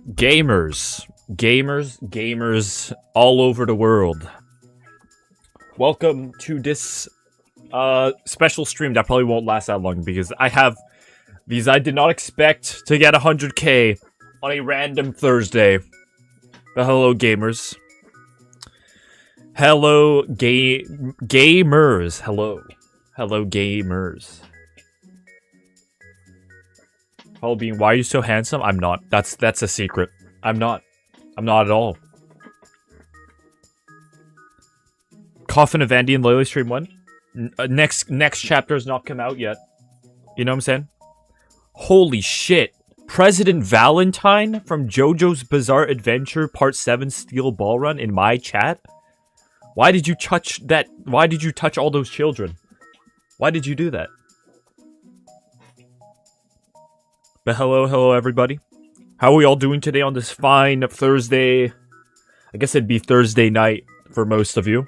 Gamers all over the world. Welcome to this special stream that probably won't last that long because I did not expect to get 100k on a random Thursday. But hello gamers. Hello gamers. Hello gamers. Hello Bean, why are you so handsome? I'm not. That's a secret. I'm not at all. Coffin of Andy and Lily Stream 1? Next chapter has not come out yet. You know what I'm saying? Holy shit. President Valentine from JoJo's Bizarre Adventure Part 7 Steel Ball Run in my chat? Why did you touch that? Why did you touch all those children? Why did you do that? But hello everybody. How are we all doing today on this fine Thursday? I guess it'd be Thursday night for most of you.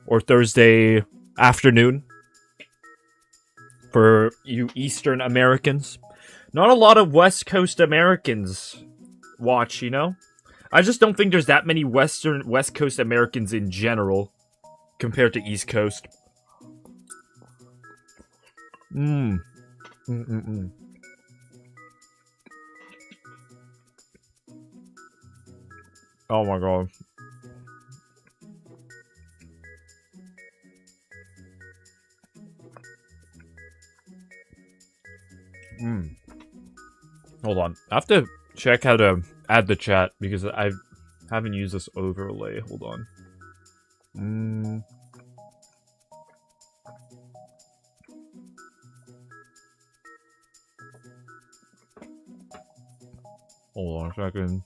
Or Thursday afternoon. For you Eastern Americans. Not a lot of West Coast Americans watch, you know? I just don't think there's that many West Coast Americans in general. Compared to East Coast. Oh my god. Hold on. I have to check how to add the chat because I haven't used this overlay. Hold on. Hold on a second.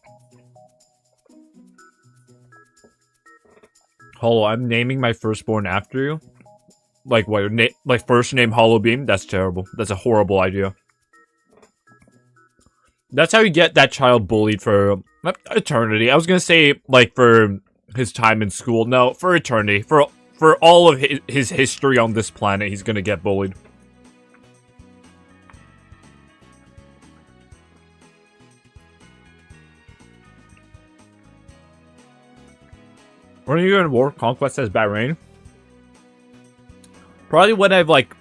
Hollow, I'm naming my firstborn after you. Like what? Like first name Hollow Beam? That's terrible. That's a horrible idea. That's how you get that child bullied for eternity. I was gonna say like for his time in school. No, for eternity. For all of his history on this planet, he's gonna get bullied. When are you going to war? Conquest says Bahrain. Probably when I've, like,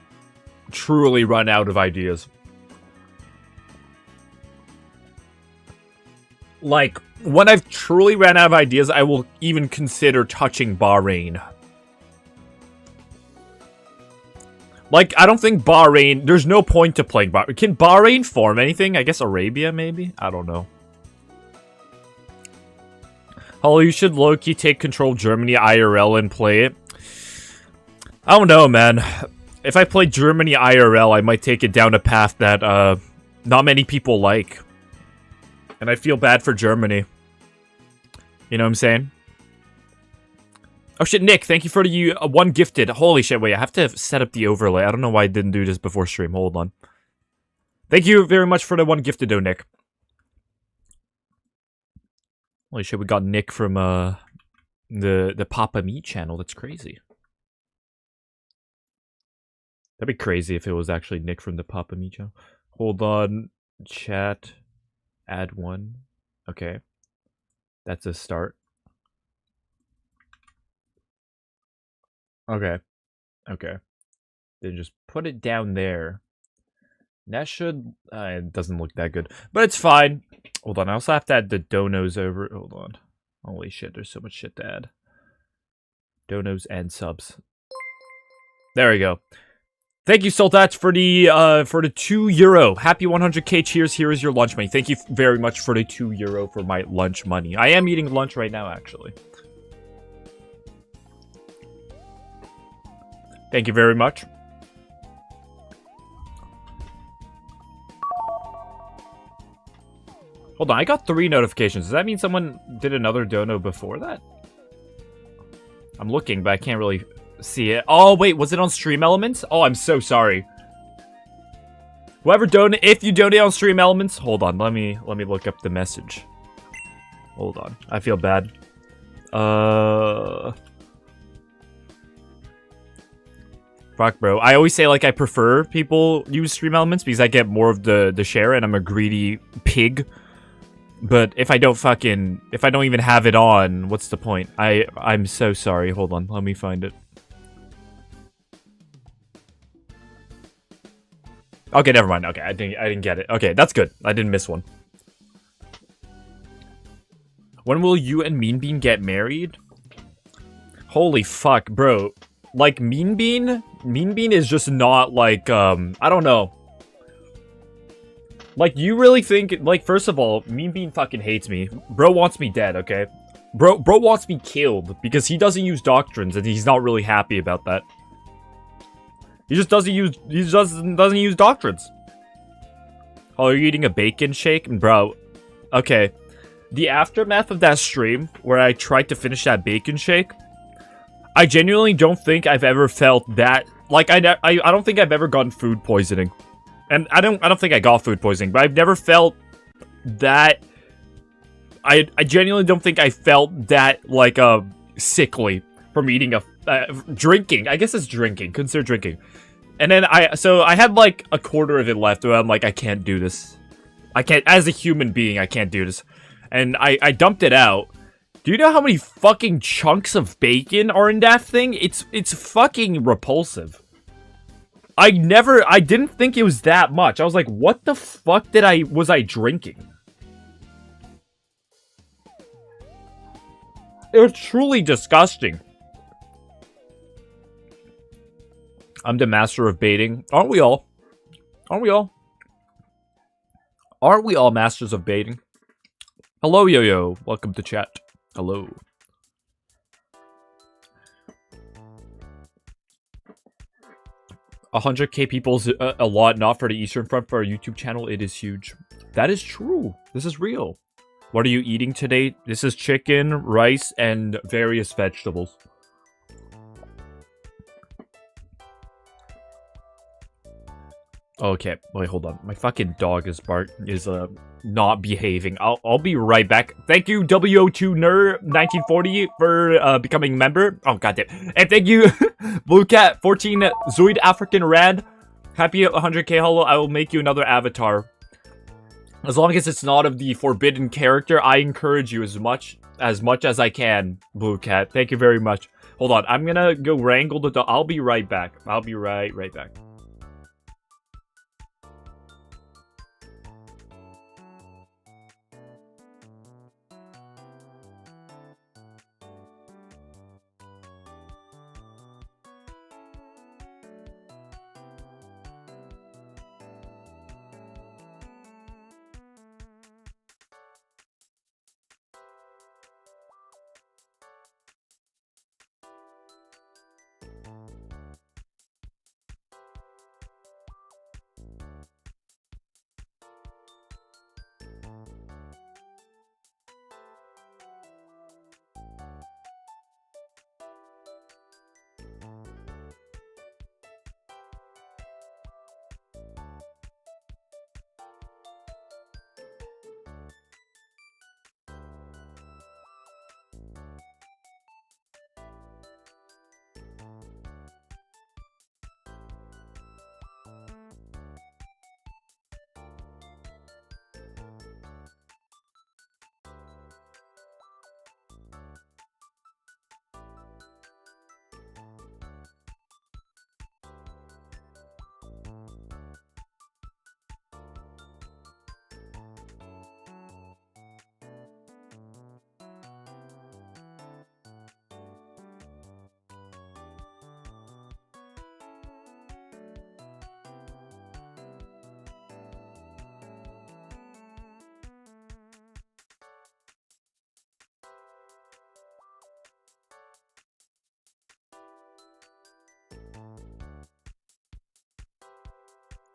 truly run out of ideas. Like, when I've truly ran out of ideas, I will even consider touching Bahrain. Like, I don't think Bahrain... There's no point to playing Bahrain. Can Bahrain form anything? I guess Arabia, maybe? I don't know. Hollow, you should low-key take control of Germany IRL and play it. I don't know, man. If I play Germany IRL, I might take it down a path that not many people like. And I feel bad for Germany. You know what I'm saying? Oh shit, Nick, thank you for the one gifted. Holy shit, wait, I have to set up the overlay. I don't know why I didn't do this before stream. Hold on. Thank you very much for the one gifted, though, Nick. Holy shit, we got Nick from the Papa Me channel. That's crazy. That'd be crazy if it was actually Nick from the Papa Me channel. Hold on. Chat. Add one. Okay. That's a start. Okay. Okay. Then just put it down there. That should... it doesn't look that good. But it's fine. Hold on, I also have to add the donos over... Hold on. Holy shit, there's so much shit to add. Donos and subs. There we go. Thank you, Soltats, for the €2. Happy 100k. Cheers. Here is your lunch money. Thank you very much for the €2 for my lunch money. I am eating lunch right now, actually. Thank you very much. Hold on, I got 3 notifications. Does that mean someone did another dono before that? I'm looking, but I can't really see it. Oh, wait, was it on Stream Elements? Oh, I'm so sorry. Whoever donate, if you donate on Stream Elements, hold on, let me look up the message. Hold on, I feel bad. Fuck, bro. I always say, like, I prefer people use Stream Elements because I get more of the share, and I'm a greedy pig. But if I don't even have it on, what's the point? I'm so sorry. Hold on, let me find it. Okay, never mind. Okay, I didn't get it. Okay, that's good. I didn't miss one. When will you and Mean Bean get married? Holy fuck, bro. Like, Mean Bean is just not, like, I don't know. Like, you really think, like, first of all, Mean Bean fucking hates me. Bro wants me dead, okay? Bro wants me killed, because he doesn't use doctrines, and he's not really happy about that. He just doesn't use doctrines. Oh, you're eating a bacon shake? Bro, okay. The aftermath of that stream, where I tried to finish that bacon shake, I genuinely don't think I've ever felt that. Like, I don't think I've ever gotten food poisoning, and I don't think I got food poisoning, but I've never felt that. I genuinely don't think I felt that, like, sickly from eating drinking. I guess it's drinking. Consider drinking. And then so I had like a quarter of it left, where I'm like, I can't do this. I can't, as a human being, I can't do this. And I dumped it out. Do you know how many fucking chunks of bacon are in that thing? It's fucking repulsive. I didn't think it was that much. I was like, what the fuck was I drinking? It was truly disgusting. I'm the master of baiting. Aren't we all? Aren't we all? Aren't we all masters of baiting? Hello, Yo-Yo. Welcome to chat. Hello. $100K people's a lot, not for the Eastern Front. For our YouTube channel, it is huge. That is true. This is real. What are you eating today? This is chicken, rice, and various vegetables. Okay, wait, hold on. My fucking dog is not behaving. I'll be right back. Thank you, WO2Ner1940 for becoming a member. Oh, goddamn. And thank you, Blue Cat 14 Zoid African Rad. Happy 100K Hollow. I will make you another avatar. As long as it's not of the forbidden character, I encourage you as much as I can, Blue Cat. Thank you very much. Hold on, I'm gonna go wrangle the dog. I'll be right back. I'll be right back.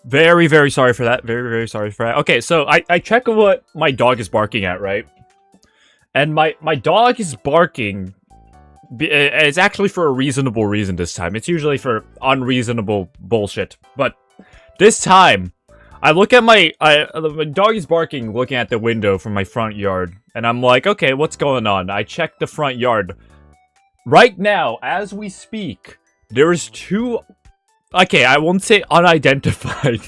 Very, very sorry for that. Very, very sorry for that. Okay, so I check what my dog is barking at, right? And my dog is barking. It's actually for a reasonable reason this time. It's usually for unreasonable bullshit. But this time, I look at my dog is barking looking at the window from my front yard. And I'm like, okay, what's going on? I check the front yard. Right now, as we speak, there's two... Okay, I won't say unidentified.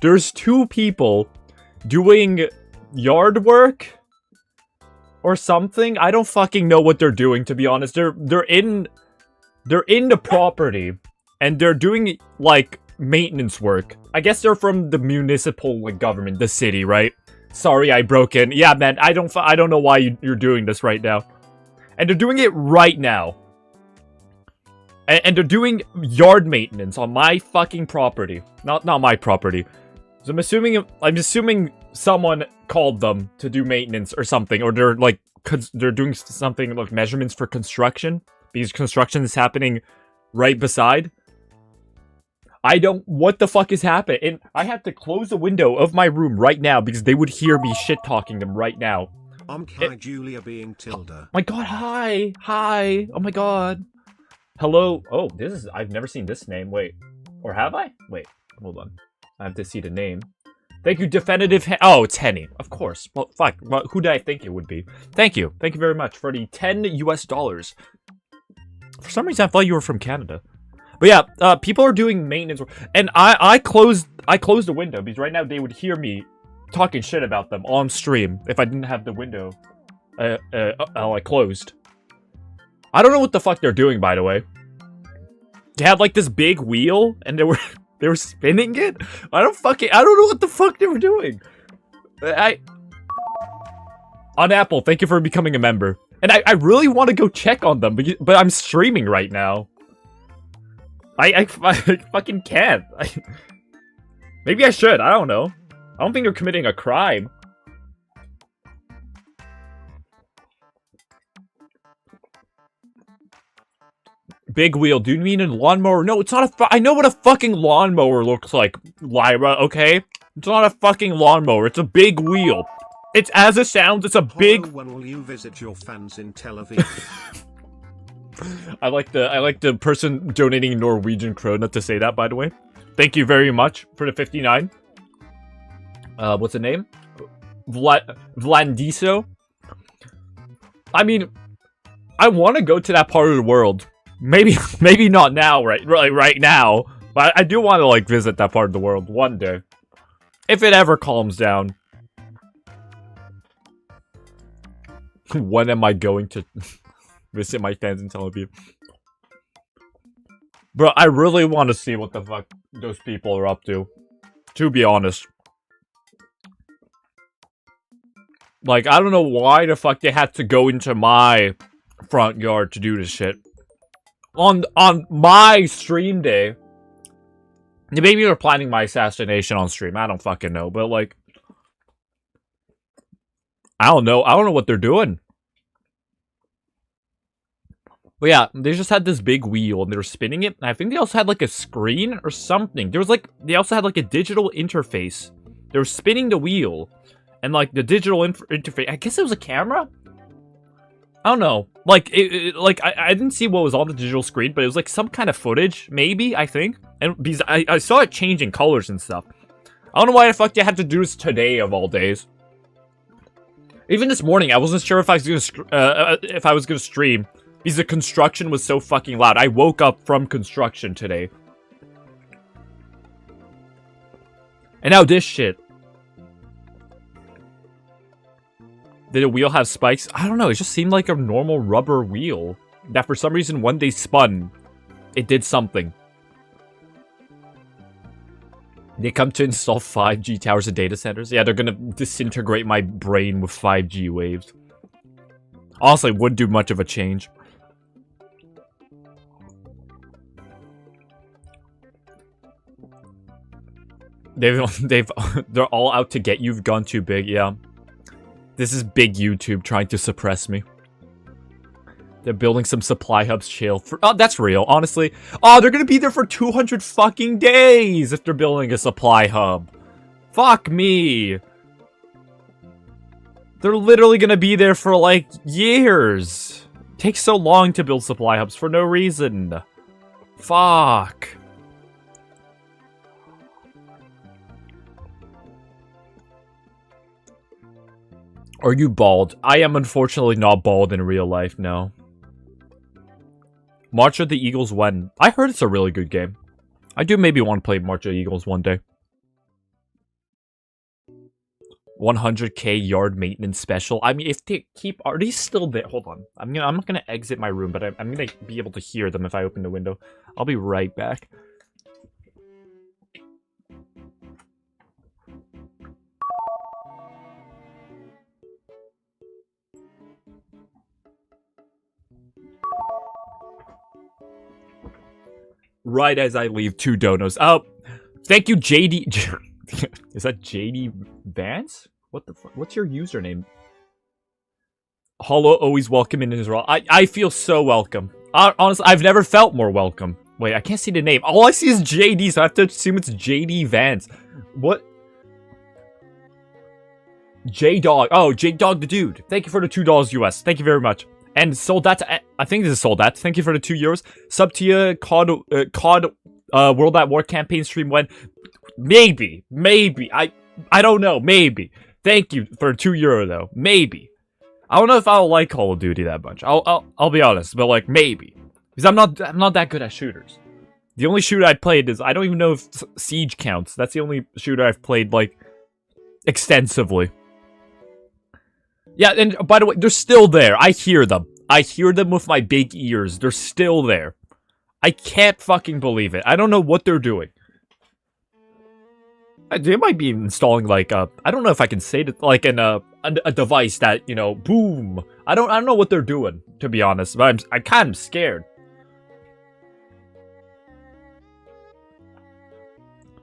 There's two people doing yard work or something. I don't fucking know what they're doing, to be honest. They're in the property and they're doing like maintenance work. I guess they're from the municipal like government, the city, right? Sorry, I broke in. Yeah, man, I don't know why you're doing this right now. And they're doing it right now. And they're doing yard maintenance on my fucking property. Not my property. So I'm assuming someone called them to do maintenance or something. Or they're like, they're doing something like measurements for construction. Because construction is happening right beside. What the fuck is happening? And I have to close the window of my room right now because they would hear me shit-talking them right now. I'm Kai Julia being Tilda. Oh my god, hi. Hi. Oh my god. Hello. Oh, I've never seen this name. Wait. Or have I? Wait. Hold on. I have to see the name. Thank you, Definitive. Oh, it's Henny. Of course. Well, fuck. Well, who did I think it would be? Thank you. Thank you very much for the $10 US. For some reason, I thought you were from Canada. But yeah, people are doing maintenance work. And I closed the window because right now they would hear me talking shit about them on stream if I didn't have the window closed. I don't know what the fuck they're doing, by the way. They had like this big wheel and they were spinning it. I don't know what the fuck they were doing. On Apple, thank you for becoming a member. And I really want to go check on them, but I'm streaming right now. I fucking can't. Maybe I should. I don't know. I don't think they're committing a crime. Big wheel. Do you mean a lawnmower? No, it's not I know what a fucking lawnmower looks like, Lyra, okay? It's not a fucking lawnmower. It's a big wheel. It's as it sounds. It's a big... When will you visit your fans in Tel Aviv? I like the person donating Norwegian krona to say that, by the way. Thank you very much for the 59. What's the name? Vlandiso. I mean, I want to go to that part of the world. Maybe not now, right now. But I do want to like visit that part of the world one day, if it ever calms down. When am I going to visit my fans in Tel Aviv? Bro, I really want to see what the fuck those people are up to be honest. Like, I don't know why the fuck they had to go into my front yard to do this shit. On my stream day. Maybe they're planning my assassination on stream. I don't fucking know, but like... I don't know what they're doing. But yeah, they just had this big wheel and they were spinning it. And I think they also had like a screen or something. They also had like a digital interface. They were spinning the wheel. And like the digital interface, I guess it was a camera? I don't know. Like, I didn't see what was on the digital screen, but it was like some kind of footage, maybe, I think. And because I saw it changing colors and stuff. I don't know why the fuck they had to do this today of all days. Even this morning, I wasn't sure if I was gonna stream because the construction was so fucking loud. I woke up from construction today, and now this shit. Did the wheel have spikes? I don't know. It just seemed like a normal rubber wheel that, for some reason, when they spun, it did something. They come to install 5G towers and data centers. Yeah, they're gonna disintegrate my brain with 5G waves. Honestly, it wouldn't do much of a change. They're all out to get you. You've gone too big, yeah. This is big YouTube trying to suppress me. They're building some supply hubs, chill. Oh, that's real, honestly. Oh, they're gonna be there for 200 fucking days if they're building a supply hub. Fuck me. They're literally gonna be there for, like, years. It takes so long to build supply hubs for no reason. Fuck. Are you bald? I am unfortunately not bald in real life, no. March of the Eagles when? I heard it's a really good game. I do maybe want to play March of the Eagles one day. 100k yard maintenance special. I mean, if they keep, are these still there? Hold on. I'm not gonna exit my room, but I'm gonna be able to hear them if I open the window. I'll be right back. Right as I leave, 2 donos. Oh, thank you, JD. Is that JD Vance? What the fuck? What's your username? Hollow always welcome in Israel. I feel so welcome. Honestly, I've never felt more welcome. Wait, I can't see the name. All I see is JD, so I have to assume it's JD Vance. What? J-Dog. Oh, J-Dog the dude. Thank you for the $2 US. Thank you very much. And Soldat, I think this is Soldat. Thank you for the €2. Sub to you, COD World at War campaign stream when maybe. I don't know, maybe. Thank you for €2 though. Maybe. I don't know if I'll like Call of Duty that much. I'll be honest, but like maybe. Because I'm not that good at shooters. The only shooter I played is, I don't even know if Siege counts. That's the only shooter I've played like extensively. Yeah, and by the way, they're still there. I hear them. I hear them with my big ears. They're still there. I can't fucking believe it. I don't know what they're doing. They might be installing like I don't know if I can say it, like a device that, you know, boom. I don't know what they're doing, to be honest, but I'm kind of scared.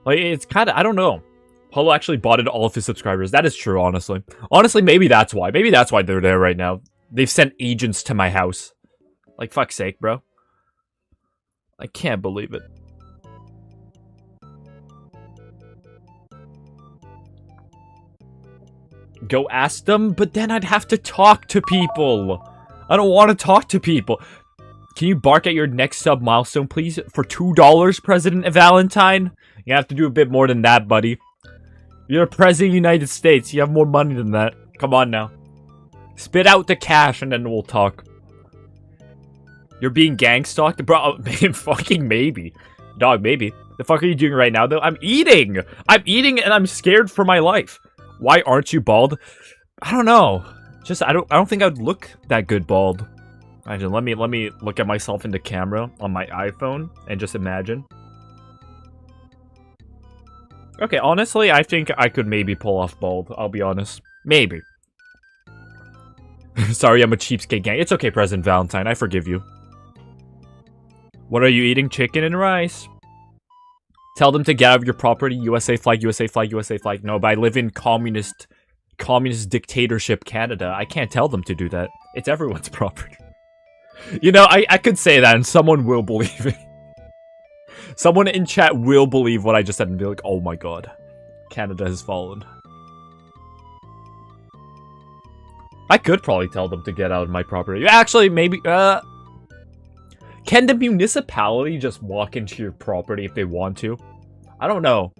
Like, it's kind of, I don't know. Holo actually bought all of his subscribers. That is true, honestly. Honestly, maybe that's why. Maybe that's why they're there right now. They've sent agents to my house. Like, fuck's sake, bro. I can't believe it. Go ask them, but then I'd have to talk to people. I don't want to talk to people. Can you bark at your next sub milestone, please? For $2, President Valentine? You have to do a bit more than that, buddy. You're President of the United States. You have more money than that. Come on now. Spit out the cash and then we'll talk. You're being gang stalked? Bro, fucking maybe. Dog, maybe. The fuck are you doing right now, though? I'm eating! I'm eating and I'm scared for my life. Why aren't you bald? I don't know. Just, I don't think I would look that good bald. Actually, let me look at myself in the camera on my iPhone and just imagine. Okay, honestly, I think I could maybe pull off bald. I'll be honest. Maybe. Sorry, I'm a cheapskate gang. It's okay, President Valentine. I forgive you. What are you eating? Chicken and rice. Tell them to get out of your property. USA flag, USA flag, USA flag. No, but I live in communist dictatorship Canada. I can't tell them to do that. It's everyone's property. You know, I could say that and someone will believe it. Someone in chat will believe what I just said and be like, oh my god. Canada has fallen. I could probably tell them to get out of my property. Actually, maybe, can the municipality just walk into your property if they want to? I don't know.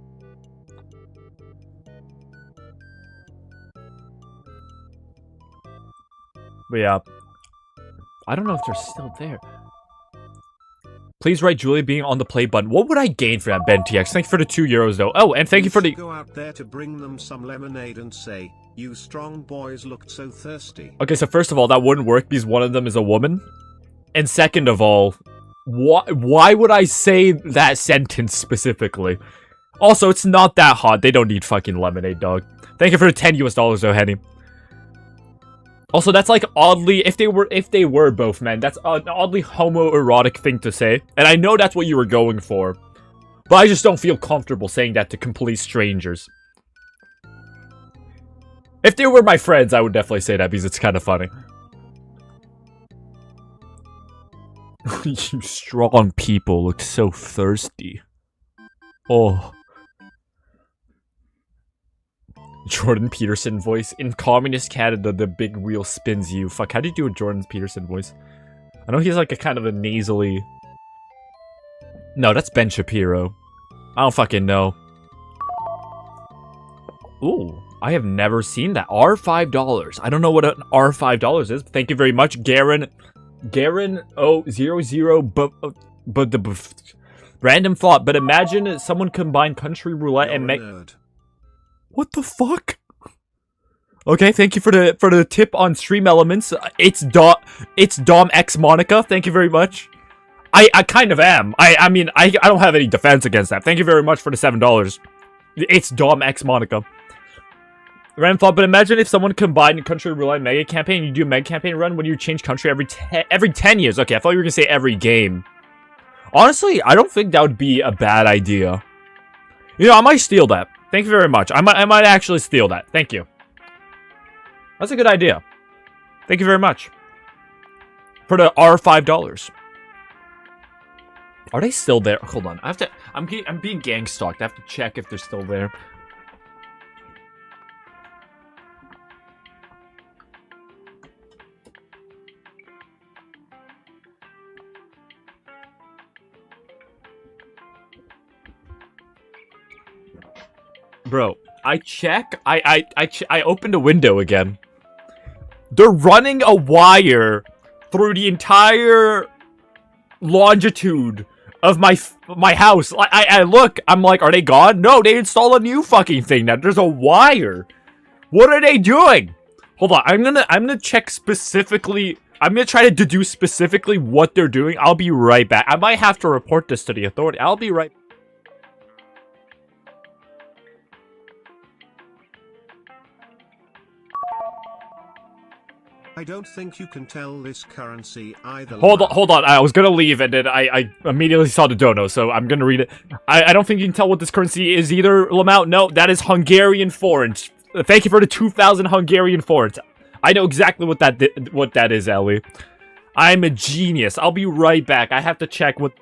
But yeah. I don't know if they're still there. Please write Julia being on the play button. What would I gain for that, BenTX? Thank you for the €2 though. Oh, and thank you for the... Go out there to bring them some lemonade and say, you strong boys looked so thirsty. Okay, so first of all, that wouldn't work because one of them is a woman. And second of all, why would I say that sentence specifically? Also, it's not that hot. They don't need fucking lemonade, dog. Thank you for the $10 though, Henny. Also, that's like oddly, if they were both men, that's an oddly homoerotic thing to say. And I know that's what you were going for. But I just don't feel comfortable saying that to complete strangers. If they were my friends, I would definitely say that because it's kind of funny. You strong people look so thirsty. Oh. Jordan Peterson voice. In communist Canada, the big wheel spins you. Fuck, how do you do a Jordan Peterson voice? I know he's like a kind of a nasally... No, that's Ben Shapiro. I don't fucking know. Ooh, I have never seen that. R$5. I don't know what an R$5 is. Thank you very much, Garen 000 but the random thought. But imagine someone combined country roulette and make... What the fuck? Okay, thank you for the tip on Stream Elements. It's Dom X Monica. Thank you very much. I kind of am. I mean, I don't have any defense against that. Thank you very much for the $7. It's Dom X Monica. Random thought, but imagine if someone combined a country real-life mega campaign, you do a mega campaign run when you change country every 10 years. Okay, I thought you were gonna say every game. Honestly, I don't think that would be a bad idea. You know, I might steal that. Thank you very much. I might actually steal that. Thank you. That's a good idea. Thank you very much. For the $5. Are they still there? Hold on. I'm being gang stalked. I have to check if they're still there. Bro, I check. I opened a window again. They're running a wire through the entire longitude of my house. I look. I'm like, are they gone? No, they install a new fucking thing now. There's a wire. What are they doing? Hold on. I'm gonna check specifically. I'm gonna try to deduce specifically what they're doing. I'll be right back. I might have to report this to the authority. I'll be right. I don't think you can tell this currency either. Hold on. I was gonna leave, and then I immediately saw the dono, so I'm gonna read it. I don't think you can tell what this currency is either, Lamau. No, that is Hungarian forints. Thank you for the 2,000 Hungarian forints. I know exactly what that is, Ellie. I'm a genius. I'll be right back. I have to check what.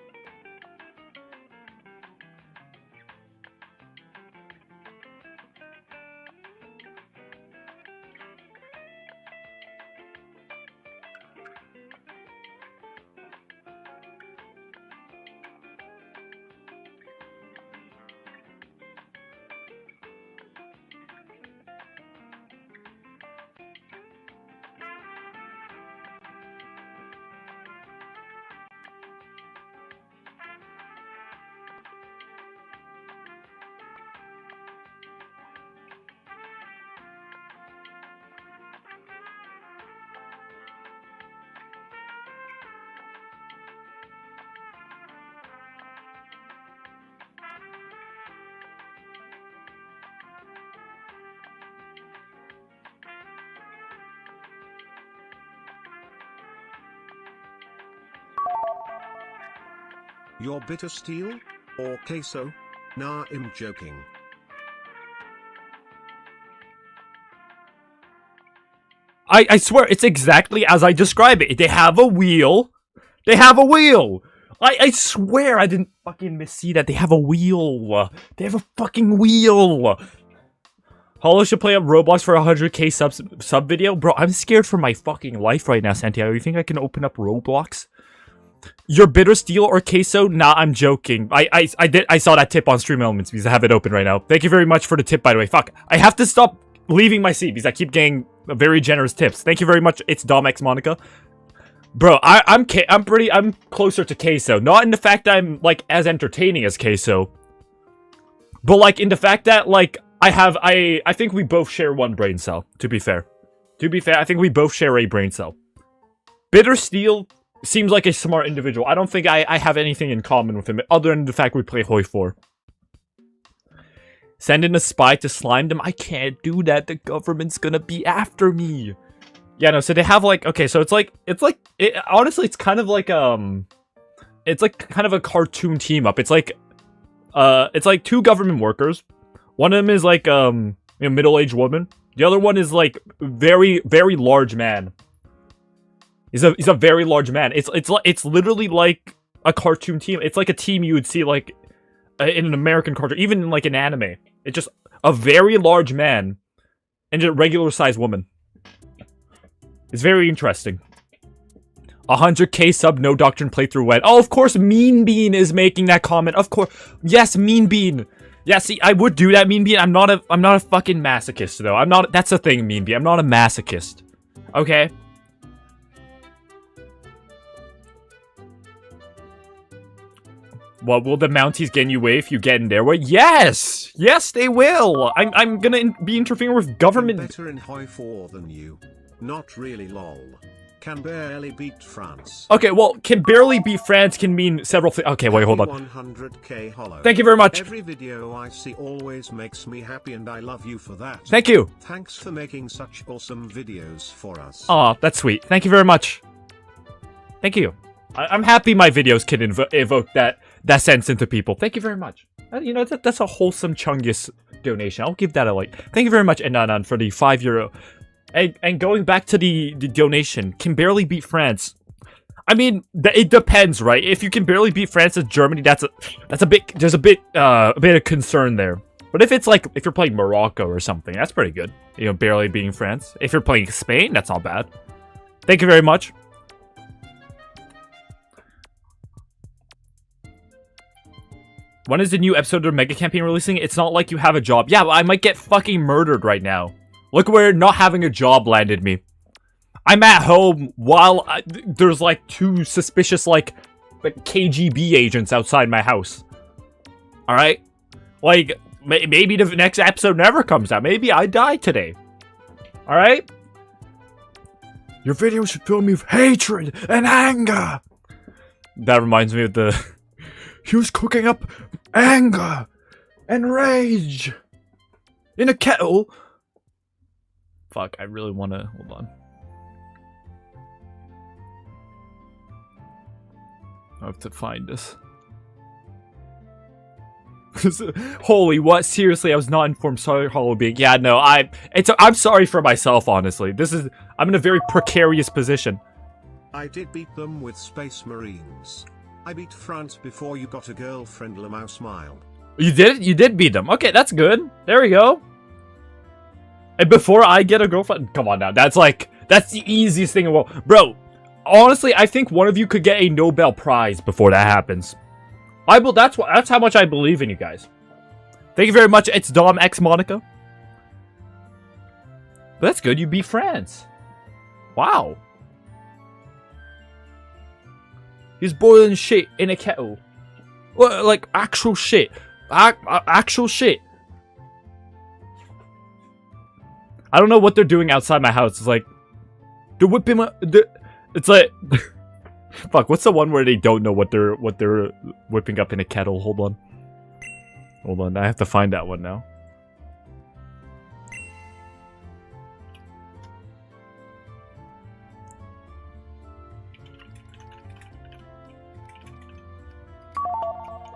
Your bitter steel? Or queso? Nah, I'm joking. I swear, it's exactly as I describe it. They have a wheel. They have a wheel. I swear I didn't fucking missee that. They have a wheel. They have a fucking wheel. Hollow should play up Roblox for 100k sub video? Bro, I'm scared for my fucking life right now, Santiago. You think I can open up Roblox? Your bitter steel or queso? Nah, I'm joking. I saw that tip on Stream Elements because I have it open right now. Thank you very much for the tip, by the way. Fuck. I have to stop leaving my seat because I keep getting very generous tips. Thank you very much. It's Dom X Monica. Bro, I'm closer to queso. Not in the fact that I'm like as entertaining as queso, but like in the fact that like I think we both share one brain cell. To be fair, I think we both share a brain cell. Bitter steel seems like a smart individual. I don't think I have anything in common with him, other than the fact we play Hoi 4. Send in a spy to slime them? I can't do that. The government's gonna be after me. Yeah, no, so they have like, okay, so honestly, it's kind of like, it's like kind of a cartoon team up. It's like two government workers. One of them is like, middle-aged woman. The other one is like very, very large man. He's a very large man. It's literally like a cartoon team. It's like a team you would see like in an American cartoon, even in like an anime. It's just a very large man and a regular sized woman. It's very interesting. 100k sub, no Doctrine playthrough wet. Oh, of course, Mean Bean is making that comment. Of course, yes, Mean Bean. Yeah, see, I would do that, Mean Bean. I'm not a fucking masochist though. I'm not. That's the thing, Mean Bean. I'm not a masochist. Okay. What, will the Mounties get in your way if you get in their way? Yes! Yes, they will! I'm gonna be interfering with government... Better in Hoi 4 than you. Not really lol. Can barely beat France. Okay, well, can barely beat France can mean several things. Okay, wait, hold on. 100k hollow. Thank you very much. Every video I see always makes me happy and I love you for that. Thank you. Thanks for making such awesome videos for us. Aw, that's sweet. Thank you very much. Thank you. I'm happy my videos can evoke that sense into people. Thank you very much. You know, that's a wholesome Chungus donation. I'll give that a like. Thank you very much, Enanan, for the €5. And going back to the donation, can barely beat France. I mean, it depends, right? If you can barely beat France and Germany, there's a bit of concern there. But if it's like, if you're playing Morocco or something, that's pretty good. You know, barely beating France. If you're playing Spain, that's not bad. Thank you very much. When is the new episode of Mega Campaign releasing? It's not like you have a job. Yeah, but I might get fucking murdered right now. Look where not having a job landed me. I'm at home while there's like 2 suspicious like KGB agents outside my house. Alright? Like, maybe the next episode never comes out. Maybe I die today. Alright? Your video should fill me with hatred and anger. That reminds me of the... He was cooking up anger and rage in a kettle. Fuck, I really want to... Hold on. I have to find this. Holy, what? Seriously, I was not informed. Sorry, Hollowbeak. Yeah, no, I'm sorry for myself, honestly. I'm in a very precarious position. I did beat them with Space Marines. I beat France before you got a girlfriend, Lamau smile. You did? You did beat them. Okay, that's good. There we go. And before I get a girlfriend? Come on now. That's the easiest thing in the world. Bro, honestly, I think one of you could get a Nobel Prize before that happens. That's how much I believe in you guys. Thank you very much. It's Dom X Monica. But that's good. You beat France. Wow. He's boiling shit in a kettle. Well, like, actual shit. Actual shit. I don't know what they're doing outside my house. It's like... They're whipping my... It's like... Fuck, what's the one where they don't know what they're whipping up in a kettle? Hold on. Hold on, I have to find that one now.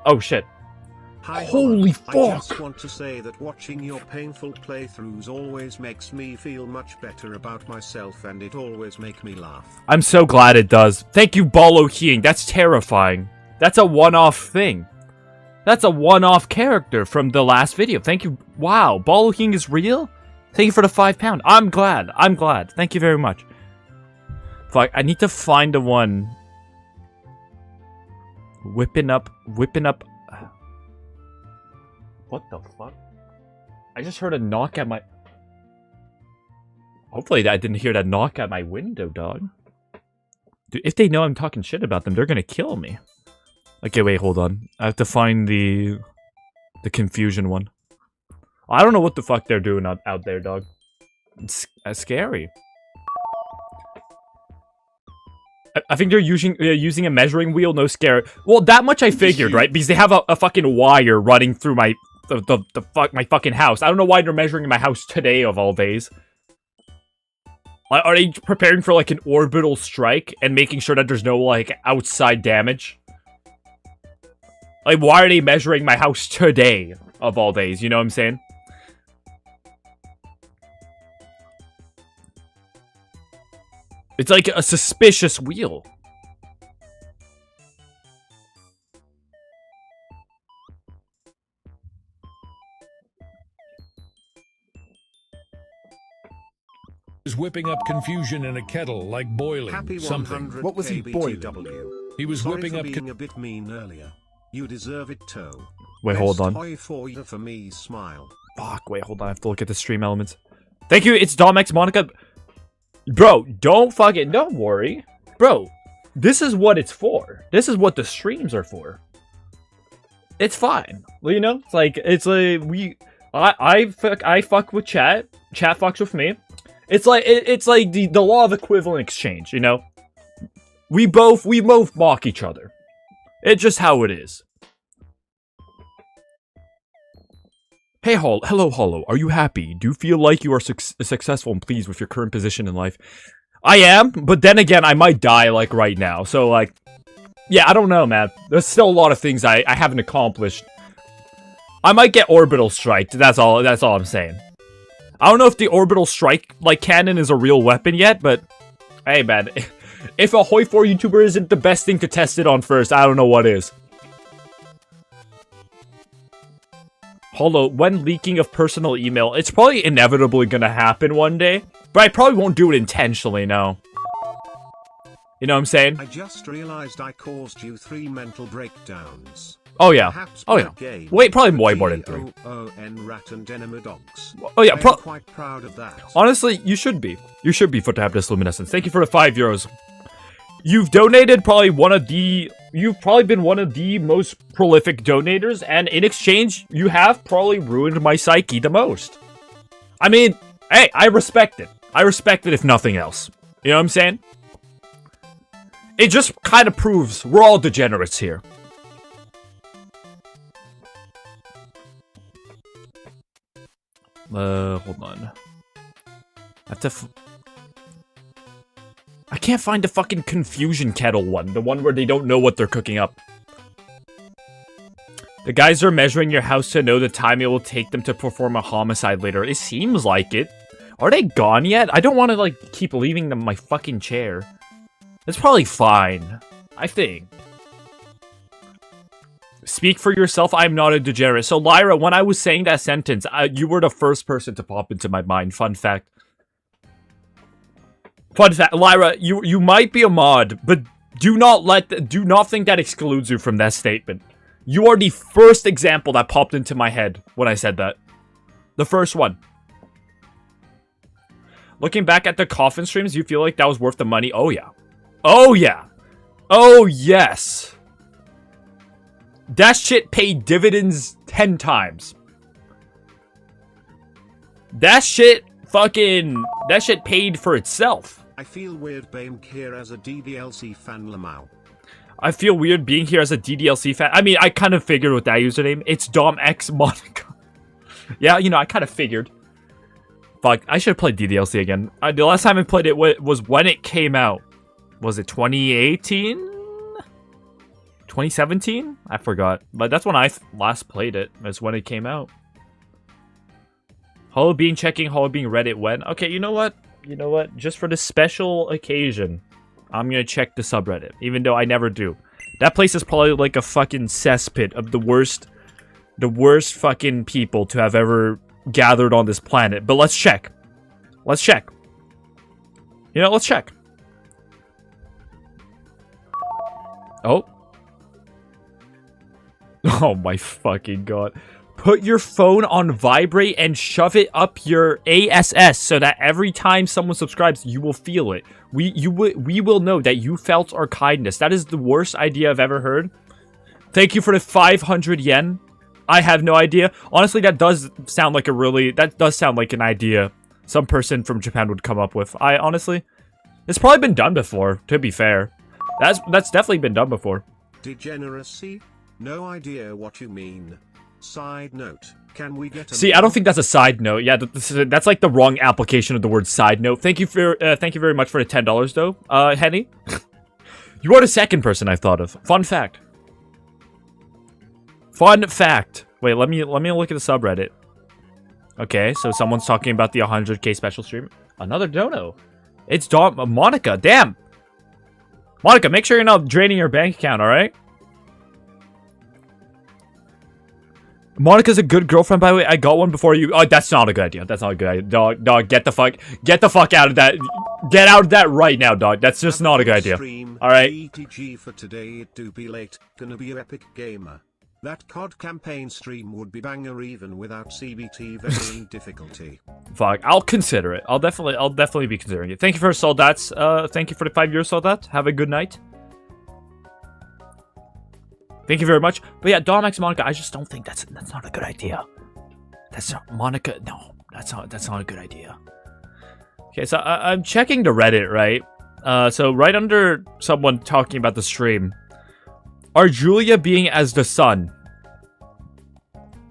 Oh shit. Hi, holy fuck! I just want to say that watching your painful playthroughs always makes me feel much better about myself and it always makes me laugh. I'm so glad it does. Thank you, Bolo Heeing. That's terrifying. That's a one-off thing. That's a one-off character from the last video. Thank you. Wow, Bolo Heeing is real? Thank you for the £5. I'm glad. I'm glad. Thank you very much. Fuck, I need to find the one... Whipping up... What the fuck? I just heard a knock at my... Hopefully I didn't hear that knock at my window, dog. Dude, if they know I'm talking shit about them, they're gonna kill me. Okay, wait, hold on. I have to find the confusion one. I don't know what the fuck they're doing out there, dog. It's scary. I think they're using a measuring wheel, no scare. Well, that much I figured, right? Because they have a fucking wire running through my fucking house. I don't know why they're measuring in my house today of all days. Are they preparing for like an orbital strike and making sure that there's no like outside damage? Like, why are they measuring my house today of all days? You know what I'm saying? It's like a suspicious wheel. Is whipping up confusion in a kettle, like boiling Happy something. What was he boiling? He was Sorry whipping for up being a bit mean earlier. You deserve it too. Wait, hold on. Toy for you for me, smile. Fuck, wait, hold on. I have to look at the stream elements. Thank you, it's Dom X Monica. Bro, don't worry. Bro, this is what it's for. This is what the streams are for. it's fine. Well, you know, it's like I fuck with chat. Chat fucks with me. It's like it's like the law of equivalent exchange. You know, we both mock each other. It's just how it is. Hey, hello, Hollow. Are you happy? Do you feel like you are successful and pleased with your current position in life? I am, but then again, I might die, like, right now. So, like, yeah, I don't know, man. There's still a lot of things I haven't accomplished. I might get orbital striked. That's all I'm saying. I don't know if the orbital strike, like, cannon is a real weapon yet, but hey, man. If a Hoi 4 YouTuber isn't the best thing to test it on first, I don't know what is. Hollow, when leaking of personal email, it's probably inevitably gonna happen one day, but I probably won't do it intentionally, no. You know what I'm saying? I just realized I caused you 3 mental breakdowns. Oh yeah. Perhaps Oh yeah. game, Wait, probably way more than 3. Rat and enema dogs. Oh yeah, I'm quite proud of that. Honestly, you should be. You should be for Tabness Luminescence. Thank you for the €5. You've donated you've probably been one of the most prolific donators, and in exchange, you have probably ruined my psyche the most. I mean, hey, I respect it. I respect it if nothing else. You know what I'm saying? It just kind of proves we're all degenerates here. Hold on. I have to I can't find the fucking Confusion Kettle one. The one where they don't know what they're cooking up. The guys are measuring your house to know the time it will take them to perform a homicide later. It seems like it. Are they gone yet? I don't want to, like, keep leaving them my fucking chair. It's probably fine. I think. Speak for yourself, I'm not a degenerate. So, Lyra, when I was saying that sentence, you were the first person to pop into my mind. Fun fact. Fun fact, Lyra, you might be a mod, but do not think that excludes you from that statement. You are the first example that popped into my head when I said that. The first one. Looking back at the coffin streams, you feel like that was worth the money? Oh yeah. Oh yeah. Oh yes. That shit paid dividends 10 times. That shit paid for itself. I feel weird being here as a DDLC fan, Lamau. I feel weird being here as a DDLC fan. I mean, I kind of figured with that username. It's DomXMonica. Yeah, you know, I kind of figured. Fuck, I should have played DDLC again. The last time I played it was when it came out. Was it 2018? 2017? I forgot. But that's when I last played it. That's when it came out. Holobean checking Holobean Reddit when. Okay, you know what? You know what? Just for this special occasion, I'm gonna check the subreddit, even though I never do. That place is probably like a fucking cesspit of the worst fucking people to have ever gathered on this planet. But let's check. Let's check. You know, let's check. Oh. Oh my fucking god. Put your phone on vibrate and shove it up your ASS so that every time someone subscribes, you will feel it. We will know that you felt our kindness. That is the worst idea I've ever heard. Thank you for the 500 yen. I have no idea. Honestly, that does sound like an idea some person from Japan would come up with. It's probably been done before, to be fair. That's definitely been done before. Degeneracy? No idea what you mean. Side note, can we get See, I don't think that's a side note. Yeah, that's like the wrong application of the word side note. Thank you very much for the $10 though, Henny. You are the second person I've thought of. Fun fact. Fun fact. Wait, let me look at the subreddit. Okay, so someone's talking about the 100k special stream. Another dono. It's Monica. Damn. Monica, make sure you're not draining your bank account, all right? Monica's a good girlfriend, by the way. I got one before you. Oh, that's not a good idea. That's not a good idea. Dog, get the fuck out of that. Get out of that right now, dog. That's just not a good idea. All right. ETG for today, it do be late. Gonna be a epic gamer. That COD campaign stream would be banger even without CBT varying difficulty. Fuck, I'll consider it. I'll definitely be considering it. Thank you for Soldats. Thank you for the 5 years, Soldat. Have a good night. Thank you very much. But yeah, Dom X Monica, I just don't think that's not a good idea. That's not Monica. No, that's not a good idea. Okay, so I'm checking the Reddit, right? So right under someone talking about the stream, are Julia being as the sun?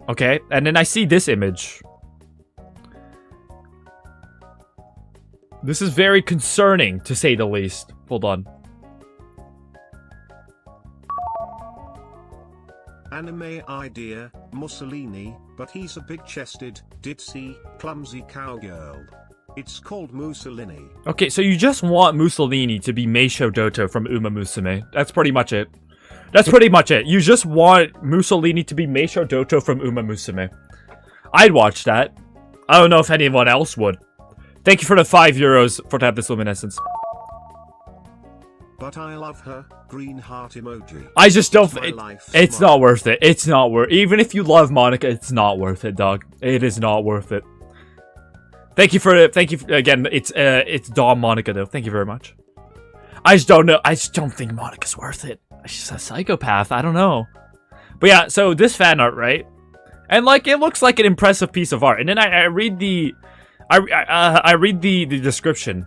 Okay, and then I see this image. This is very concerning, to say the least. Hold on. Anime idea, Mussolini, but he's a big-chested, ditzy, clumsy cowgirl. It's called Mussolini. Okay, so you just want Mussolini to be Meisho Doto from Uma Musume. That's pretty much it. That's pretty much it. You just want Mussolini to be Meisho Doto from Uma Musume. I'd watch that. I don't know if anyone else would. Thank you for the €5 for to have this luminescence. But I love her, green heart emoji. I just don't... It's not worth it. It's not worth it. Even if you love Monica, it's not worth it, dog. It is not worth it. Thank you again. It's Dom Monica though. Thank you very much. I just don't know. I just don't think Monica's worth it. She's a psychopath. I don't know. But yeah, so this fan art, right? And like, it looks like an impressive piece of art. And then I read the, I read the description.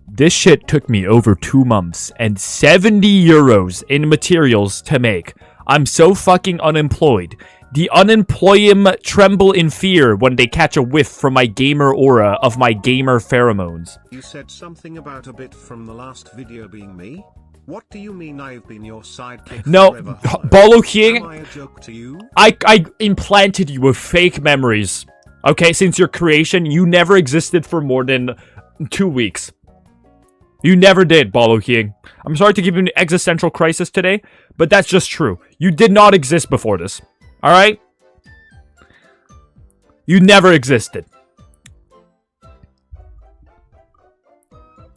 This shit took me over 2 months and €70 in materials to make. I'm so fucking unemployed. The unemployed tremble in fear when they catch a whiff from my gamer aura of my gamer pheromones. You said something about a bit from the last video being me? What do you mean I've been your sidekick No, forever? Bolo King, Am I a joke to you? I implanted you with fake memories. Okay, since your creation, you never existed for more than 2 weeks. You never did, Bolo King. I'm sorry to give you an existential crisis today, but that's just true. You did not exist before this. Alright? You never existed.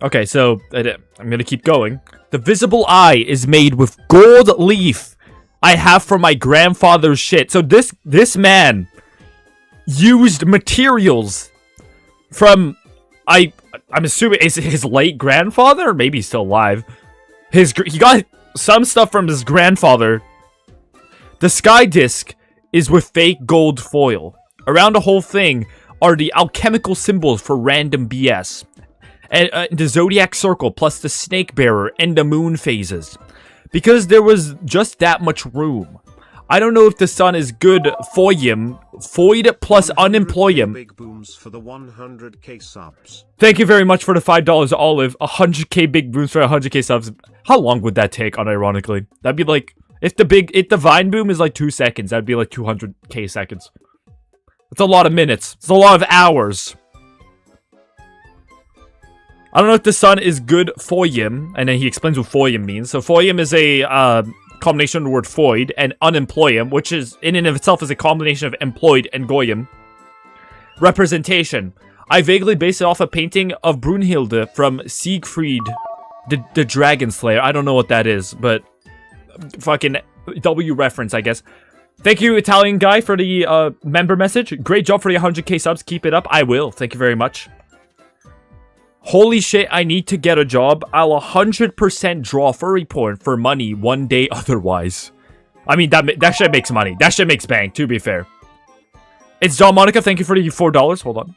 Okay, so I'm gonna keep going. The visible eye is made with gold leaf I have from my grandfather's shit. So this man used materials from I'm assuming is his late grandfather, or maybe he's still alive. He got some stuff from his grandfather. The sky disc is with fake gold foil. Around the whole thing are the alchemical symbols for random BS. And the zodiac circle plus the snake bearer and the moon phases. Because there was just that much room. I don't know if the sun is good for him. Void plus unemployed. Big booms for the 100k subs. Thank you very much for the $5 Olive. 100k big booms for 100k subs. How long would that take, unironically? That'd be like, if the Vine boom is like 2 seconds, that'd be like 200k seconds. That's a lot of minutes. It's a lot of hours. I don't know if the sun is good for him, and then he explains what for him means. So for him is a combination of the word void and unemployed, which is in and of itself is a combination of employed and goyim. Representation. I vaguely based it off a painting of Brunhilde from Siegfried, the Dragon Slayer. I don't know what that is, but fucking W reference, I guess. Thank you, Italian guy, for the member message. Great job for the 100k subs. Keep it up. I will. Thank you very much. Holy shit, I need to get a job. I'll 100% draw furry porn for money one day otherwise. I mean, that shit makes money. That shit makes bank, to be fair. It's John Monica. Thank you for the $4. Hold on.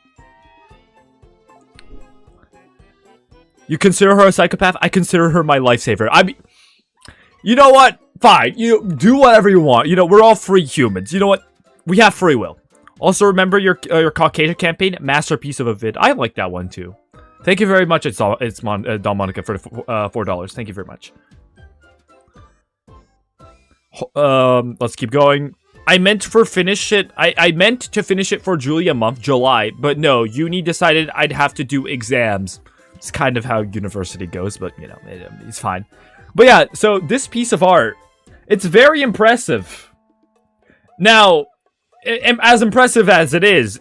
You consider her a psychopath? I consider her my lifesaver. I mean, you know what? Fine. You do whatever you want. You know, we're all free humans. You know what? We have free will. Also, remember your Caucasian campaign? Masterpiece of a vid. I like that one, too. Thank you very much, Don Monica, for the $4. Thank you very much. Let's keep going. I meant to finish it for Julia month, July, but no, uni decided I'd have to do exams. It's kind of how university goes, but, you know, it's fine. But yeah, so this piece of art, it's very impressive. Now, as impressive as it is,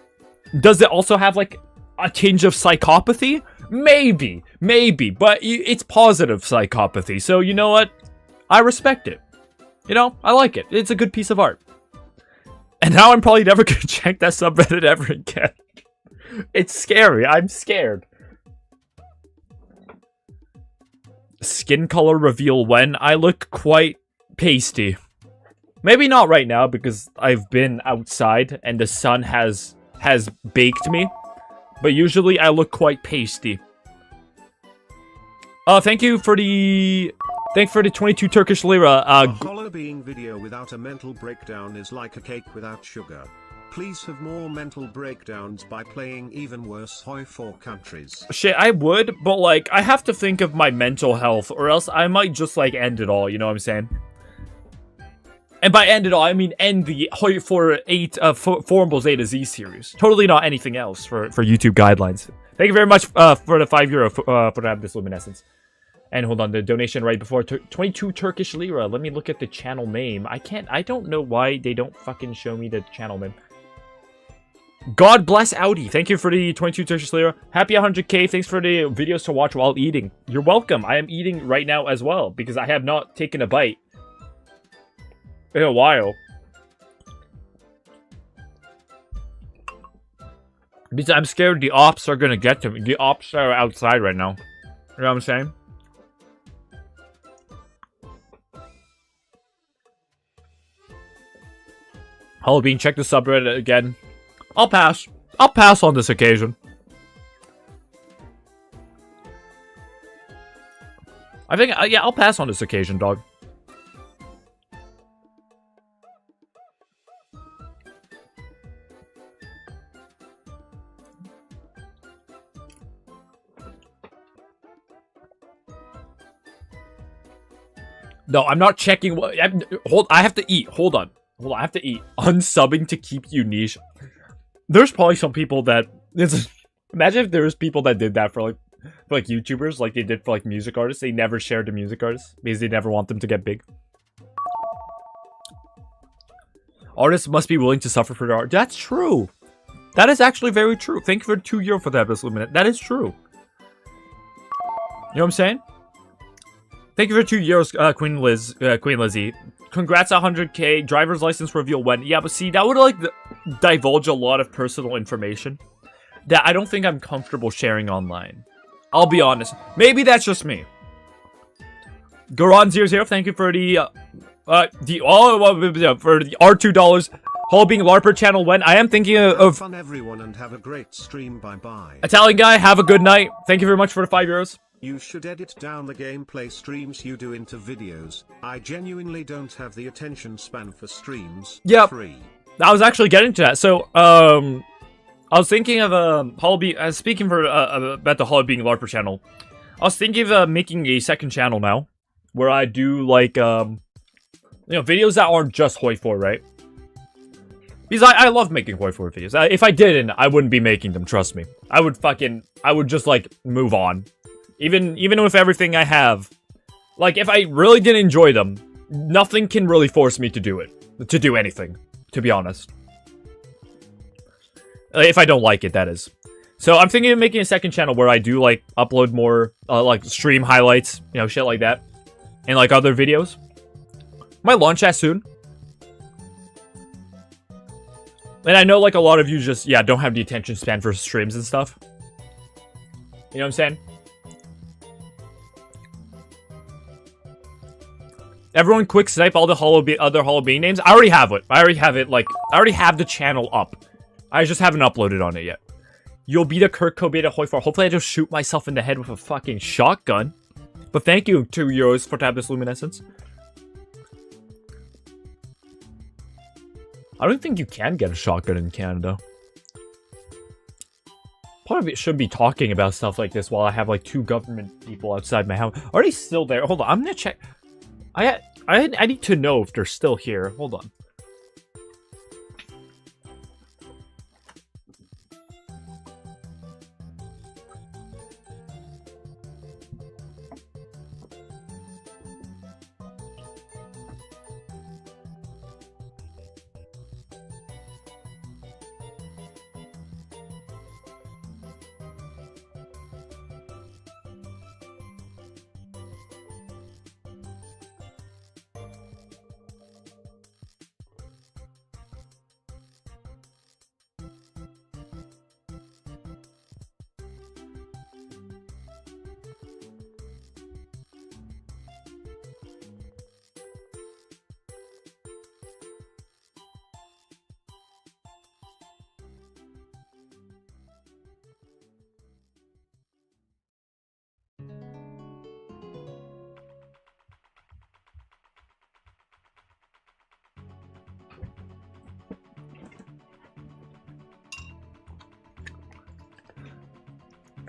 does it also have, like, a tinge of psychopathy? Maybe, but it's positive psychopathy, so you know what? I respect it. You know, I like it. It's a good piece of art. And now I'm probably never gonna check that subreddit ever again. It's scary. I'm scared. Skin color reveal when? I look quite pasty. Maybe not right now because I've been outside and the sun has baked me. But usually I look quite pasty. Thank you for the 22 Turkish lira. A hollow being video without a mental breakdown is like a cake without sugar. Please have more mental breakdowns by playing even worse Hoi 4 countries. Shit, I would, but like, I have to think of my mental health, or else I might just like end it all, you know what I'm saying? And by end it all, I mean end the Hoi 4 Formables A to Z series. Totally not anything else for YouTube guidelines. Thank you very much for the €5 for having this luminescence. And hold on, the donation right before 22 Turkish lira. Let me look at the channel name. I don't know why they don't fucking show me the channel name. God bless Audi. Thank you for the 22 Turkish lira. Happy 100k. Thanks for the videos to watch while eating. You're welcome. I am eating right now as well because I have not taken a bite in a while. Because I'm scared the ops are gonna get to me. The ops are outside right now. You know what I'm saying? Halloween, check the subreddit again. I'll pass. I'll pass on this occasion. I think, yeah, I'll pass on this occasion, dog. No, I'm not checking what. I have to eat. Hold on. Hold on, I have to eat. Unsubbing to keep you niche. There's probably some people that. Imagine if there was people that did that for like YouTubers, like they did for like music artists. They never shared the music artists because they never want them to get big. Artists must be willing to suffer for their art. That's true. That is actually very true. Thank you for €2 for that, Miss Luminate. That is true. You know what I'm saying? Thank you for €2, Queen Lizzie. Congrats 100k. Driver's license reveal when. Yeah, but see, that would like divulge a lot of personal information that I don't think I'm comfortable sharing online. I'll be honest. Maybe that's just me. Garon00, thank you for the for the R$2. Whole being LARPer channel when. I am thinking of fun everyone and have a great stream. Bye bye. Italian guy, have a good night. Thank you very much for the €5. You should edit down the gameplay streams you do into videos. I genuinely don't have the attention span for streams. Yep. I was actually getting to that. So, I was thinking of speaking for about the Hollow Being LARPer channel. I was thinking of making a second channel now, where I do like videos that aren't just Hoi 4, right? Because I love making Hoi 4 videos. If I didn't, I wouldn't be making them. Trust me. I would just like move on. Even with everything I have, like if I really didn't enjoy them, nothing can really force me to do anything. To be honest. If I don't like it, that is. So I'm thinking of making a second channel where I do like upload more like stream highlights, shit like that. And like other videos. Might launch that soon. And I know like a lot of you just, don't have the attention span for streams and stuff. You know what I'm saying? Everyone quick snipe all the other Hollow Being names. I already have it. I already have the channel up. I just haven't uploaded on it yet. You'll be the Kurt Cobain of Hoi 4. Hopefully I just shoot myself in the head with a fucking shotgun. But thank you, €2 for Tabus Luminescence. I don't think you can get a shotgun in Canada. Probably shouldn't be talking about stuff like this while I have like 2 government people outside my house. Are they still there? Hold on, I'm gonna check. I need to know if they're still here. Hold on.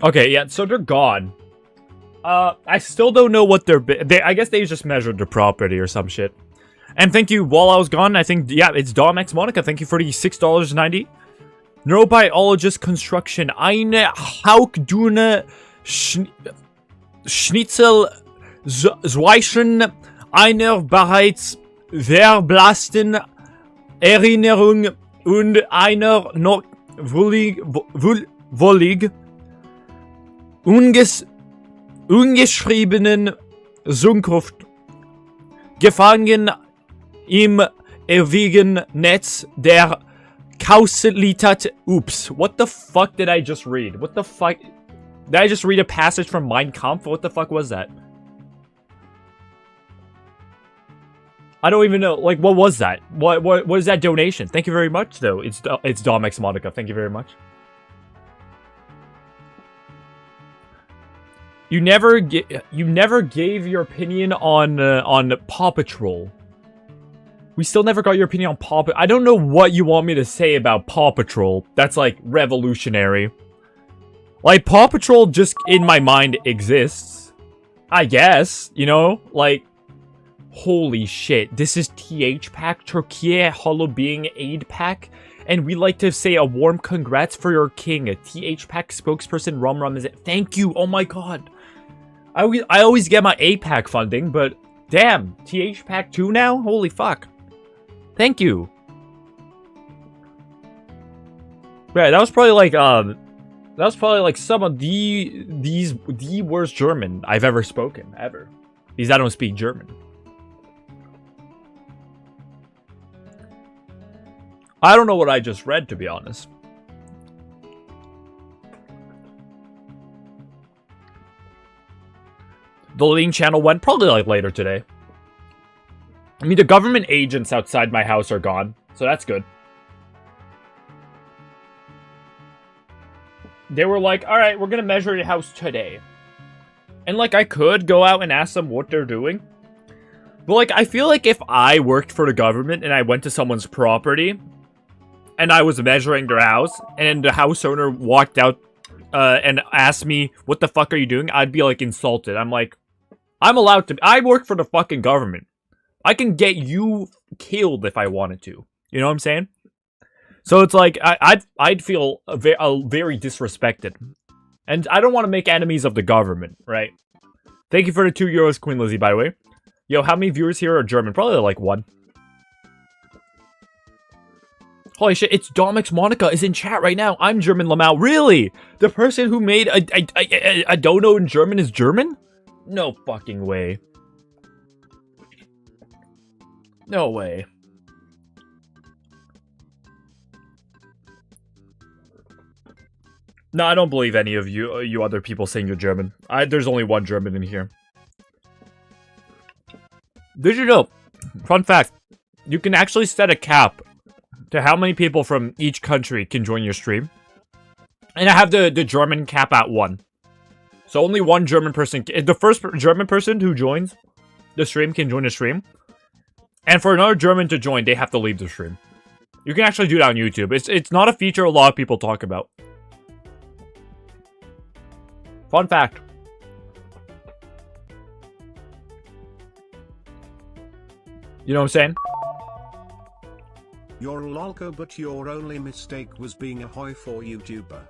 Okay, yeah, so they're gone. I still don't know what I guess they just measured the property or some shit. And thank you, while I was gone, I think, yeah, it's Domex Monica. Thank you for the $6.90. Neurobiologist Construction. Eine Haukdune Schnitzel Zwischen einer bereits verblassten Erinnerung und einer noch wollig ungeschriebenen Zukunft gefangen im ewigen Netz der Kausalität. Oops, what the fuck did I just read? What the fuck? Did I just read a passage from Mein Kampf? What the fuck was that? I don't even know. Like, what was that? What is that donation? Thank you very much, though. It's Domex Monica. Thank you very much. You never gave your opinion on Paw Patrol. We still never got your opinion on Paw Patrol. I don't know what you want me to say about Paw Patrol. That's like revolutionary. Like, Paw Patrol just in my mind exists. I guess, you know, like, holy shit. This is TH Pack, Turkiye Hollow Being Aid Pack. And we like to say a warm congrats for your king. A TH Pack spokesperson Rum is it. Thank you. Oh my god. I always get my APAC funding, but damn, TH Pack 2 now? Holy fuck. Thank you. Yeah, that was probably like some of the worst German I've ever spoken, ever. Because I don't speak German. I don't know what I just read, to be honest. The lean channel went probably like later today. I mean, the government agents outside my house are gone, so that's good. They were like, alright, we're gonna measure your house today. And like, I could go out and ask them what they're doing. But like, I feel like if I worked for the government and I went to someone's property and I was measuring their house and the house owner walked out and asked me, what the fuck are you doing? I'd be like insulted. I'm like, I'm allowed to. I work for the fucking government. I can get you killed if I wanted to. You know what I'm saying? So it's like, I'd feel very disrespected. And I don't want to make enemies of the government, right? Thank you for the €2, Queen Lizzie, by the way. Yo, how many viewers here are German? Probably like 1. Holy shit, it's Domex Monica is in chat right now. I'm German Lamau. Really? The person who made a dono in German is German? No fucking way. No way. No, I don't believe any of you other people saying you're German. There's only one German in here. Did you know? Fun fact. You can actually set a cap to how many people from each country can join your stream. And I have the German cap at 1. So only one German person, the first German person who joins the stream can join the stream. And for another German to join, they have to leave the stream. You can actually do that on YouTube. It's not a feature a lot of people talk about. Fun fact. You know what I'm saying? You're a lolko, but your only mistake was being a hoi for YouTuber.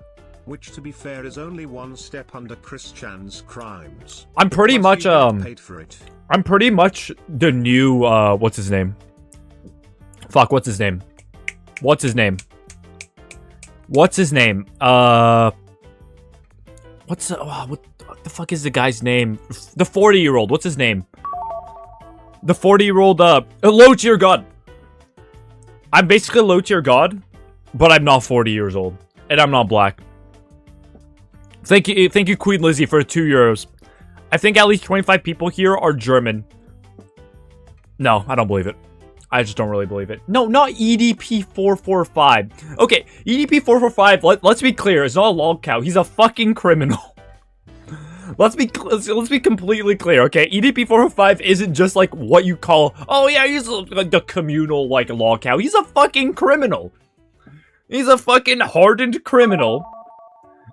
Which, to be fair, is only one step under Chris Chan's crimes. I'm pretty much, paid for it. I'm pretty much the new, what's his name? Fuck, what's his name? What's his name? What's his name? What the fuck is the guy's name? The 40-year-old, what's his name? The 40-year-old, low tier god. I'm basically a low tier god, but I'm not 40 years old. And I'm not black. Thank you, Queen Lizzie, for €2. I think at least 25 people here are German. No, I don't believe it. I just don't really believe it. No, not EDP445. Okay, EDP445, let's be clear, it's not a lolcow. He's a fucking criminal. Let's be completely clear, okay? EDP445 isn't just like what you call, oh yeah, he's like the communal like lolcow. He's a fucking criminal. He's a fucking hardened criminal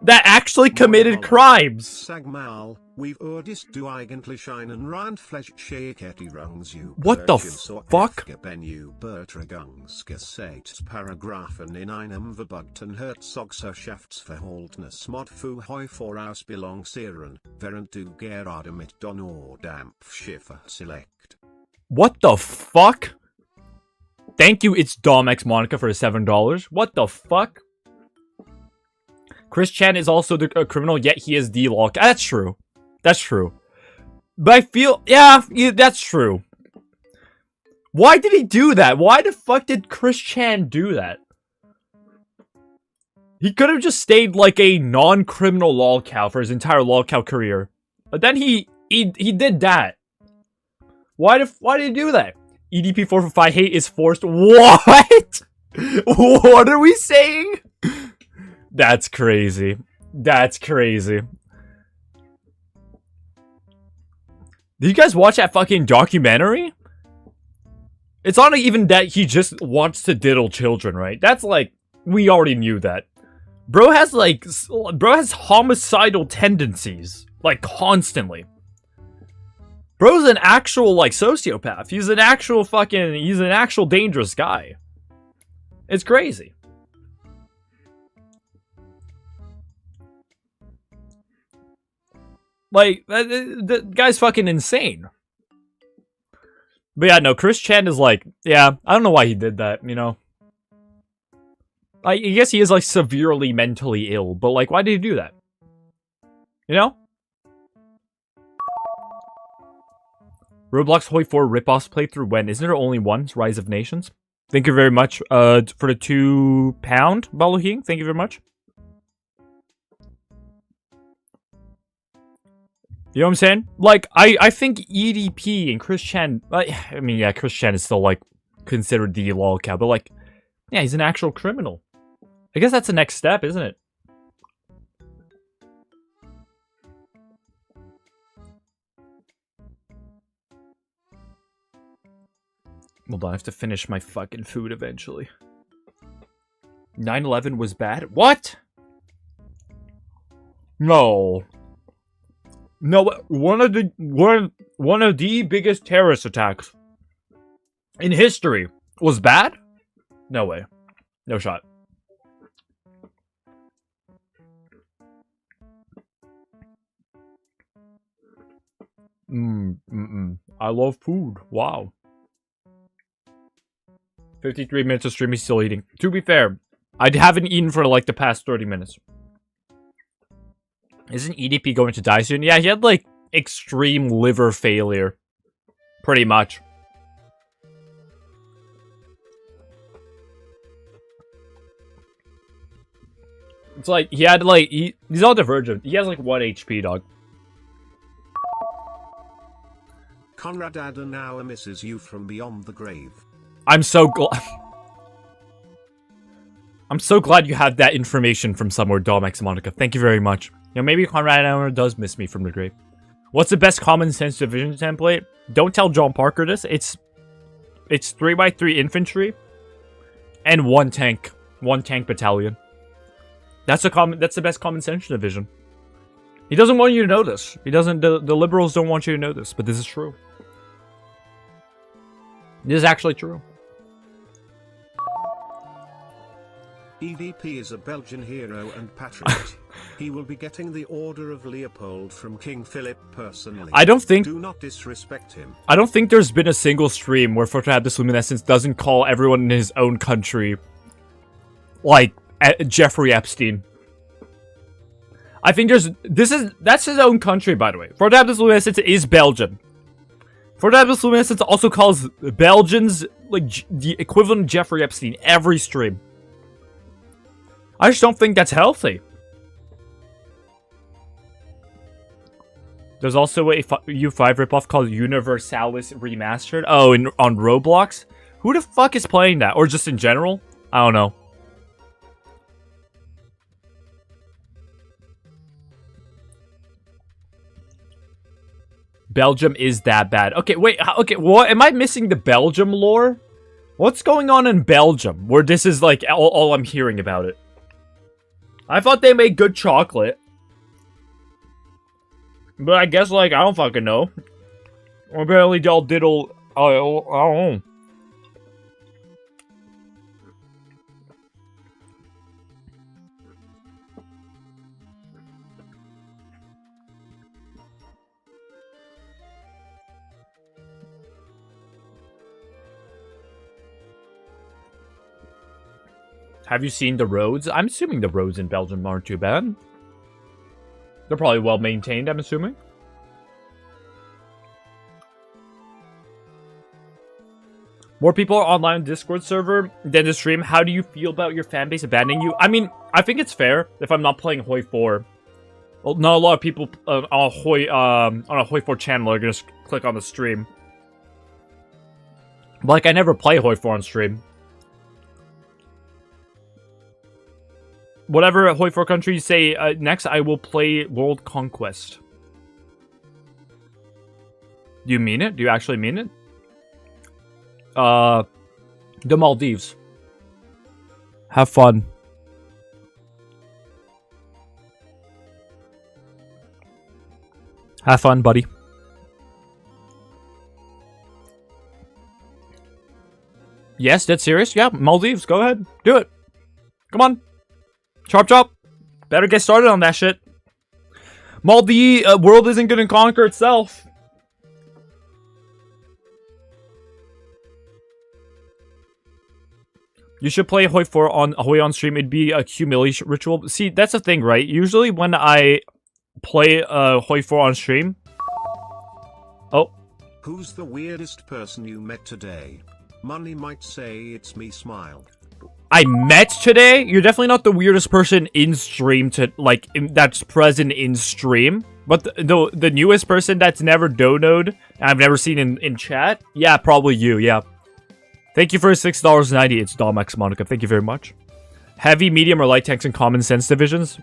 that actually committed crimes. Sagmal, we've ordist du eigentlich einen Randfleischschäkerungsüberwachung. What the fuck? Bennu Bertragungsgesetz Paragraphen in einem verbunden Herzogserschaftsverhältnis für Heu vorausbalancieren, während du gerade mit Donnerdampfschiffe select. What the fuck? Thank you, it's DomX Monica for $7. What the fuck? Chris Chan is also the criminal, yet he is the law. That's true. That's true. But I feel, yeah, that's true. Why did he do that? Why the fuck did Chris Chan do that? He could have just stayed like a non-criminal lolcow for his entire lolcow career. But then he did that. Why did he do that? EDP 445 hate is forced. What? What are we saying? That's crazy. That's crazy. Did you guys watch that fucking documentary? It's not even that he just wants to diddle children, right? That's like, we already knew that. Bro has homicidal tendencies. Like, constantly. Bro's an actual, like, sociopath. He's an actual dangerous guy. It's crazy. Like, the guy's fucking insane. But yeah, no, Chris Chan is like, yeah, I don't know why he did that, you know? I guess he is, like, severely mentally ill, but, like, why did he do that? You know? Roblox Hoi 4 ripoffs playthrough when? Isn't there only one? Rise of Nations? Thank you very much for the £2, Baluhing. Thank you very much. You know what I'm saying? Like, I think EDP and Chris Chan, like, I mean, yeah, Chris Chan is still, like, considered the lolcow, but, like, yeah, he's an actual criminal. I guess that's the next step, isn't it? Hold on, I have to finish my fucking food eventually. 9/11 was bad? What? No. No, one of the biggest terrorist attacks in history was bad? No way. No shot. I love food. Wow. 53 minutes of streaming, still eating. To be fair, I haven't eaten for like the past 30 minutes. Isn't EDP going to die soon? Yeah, he had like extreme liver failure. Pretty much. It's like, he had like, he's on the verge of, he has like 1 HP, dog. Conrad Adenauer misses you from beyond the grave. I'm so glad. I'm so glad you had that information from somewhere, DomX Monica. Thank you very much. You know, maybe Conrad Adenauer does miss me from the grave. What's the best common sense division template? Don't tell John Parker this. It's 3x3 infantry and one tank battalion. That's the best common sense division. He doesn't want you to know this. He doesn't. The liberals don't want you to know this, but this is true. This is actually true. EDP is a Belgian hero and patriot. He will be getting the Order of Leopold from King Philip personally. Do not disrespect him. I don't think there's been a single stream where Photohabdus Luminescence doesn't call everyone in his own country, like, Jeffrey Epstein. I think that's his own country, by the way. Photohabdus Luminescence is Belgian. Photohabdus Luminescence also calls Belgians, like, the equivalent of Jeffrey Epstein every stream. I just don't think that's healthy. There's also a U5 ripoff called Universalis Remastered. Oh, on Roblox? Who the fuck is playing that? Or just in general? I don't know. Belgium is that bad. Okay, wait. Okay, what? Am I missing the Belgium lore? What's going on in Belgium? Where this is like all I'm hearing about it. I thought they made good chocolate. But I guess, like, I don't fucking know. Apparently, y'all diddle. I don't know. Have you seen the roads? I'm assuming the roads in Belgium aren't too bad. They're probably well maintained, I'm assuming. More people are online on Discord server than the stream. How do you feel about your fanbase abandoning you? I mean, I think it's fair if I'm not playing Hoi 4. Well, not a lot of people on a Hoi 4 channel are gonna click on the stream. But, like, I never play Hoi 4 on stream. Whatever Hoi 4 countries say next, I will play World Conquest. Do you mean it? Do you actually mean it? The Maldives. Have fun. Have fun, buddy. Yes, dead serious? Yeah, Maldives, go ahead. Do it. Come on. Chop chop. Better get started on that shit. Maldives world isn't gonna conquer itself. You should play Hoi 4 on Hoi on stream. It'd be a humiliation ritual. See, that's the thing, right? Usually when I play Hoi 4 on stream. Oh. Who's the weirdest person you met today? Money might say it's me, smile. I met today? You're definitely not the weirdest person in stream to, like, that's present in stream. But the newest person that's never donoed, and I've never seen in chat? Yeah, probably you, yeah. Thank you for $6.90. It's Domex Monica. Thank you very much. Heavy, medium, or light tanks and common sense divisions?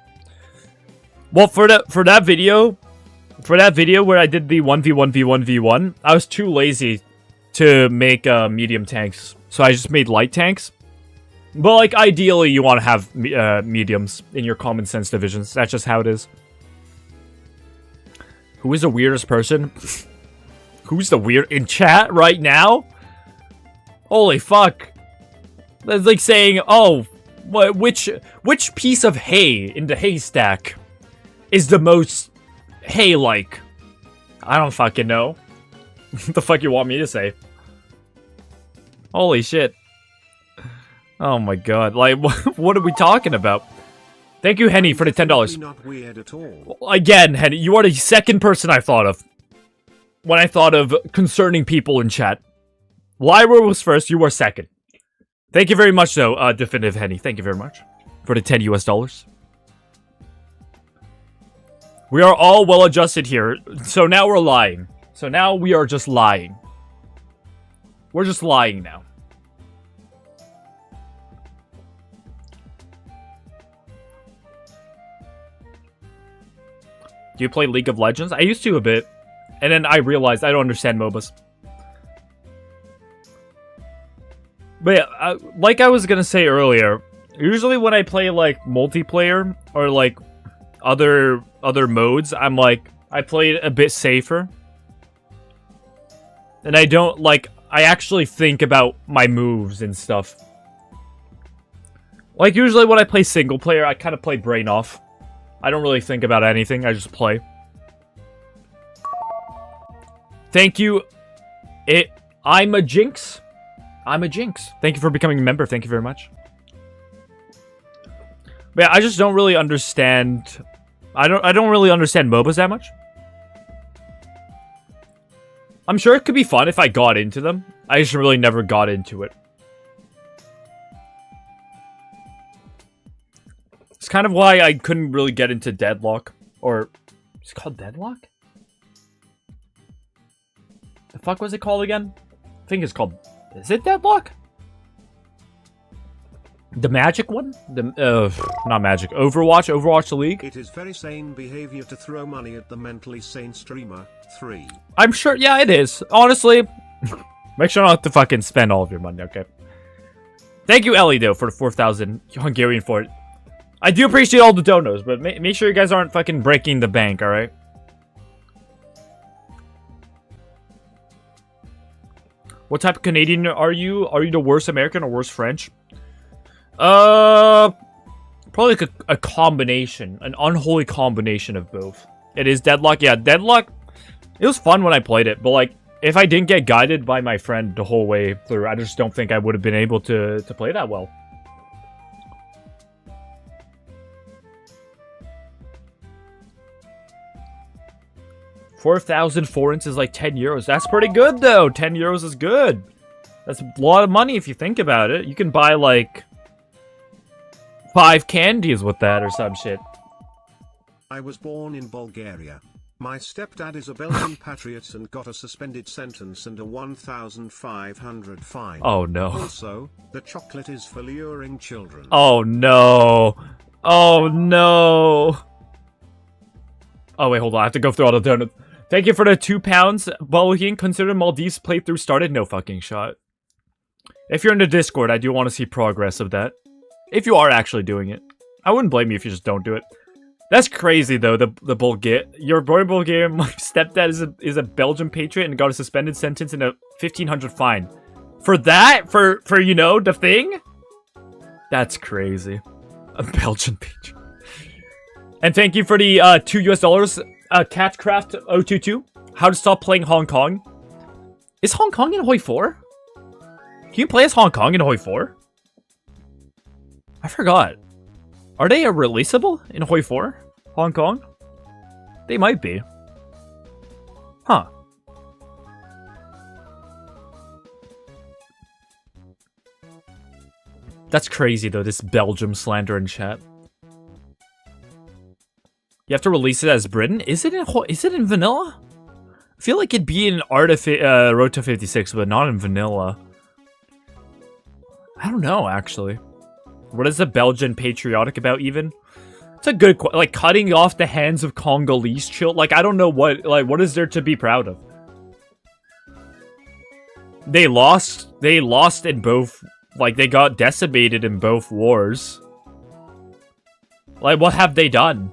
Well, for that video where I did the 1v1v1v1, I was too lazy to make medium tanks. So I just made light tanks. But, like, ideally, you want to have mediums in your common sense divisions. That's just how it is. Who is the weirdest person? Who's the weird... In chat right now? Holy fuck. That's like saying, oh, which piece of hay in the haystack is the most hay-like? I don't fucking know. What the fuck you want me to say? Holy shit. Oh my god, like, what are we talking about? Thank you, Henny, for the $10. Not weird at all. Again, Henny, you are the second person I thought of when I thought of concerning people in chat. Lyra was first, you were second. Thank you very much, though, Definitive Henny. Thank you very much for the $10 US. We are all well adjusted here, so now we're lying. So now we are just lying. We're just lying now. Do you play League of Legends? I used to a bit. And then I realized I don't understand MOBAs. But yeah, like I was gonna say earlier, usually when I play like multiplayer or like other modes, I'm like, I play it a bit safer. And I don't like, I actually think about my moves and stuff. Like usually when I play single player, I kind of play brain off. I don't really think about anything, I just play. Thank you. I'm a Jinx. I'm a Jinx. Thank you for becoming a member, thank you very much. But yeah, I just don't really understand... I don't really understand MOBAs that much. I'm sure it could be fun if I got into them. I just really never got into it. It's kind of why I couldn't really get into Deadlock. Or... Is it called Deadlock? The fuck was it called again? I think it's called... Is it Deadlock? The Magic one? Not Magic. Overwatch? Overwatch the League? It is very sane behavior to throw money at the mentally sane streamer. 3. I'm sure, yeah, it is. Honestly, make sure not to fucking spend all of your money, okay? Thank you, Ellie, though, for the 4,000 Hungarian for it. I do appreciate all the donos, but make sure you guys aren't fucking breaking the bank, alright? What type of Canadian are you? Are you the worst American or worst French? Probably like a combination. An unholy combination of both. It is Deadlock. Yeah, Deadlock, it was fun when I played it, but like, if I didn't get guided by my friend the whole way through, I just don't think I would have been able to play that well. $4,000 forints is like 10 euros. That's pretty good, though. 10 euros is good. That's a lot of money if you think about it. You can buy, like, 5 candies with that or some shit. I was born in Bulgaria. My stepdad is a Belgian patriot and got a suspended sentence and a 1,500 fine. Oh, no. Also, the chocolate is for luring children. Oh, no. Oh, no. Oh, wait, hold on. I have to go through all the donuts. Thank you for the £2. Bohin, consider Maldives playthrough started? No fucking shot. If you're in the Discord, I do want to see progress of that. If you are actually doing it. I wouldn't blame you if you just don't do it. That's crazy, though, the Bulgarian. You're born in Bulgaria, my stepdad is a Belgian patriot and got a suspended sentence and a 1,500 fine. For that? For you know, the thing? That's crazy. A Belgian patriot. And thank you for the $2 Catcraft022. How to stop playing Hong Kong. Is Hong Kong in Hoi 4? Can you play as Hong Kong in Hoi 4? I forgot. Are they a releasable in Hoi 4? Hong Kong? They might be. Huh. That's crazy though, this Belgium slander in chat. You have to release it as Britain? Is it in vanilla? I feel like it'd be in Road to 56, but not in vanilla. I don't know, actually. What is the Belgian patriotic about, even? It's a good like, cutting off the hands of Congolese children. Like, I don't know what is there to be proud of? They lost in both, like, they got decimated in both wars. Like, what have they done?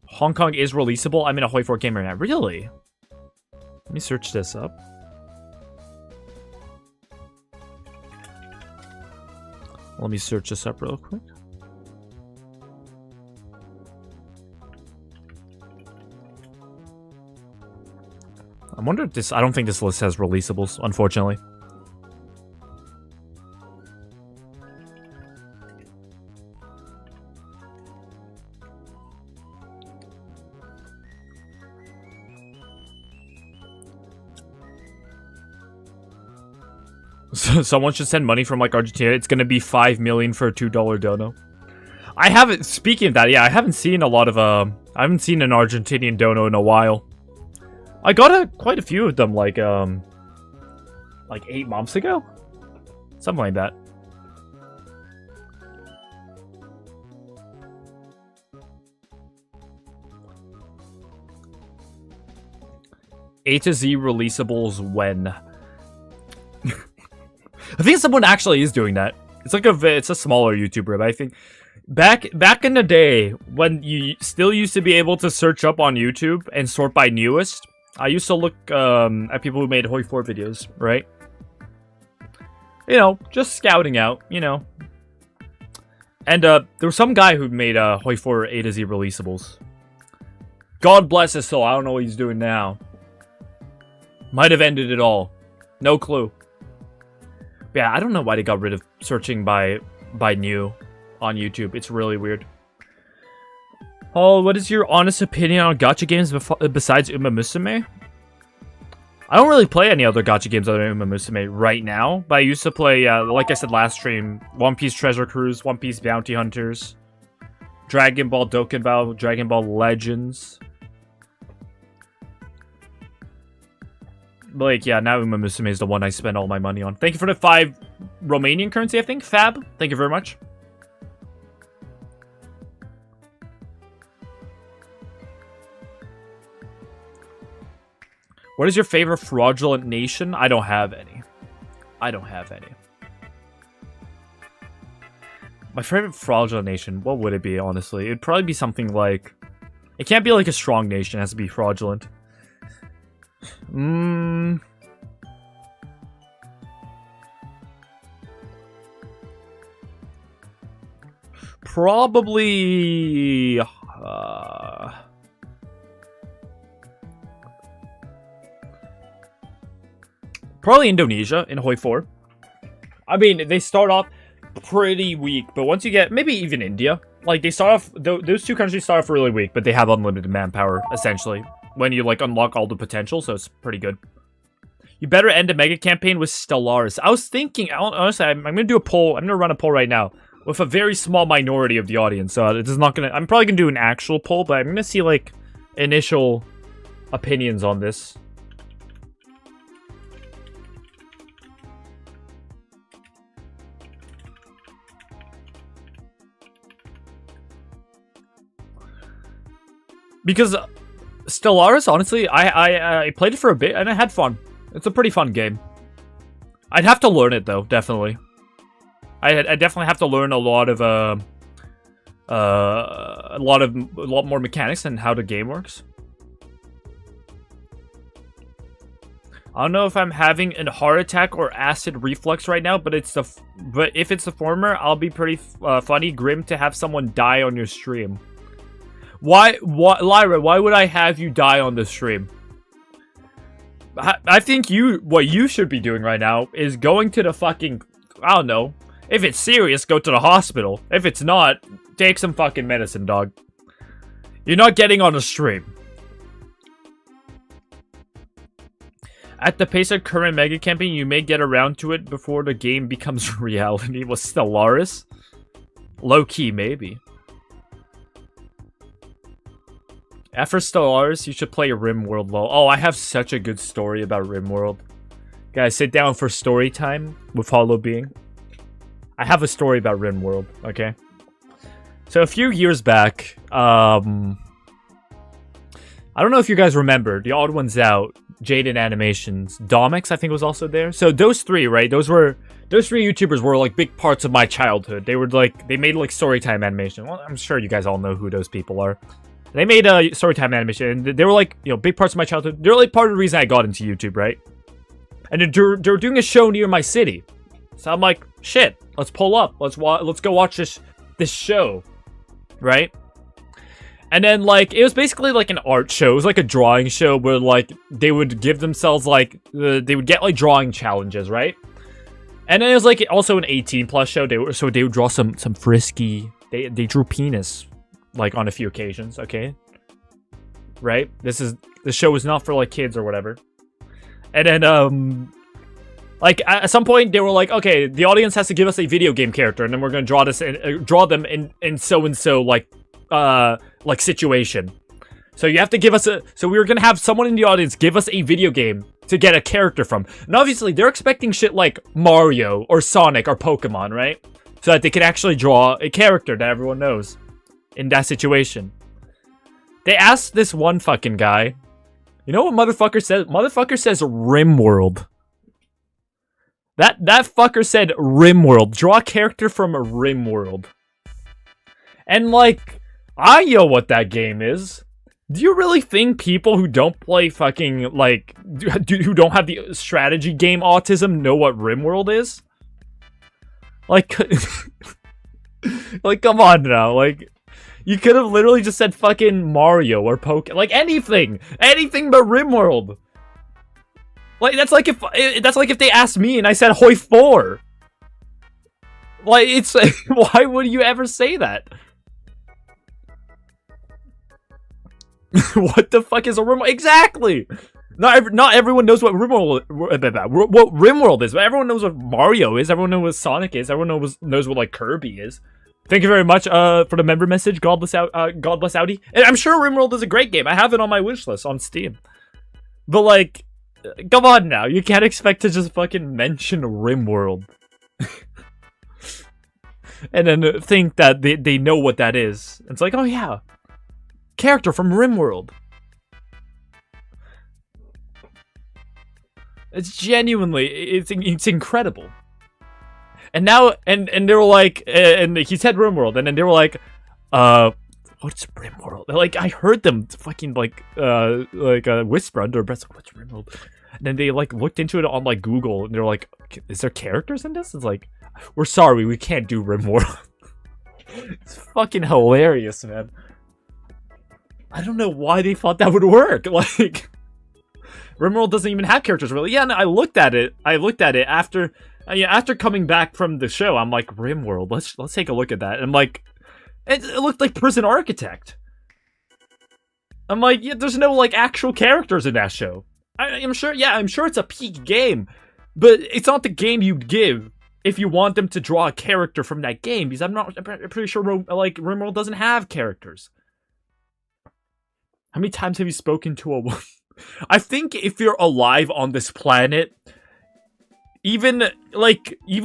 Hong Kong is releasable? I'm in a Hoi 4 game right now. Really? Let me search this up. Let me search this up real quick. I wonder if this... I don't think this list has releasables, unfortunately. Someone should send money from, like, Argentina. It's gonna be $5 million for a $2 dono. I haven't... Speaking of that, yeah, I haven't seen a lot of, I haven't seen an Argentinian dono in a while. I got quite a few of them, like 8 months ago? Something like that. A to Z releasables when... I think someone actually is doing that. It's like it's a smaller YouTuber, but I think back in the day when you still used to be able to search up on YouTube and sort by newest, I used to look at people who made Hoi 4 videos, right? You know, just scouting out, you know. And there was some guy who made Hoi 4 A to Z releasables. God bless his soul. I don't know what he's doing now. Might have ended it all. No clue. Yeah, I don't know why they got rid of searching by new on YouTube. It's really weird. Oh, what is your honest opinion on gacha games besides Uma Musume? I don't really play any other gacha games other than Uma Musume right now, but I used to play, like I said last stream, One Piece Treasure Cruise, One Piece Bounty Hunters, Dragon Ball Dokkanbao, Dragon Ball Legends. Like, yeah, now Uma Musume is the one I spend all my money on. Thank you for the 5 Romanian currency, I think. Fab. Thank you very much. What is your favorite fraudulent nation? I don't have any. I don't have any. My favorite fraudulent nation, what would it be, honestly? It'd probably be something like... It can't be like a strong nation, it has to be fraudulent. Probably... Probably Indonesia in Hoi 4. I mean, they start off pretty weak, but once you get... Maybe even India. Like, they start off... Those two countries start off really weak, but they have unlimited manpower, essentially. When you, like, unlock all the potential, so it's pretty good. You better end a mega campaign with Stellaris. I was thinking... Honestly, I'm going to do a poll. I'm going to run a poll right now. With a very small minority of the audience, so it is not going to... I'm probably going to do an actual poll, but I'm going to see, like, initial opinions on this. Because Stellaris, honestly, I played it for a bit and I had fun. It's a pretty fun game. I'd have to learn it though, definitely. I definitely have to learn a lot more mechanics and how the game works. I don't know if I'm having a heart attack or acid reflux right now, but if it's the former, I'll be pretty funny, grim to have someone die on your stream. Why, Lyra, why would I have you die on the stream? I think what you should be doing right now is going to the fucking, I don't know. If it's serious, go to the hospital. If it's not, take some fucking medicine, dog. You're not getting on a stream. At the pace of current mega campaign, you may get around to it before the game becomes reality. Was Stellaris? Low-key, maybe. After Stellaris, you should play RimWorld, lol. Oh, I have such a good story about RimWorld. Guys, sit down for story time with Hollow Being. I have a story about RimWorld, okay? So a few years back, I don't know if you guys remember, the odd ones out, Jaden Animations, Domix, I think was also there. So those three, right? Those three YouTubers were like big parts of my childhood. They made like storytime animation. Well, I'm sure you guys all know who those people are. They made a storytime animation, and they were like, you know, big parts of my childhood. They're like part of the reason I got into YouTube, right? And they're doing a show near my city. So I'm like, shit, let's pull up. Let's go watch this show, right? And then, like, it was basically like an art show. It was like a drawing show where, like, they would give themselves, like, they would get, like, drawing challenges, right? And then it was, like, also an 18+ show. They would draw some frisky... They drew penis, like, on a few occasions, okay? Right? The show was not for, like, kids or whatever. And then, like, at some point, they were like, okay, the audience has to give us a video game character, and then we're gonna draw them in so-and-so, like situation. So you have to give us so we were gonna have someone in the audience give us a video game to get a character from. And obviously, they're expecting shit like Mario or Sonic or Pokemon, right? So that they can actually draw a character that everyone knows in that situation. They asked this one fucking guy, you know what motherfucker says? Motherfucker says RimWorld. That fucker said RimWorld. Draw a character from a RimWorld. And like, I know what that game is. Do you really think people who don't play fucking, like, who don't have the strategy game autism know what RimWorld is? Like, like, come on now. Like, you could have literally just said fucking Mario or like anything but RimWorld. Like, that's like if they asked me and I said Hoi 4. Like, it's why would you ever say that? What the fuck is a RimWorld? Exactly. Not everyone knows what RimWorld is, but everyone knows what Mario is. Everyone knows what Sonic is. Everyone knows what like Kirby is. Thank you very much for the member message. God bless Audi. And I'm sure RimWorld is a great game. I have it on my wish list on Steam. But like, come on now. You can't expect to just fucking mention RimWorld. And then think that they know what that is. It's like, oh yeah. Character from RimWorld. It's genuinely, it's incredible. And now, and they were like, and he said RimWorld, and then they were like, what's RimWorld? Like, I heard them fucking like whisper under their breath, like, what's RimWorld? And then they like looked into it on like Google, and they're like, is there characters in this? It's like, we're sorry, we can't do RimWorld. It's fucking hilarious, man. I don't know why they thought that would work. Like, RimWorld doesn't even have characters, really. Yeah, no, I looked at it after, after coming back from the show. I'm like, RimWorld, let's take a look at that. And I'm like, it looked like Prison Architect. I'm like, yeah, there's no like actual characters in that show. I'm sure it's a peak game, but it's not the game you'd give if you want them to draw a character from that game, because I'm pretty sure like RimWorld doesn't have characters. How many times have you spoken to a woman? I think if you're alive on this planet, even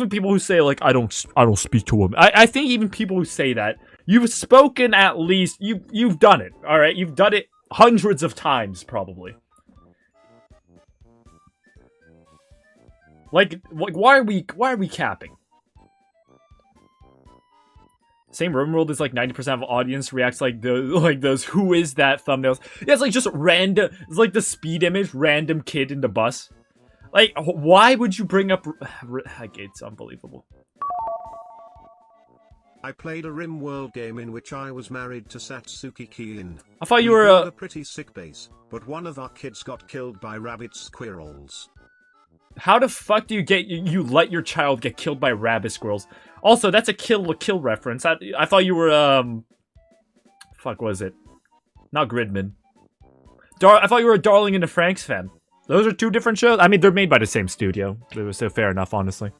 people who say like I don't speak to women, I think even people who say that, you've spoken at least, you've done it. All right, you've done it hundreds of times probably. Like why are we capping? Same RimWorld is like 90% of audience reacts like those who is that thumbnails. Yeah, it's like just random. It's like the speed image, random kid in the bus. Like, why would you bring up? It's unbelievable. I played a RimWorld game in which I was married to Satsuki Kiin. I thought you We were built a pretty sick base, but one of our kids got killed by rabbit squirrels. How the fuck do you let your child get killed by rabbit squirrels? Also, that's a Kill la Kill reference. I thought you were fuck was it? Not Gridman. I thought you were a Darling in the Franxx fan. Those are two different shows. I mean, they're made by the same studio. It was so fair enough, honestly.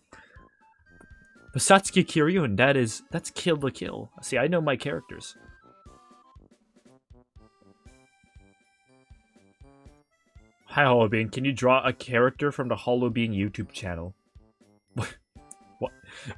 But Satsuki Kiryun, that's Kill la Kill. See, I know my characters. Hi, Holobean. Can you draw a character from the Holobean YouTube channel?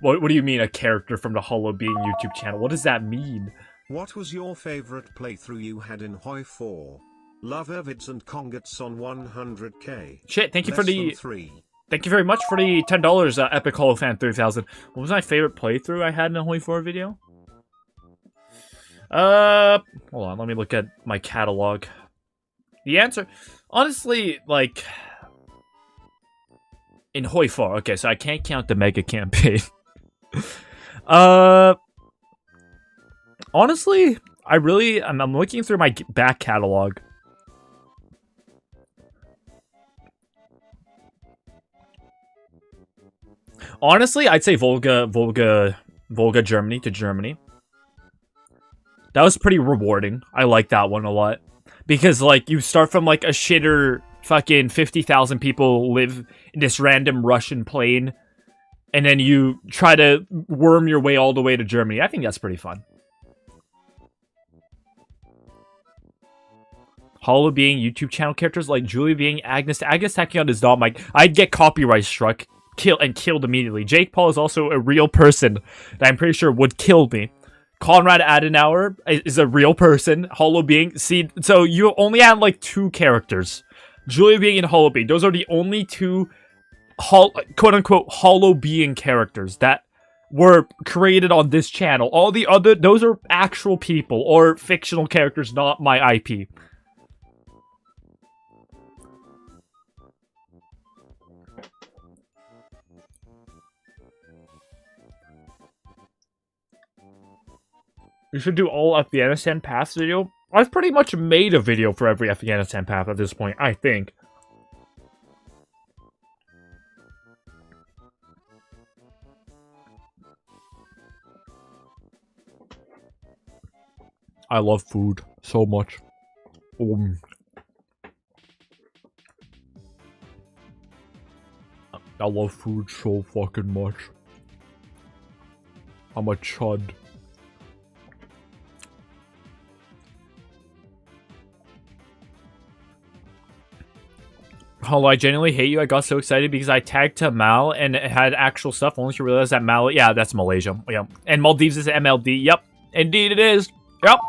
What do you mean, a character from the Holobean YouTube channel? What does that mean? What was your favorite playthrough you had in Hoi 4? Love Evids and congrats on 100k. Shit, thank you Less for the... than 3. Thank you very much for the $10, Epic Holofan 3000. What was my favorite playthrough I had in a Hoi 4 video? Hold on, let me look at my catalog. The answer... Honestly, like... In Hoi 4, okay, so I can't count the mega campaign. Honestly, I'm looking through my back catalog. Honestly, I'd say Volga Germany to Germany. That was pretty rewarding. I like that one a lot. Because, like, you start from, like, a shitter fucking 50,000 people live in this random Russian plane, and then you try to worm your way all the way to Germany. I think that's pretty fun. Hollow being YouTube channel characters like Julia being Agnes Tachyon is not my... I'd get copyright struck, killed immediately. Jake Paul is also a real person that I'm pretty sure would kill me. Konrad Adenauer is a real person. Hollow being... See, so you only have like 2 characters. Julia being and Hollow being. Those are the only 2 quote-unquote Hollow being characters that were created on this channel. All the other... Those are actual people or fictional characters, not my IP. You should do all Afghanistan paths video. I've pretty much made a video for every Afghanistan path at this point, I think. I love food so much. I love food so fucking much. I'm a chud. Hello, I genuinely hate you. I got so excited because I tagged to Mal and it had actual stuff. Only to realize that Mal, yeah, that's Malaysia. Yep. And Maldives is MLD. Yep. Indeed it is. Yep.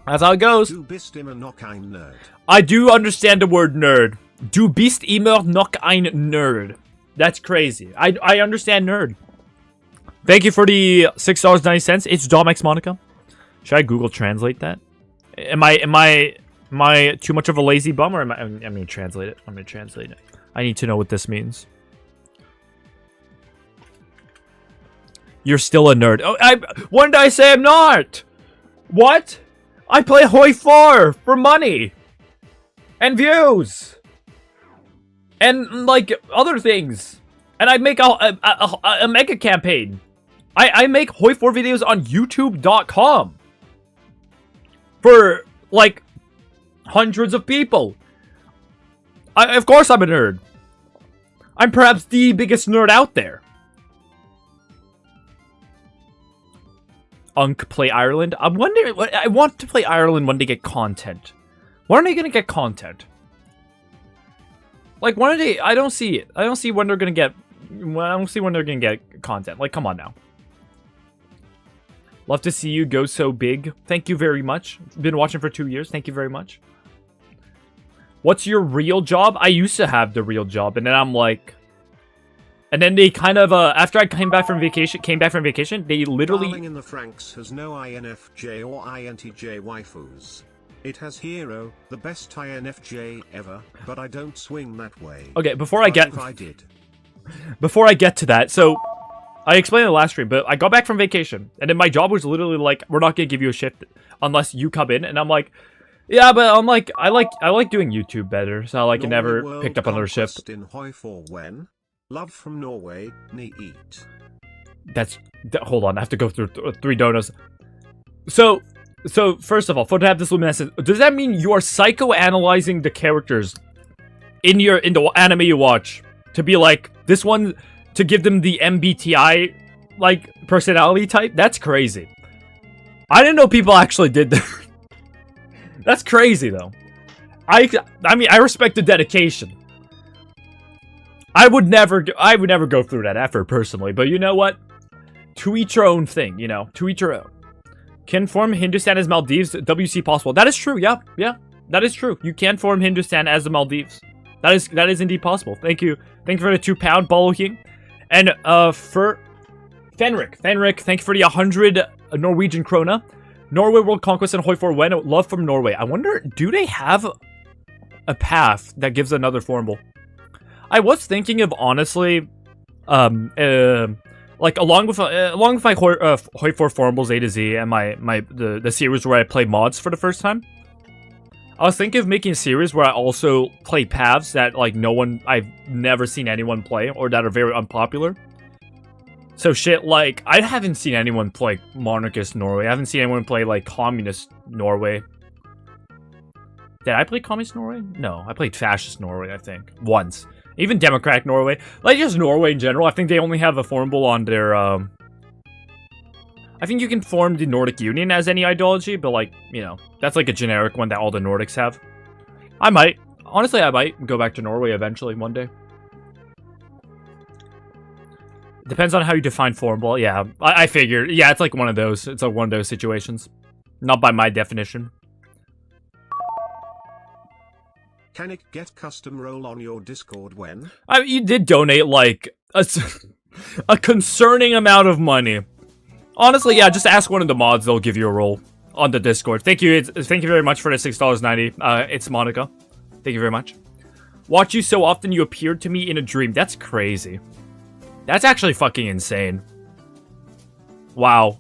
That's how it goes. Du bist immer noch ein Nerd. I do understand the word nerd. Du bist immer noch ein Nerd. That's crazy. I understand nerd. Thank you for the $6.90. It's Domex Monica. Should I Google Translate that? Am I too much of a lazy bum, or am I'm gonna translate it. I'm gonna translate it. I need to know what this means. You're still a nerd. Oh, when did I say I'm not? What? I play Hoi 4 for money and views and like other things, and I make a mega campaign. I make Hoi 4 videos on YouTube.com for like hundreds of people. Of course I'm a nerd. I'm perhaps the biggest nerd out there. Unk play Ireland. I'm wondering. I want to play Ireland when they get content. When are they gonna get content? Like, when are they? I don't see it. I don't see when they're gonna get. I don't see when they're gonna get content. Like, come on now. Love to see you go so big. Thank you very much. Been watching for 2 years. Thank you very much. What's your real job? I used to have the real job, and then I'm like. And then they kind of, after I came back from vacation, they literally... Darling in the Franks has no INFJ or INTJ waifus. It has Hero, the best INFJ ever, but I don't swing that way. Okay, before I did. Before I get to that, so... I explained in the last stream, but I got back from vacation, and then my job was literally like, we're not gonna give you a shift unless you come in, and I'm like... Yeah, but I'm like, I like doing YouTube better, so I never picked up another shift. In Hoi 4 when? Love from Norway, ni eat. Hold on, I have to go through 3 donuts. So first of all, for to have this luminescence, does that mean you are psychoanalyzing the characters in the anime you watch to be like this one, to give them the MBTI like personality type? That's crazy. I didn't know people actually did that. That's crazy though. I mean, I respect the dedication. I would never go through that effort personally, but you know what? To each your own thing, you know? To each your own. Can form Hindustan as Maldives, WC possible. That is true, yeah. That is true. You can form Hindustan as the Maldives. That is indeed possible. Thank you. Thank you for the £2 Bolo King. And for Fenric, thank you for the 100 Norwegian krona. Norway World Conquest and Hoi 4 when? Love from Norway. I wonder, do they have a path that gives another formable? I was thinking of honestly, like along with my Hoi 4 formables A to Z and the series where I play mods for the first time. I was thinking of making a series where I also play paths that like I've never seen anyone play or that are very unpopular. So shit like I haven't seen anyone play monarchist Norway. I haven't seen anyone play like communist Norway. Did I play communist Norway? No, I played fascist Norway, I think, once. Even Democratic Norway. Like, just Norway in general. I think they only have a formable on their, I think you can form the Nordic Union as any ideology, but, like, you know, that's, like, a generic one that all the Nordics have. Honestly, I might go back to Norway eventually one day. Depends on how you define formable. Yeah, I figured. Yeah, it's like one of those. It's like one of those situations. Not by my definition. Can it get custom role on your Discord when? You did donate, like, a concerning amount of money. Honestly, yeah, just ask one of the mods. They'll give you a role on the Discord. Thank you. Thank you very much for the $6.90. It's Monica. Thank you very much. Watch you so often you appeared to me in a dream. That's crazy. That's actually fucking insane. Wow.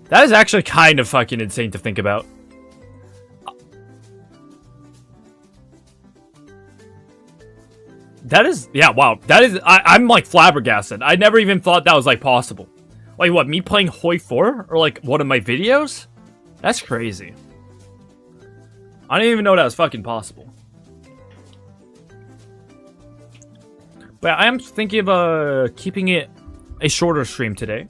That is actually kind of fucking insane to think about. That is, yeah, wow. That is, I'm like flabbergasted. I never even thought that was like possible. Like what, me playing Hoi 4? Or like one of my videos? That's crazy. I didn't even know that was fucking possible. But I am thinking of keeping it a shorter stream today.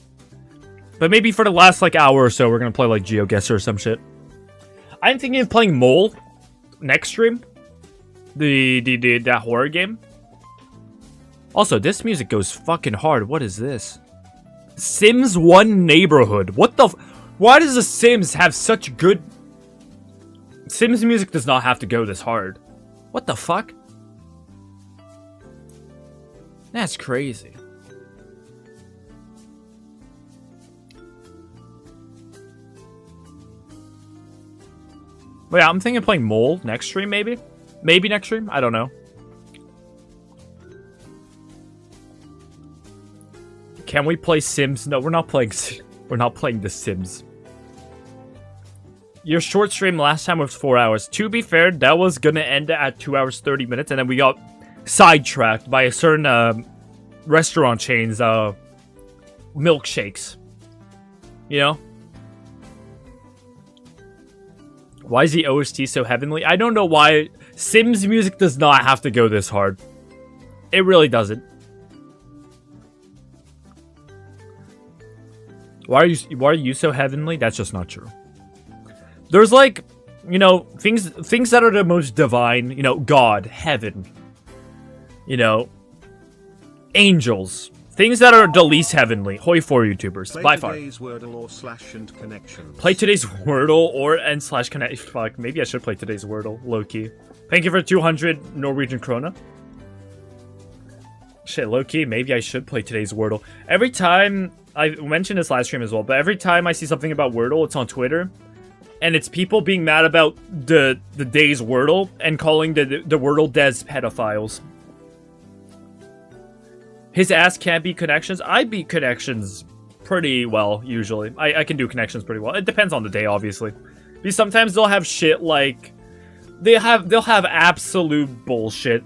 But maybe for the last like hour or so, we're gonna play like GeoGuessr or some shit. I'm thinking of playing Mole next stream. That horror game. Also, this music goes fucking hard. What is this? Sims 1 Neighborhood. What the why does the Sims have such good... Sims music does not have to go this hard. What the fuck? That's crazy. But yeah, I'm thinking of playing Mole next stream, maybe? Maybe next stream? I don't know. Can we play Sims? No, we're not playing The Sims. Your short stream last time was 4 hours. To be fair, that was gonna end at 2 hours 30 minutes, and then we got sidetracked by a certain restaurant chain's milkshakes. You know? Why is the OST so heavenly? I don't know why. Sims music does not have to go this hard. It really doesn't. Why are you so heavenly? That's just not true. There's like, you know, things that are the most divine, you know, God, heaven, you know, angels, things that are the least heavenly. Hoi for YouTubers, Play by far. today's Wordle or slash and connections. Play today's Wordle or and slash connect. Fuck, maybe I should play today's Wordle, low-key. Thank you for 200 Norwegian krona. Shit, low-key, maybe I should play today's Wordle. Every time, I mentioned this last stream as well, but every time I see something about Wordle, it's on Twitter. And it's people being mad about the day's Wordle and calling the Wordle devs pedophiles. His ass can't beat connections. I beat connections pretty well, usually. I can do connections pretty well. It depends on the day, obviously. Because sometimes they'll have shit like... They'll have absolute bullshit.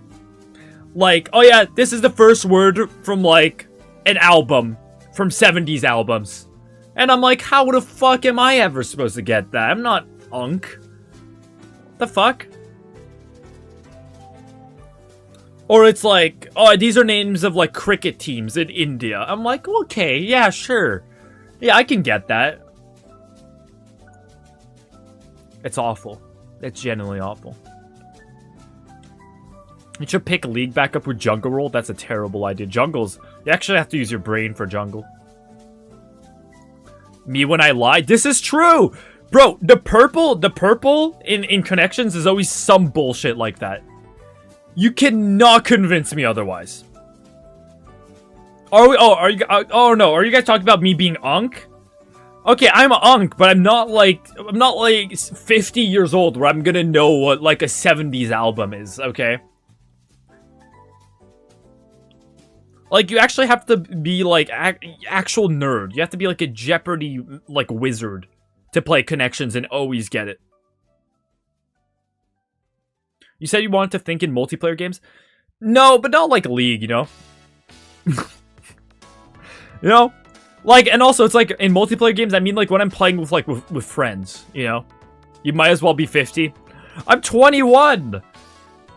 Like, oh yeah, this is the first word from, like, an album. From 70s albums. And I'm like, how the fuck am I ever supposed to get that? I'm not Unk. The fuck? Or it's like, oh, these are names of, like, cricket teams in India. I'm like, okay, yeah, sure. Yeah, I can get that. It's awful. It's genuinely awful. You should pick League back up with Jungle Roll. That's a terrible idea. Jungles, you actually have to use your brain for Jungle. Me when I lie? This is true! Bro, the purple in connections is always some bullshit like that. You cannot convince me otherwise. Are you guys talking about me being Unk? Okay, I'm Unk, but I'm not like 50 years old where I'm gonna know what like a 70s album is, okay? Like, you actually have to be, like, actual nerd. You have to be, like, a Jeopardy, like, wizard to play connections and always get it. You said you wanted to think in multiplayer games? No, but not like League, you know? You know? Like, and also, it's like, in multiplayer games, I mean, like, when I'm playing with, like, with friends, you know? You might as well be 50. I'm 21!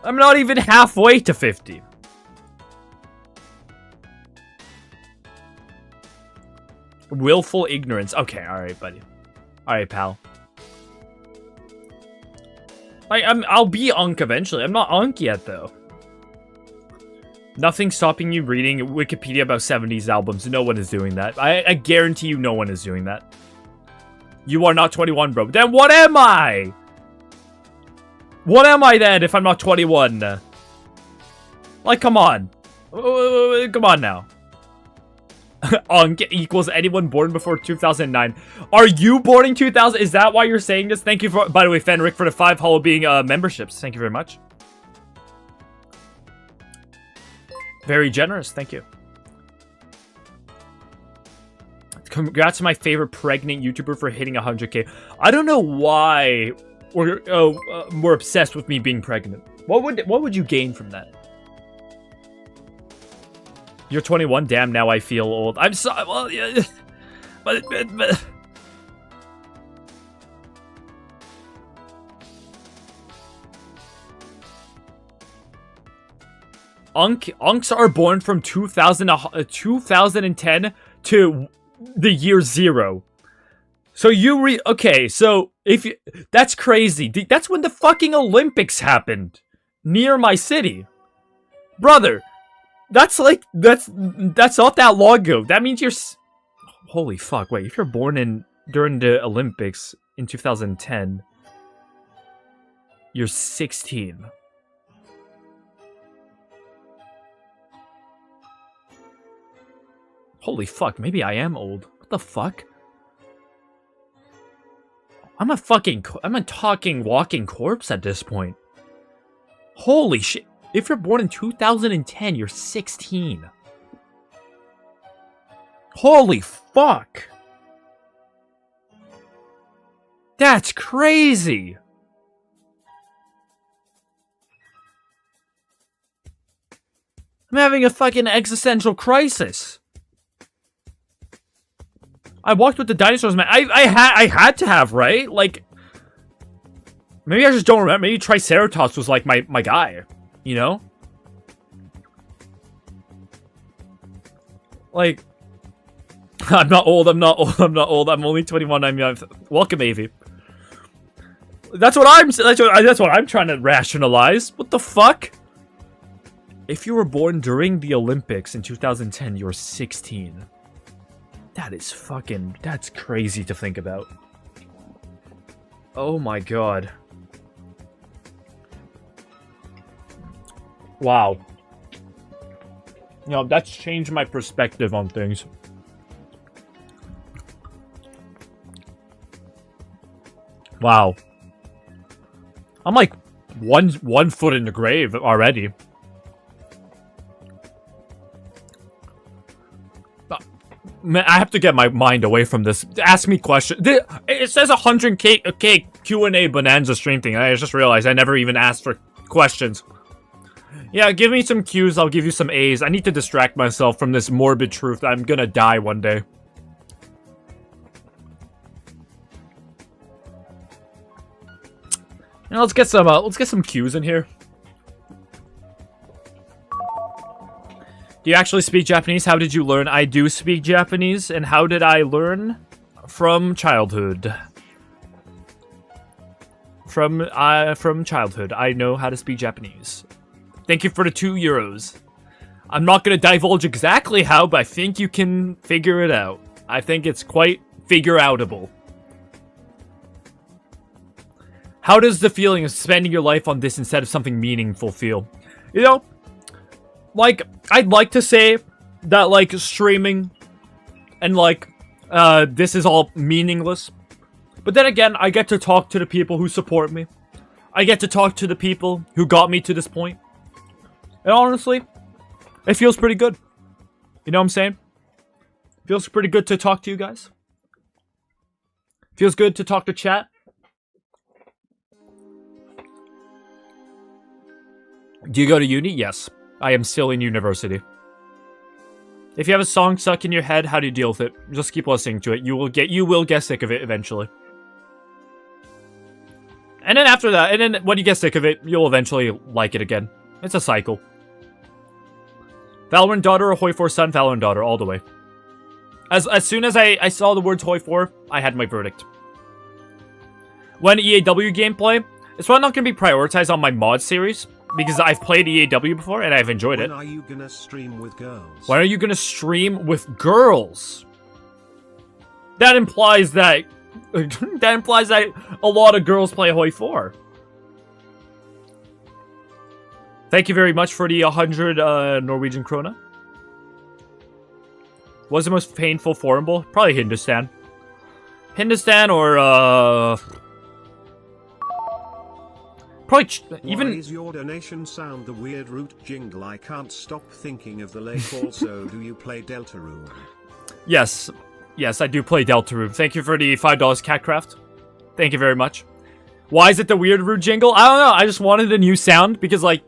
I'm not even halfway to 50. Willful ignorance. Okay, alright, buddy. Alright, pal. I'll be Unk eventually. I'm not Unk yet, though. Nothing stopping you reading Wikipedia about 70s albums. No one is doing that. I guarantee you no one is doing that. You are not 21, bro. Then what am I? What am I then if I'm not 21? Like, come on. Come on now. Unk equals anyone born before 2009. Are you born in 2000? Is that why you're saying this? Thank you for, by the way, Fenric, for the 5 Hollow Being memberships. Thank you very much. Very generous. Thank you. Congrats to my favorite pregnant YouTuber for hitting 100k. I don't know why we're more obsessed with me being pregnant. What would you gain from that? You're 21? Damn, now I feel old. I'm sorry. Well, yeah. But... Unks are born from 2010 to the year 0. So okay, so if you... That's crazy. That's when the fucking Olympics happened. Near my city. Brother... That's like, that's not that long ago. That means you're... Holy fuck, wait, if you're born during the Olympics in 2010, you're 16. Holy fuck, maybe I am old. What the fuck? I'm a talking, walking corpse at this point. Holy shit. If you're born in 2010, you're 16. Holy fuck. That's crazy. I'm having a fucking existential crisis. I walked with the dinosaurs, man. I had to have, right? Like, maybe I just don't remember. Maybe Triceratops was like my guy, you know? Like, I'm not old. I'm only 21. I'm young. Welcome, Avi. That's what I'm trying to rationalize. What the fuck? If you were born during the Olympics in 2010, you're 16. That's crazy to think about. Oh my god. Wow. You know, that's changed my perspective on things. Wow. I'm like one foot in the grave already. Man, I have to get my mind away from this. Ask me questions. It says 100k Q&A bonanza stream thing. I just realized I never even asked for questions. Yeah, give me some Qs. I'll give you some As. I need to distract myself from this morbid truth that I'm gonna die one day. Now let's get some Qs in here. Do you actually speak Japanese? How did you learn? I do speak Japanese. And how did I learn? From childhood. From childhood. I know how to speak Japanese. Thank you for the €2. I'm not going to divulge exactly how, but I think you can figure it out. I think it's quite figure-outable. How does the feeling of spending your life on this instead of something meaningful feel? You know, like, I'd like to say that, like, streaming and, like, this is all meaningless. But then again, I get to talk to the people who support me. I get to talk to the people who got me to this point. And honestly, it feels pretty good. You know what I'm saying? Feels pretty good to talk to you guys. Feels good to talk to chat. Do you go to uni? Yes. I am still in university. If you have a song stuck in your head, how do you deal with it? Just keep listening to it. You will get sick of it eventually. And then after that, and then when you get sick of it, you'll eventually like it again. It's a cycle. Valorant daughter or Hoi 4 son? Valorant daughter, all the way. As soon as I saw the words Hoi 4, I had my verdict. When EAW gameplay, it's probably not going to be prioritized on my mod series. Because I've played EAW before and I've enjoyed it. When are you gonna stream with girls? When are you gonna stream with girls? That implies that a lot of girls play Hoi 4. Thank you very much for the 100 Norwegian krona. What's the most painful foreign ball? Probably Hindustan. Hindustan or probably even. Why is your donation sound the weird root jingle? I can't stop thinking of the lake. Also, do you play Deltarune? Yes, I do play Deltarune. Thank you for the $5 Catcraft. Thank you very much. Why is it the weird root jingle? I don't know. I just wanted a new sound because, like,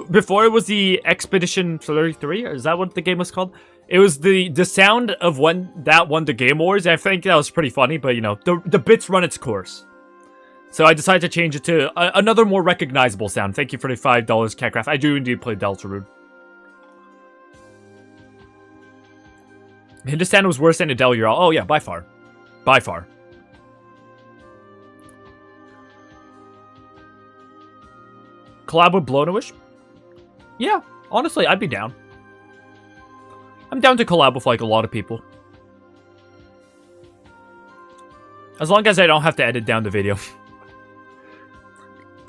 before it was the Expedition 33. Is that what the game was called? It was the sound of when that won the Game Awards. I think that was pretty funny, but you know, the bits run its course. So I decided to change it to another more recognizable sound. Thank you for the $5 Catcraft. I do indeed play Deltarune. Hindustan was worse than Adele Ural. Oh yeah, by far. By far. Collab with Blonowish? Yeah, honestly, I'd be down. I'm down to collab with, like, a lot of people. As long as I don't have to edit down the video.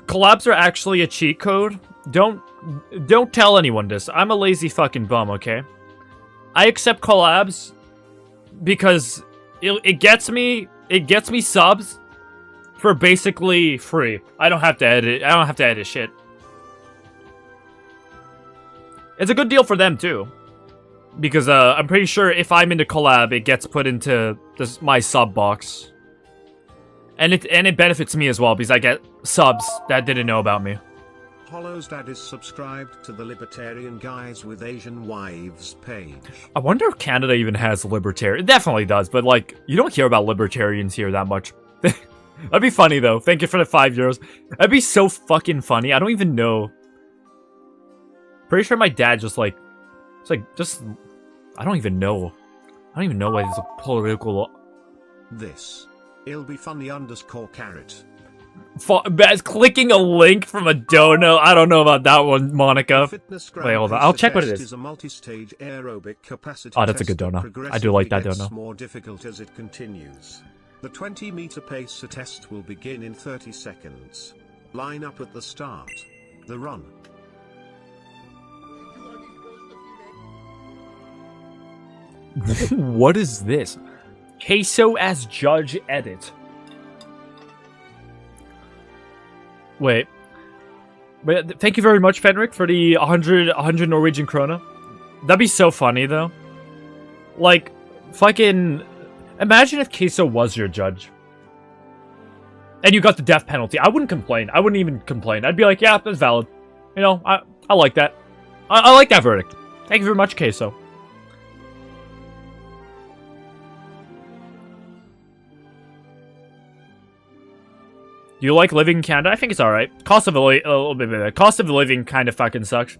Collabs are actually a cheat code. Don't tell anyone this. I'm a lazy fucking bum, okay? I accept collabs because it gets me subs, for basically free. I don't have to edit. I don't have to edit shit. It's a good deal for them too, because I'm pretty sure if I'm in the collab, it gets put into my sub box, and it benefits me as well because I get subs that didn't know about me. Hollow's dad is subscribed to the Libertarian Guys with Asian Wives page. I wonder if Canada even has libertarian. It definitely does, but like you don't hear about libertarians here that much. That'd be funny though. Thank you for the €5. That'd be so fucking funny. I don't even know. Pretty sure my dad just like, it's like just, I don't even know. I don't even know why there's a political. This. It'll be funny _carrot. Clicking a link from a dono. I don't know about that one, Monica. Wait, hold on. I'll check what it is. A multi-stage aerobic capacity oh, that's a good dono. I do like that dono. More difficult as it continues. The 20-meter pacer test will begin in 30 seconds. Line up at the start. The run. What is this? Queso as judge edit. Wait. But thank you very much, Fenric, for the 100 Norwegian krona. That'd be so funny, though. Like, fucking... Imagine if Queso was your judge. And you got the death penalty. I wouldn't complain. I wouldn't even complain. I'd be like, yeah, that's valid. You know, I like that. I like that verdict. Thank you very much, Queso. Do you like living in Canada? I think it's alright. Cost of living kind of fucking sucks.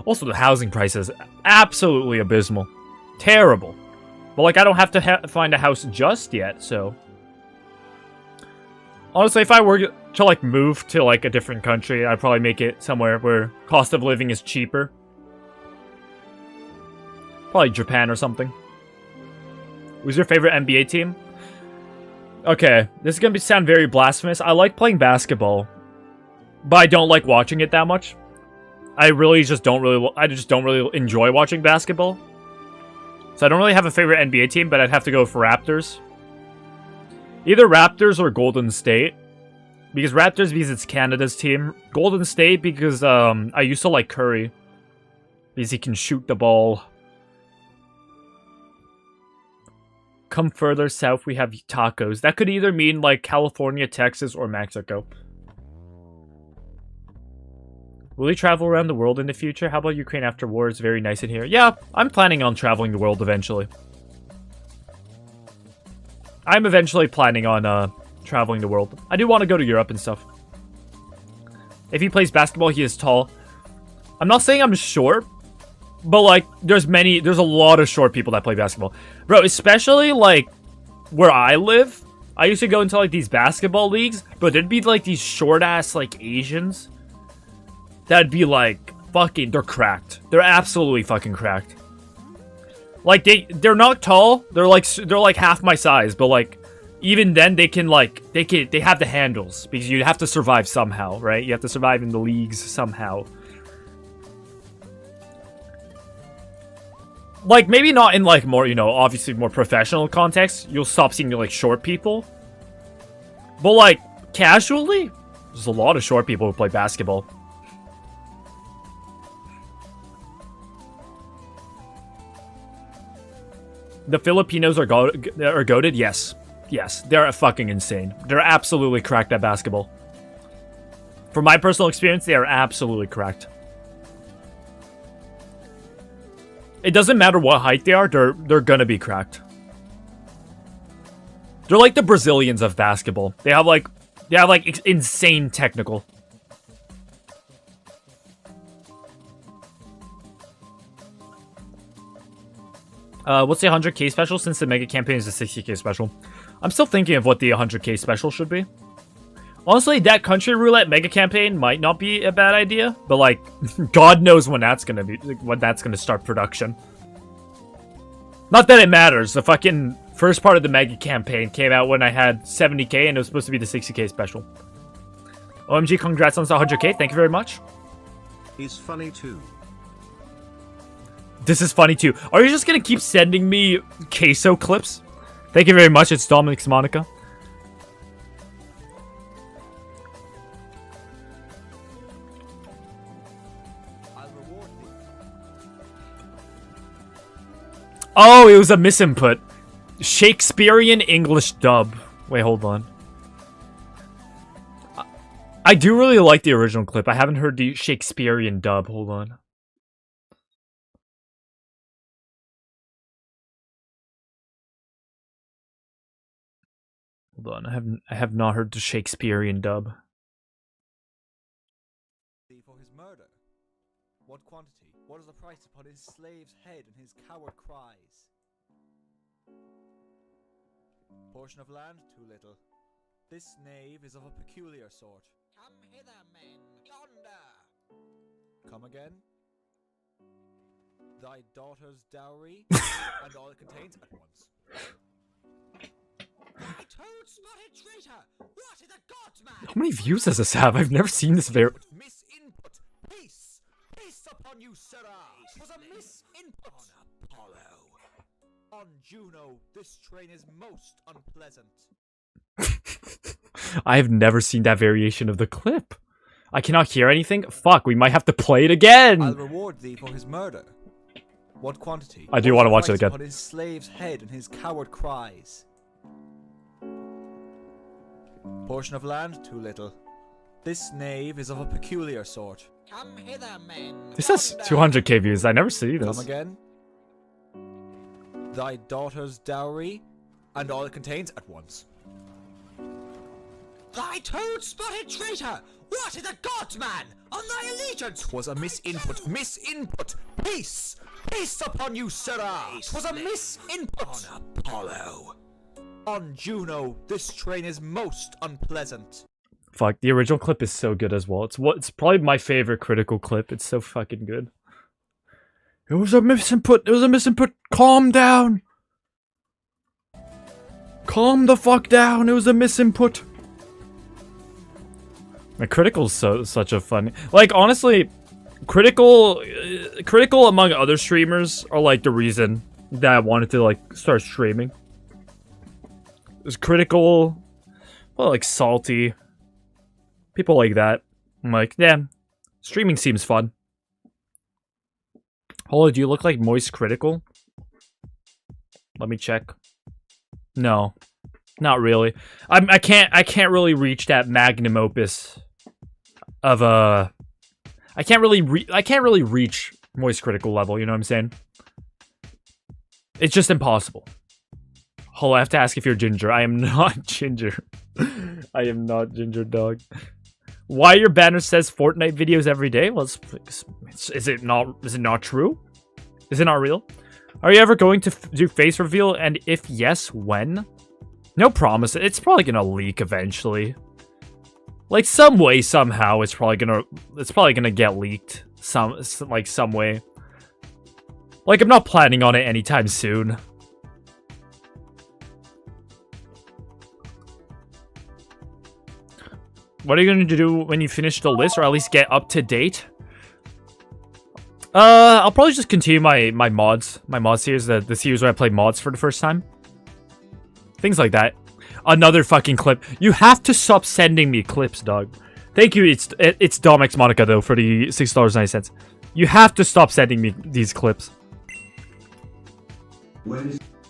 Also, the housing prices, absolutely abysmal. Terrible. But, like, I don't have to find a house just yet, so... Honestly, if I were to, like, move to, like, a different country, I'd probably make it somewhere where cost of living is cheaper. Probably Japan or something. Who's your favorite NBA team? Okay, this is gonna sound very blasphemous. I like playing basketball, but I don't like watching it that much. I just don't really enjoy watching basketball. So I don't really have a favorite NBA team, but I'd have to go for Raptors. Either Raptors or Golden State. Because Raptors because it's Canada's team. Golden State because I used to like Curry. Because he can shoot the ball. Come further south, we have tacos. That could either mean, like, California, Texas, or Mexico. Will you travel around the world in the future? How about Ukraine after war? It's very nice in here. Yeah, I'm planning on traveling the world eventually. I'm eventually planning on, traveling the world. I do want to go to Europe and stuff. If he plays basketball, he is tall. I'm not saying I'm short. But, like, there's a lot of short people that play basketball. Bro, especially, like, where I live, I used to go into, like, these basketball leagues. Bro, there'd be, like, these short-ass, like, Asians. That'd be, like, fucking, they're cracked. They're absolutely fucking cracked. Like, they're not tall. They're, like, half my size. But, like, even then, they can, like, they have the handles. Because you have to survive somehow, right? You have to survive in the leagues somehow. Like, maybe not in, like, more, you know, obviously more professional context. You'll stop seeing, like, short people. But, like, casually, there's a lot of short people who play basketball. The Filipinos are goated? Yes. Yes, they're fucking insane. They're absolutely cracked at basketball. From my personal experience, they are absolutely cracked. It doesn't matter what height they are, they're gonna be cracked. They're like the Brazilians of basketball. They have like insane technical. What's the 100k special since the mega campaign is a 60k special? I'm still thinking of what the 100k special should be. Honestly, that country roulette mega campaign might not be a bad idea, but like, God knows when that's gonna start production. Not that it matters. The fucking first part of the mega campaign came out when I had 70k, and it was supposed to be the 60k special. OMG, congrats on the 100k. Thank you very much. Is funny too. This is funny too. Are you just gonna keep sending me queso clips? Thank you very much. It's Dominic's Monica. Oh, it was a misinput. Shakespearean English dub. Wait, hold on. I do really like the original clip. I haven't heard the Shakespearean dub. Hold on. Hold on. I have not heard the Shakespearean dub. For his murder. What quantity? What is the price upon his slave's head and his coward cries? Portion of land, too little. This knave is of a peculiar sort. Come hither, men, yonder. Come again? Thy daughter's dowry, and all it contains at once. Thy toad-spotted traitor! What is a godman? How many views does this have? I've never seen this very... Misinput! Peace! Peace upon you, sirrah! It was a misinput! On Apollo. On Juno, this train is most unpleasant. I have never seen that variation of the clip. I cannot hear anything? Fuck, we might have to play it again! I'll reward thee for his murder. What quantity? I do want to watch it again. Upon his slave's head and his coward cries. Portion of land, too little. This knave is of a peculiar sort. Come hither, men. This has 200k views. I never see Come this. again? Thy daughter's dowry, and all it contains at once. Thy toad-spotted traitor! What is a godman? On thy allegiance! 'Twas a misinput! Misinput! Peace! Peace upon you, sirrah! 'Twas a misinput! On Apollo. On Juno, this train is most unpleasant. Fuck, the original clip is so good as well. It's probably my favorite critical clip. It's so fucking good. It was a misinput. It was a misinput. Calm down. Calm the fuck down. It was a misinput. My critical's such a fun. Like, honestly, critical among other streamers are like the reason that I wanted to like start streaming. It was critical, well, like salty. People like that. I'm like, yeah, streaming seems fun. Holo, do you look like Moist Critical? Let me check. No, not really. I can't really reach that magnum opus of a. I can't really reach Moist Critical level. You know what I'm saying? It's just impossible. Holo, I have to ask if you're ginger. I am not ginger. I am not ginger, dog. Why your banner says Fortnite videos every day? Well, is it not true? Is it not real? Are you ever going to do face reveal? And if yes, when? No promise. It's probably gonna leak eventually. Like some way, somehow, it's probably gonna get leaked. Some way. Like I'm not planning on it anytime soon. What are you going to do when you finish the list, or at least get up to date? I'll probably just continue my mod series, the series where I play mods for the first time. Things like that. Another fucking clip. You have to stop sending me clips, dog. Thank you, it's Domex Monica, though, for the $6.90. You have to stop sending me these clips.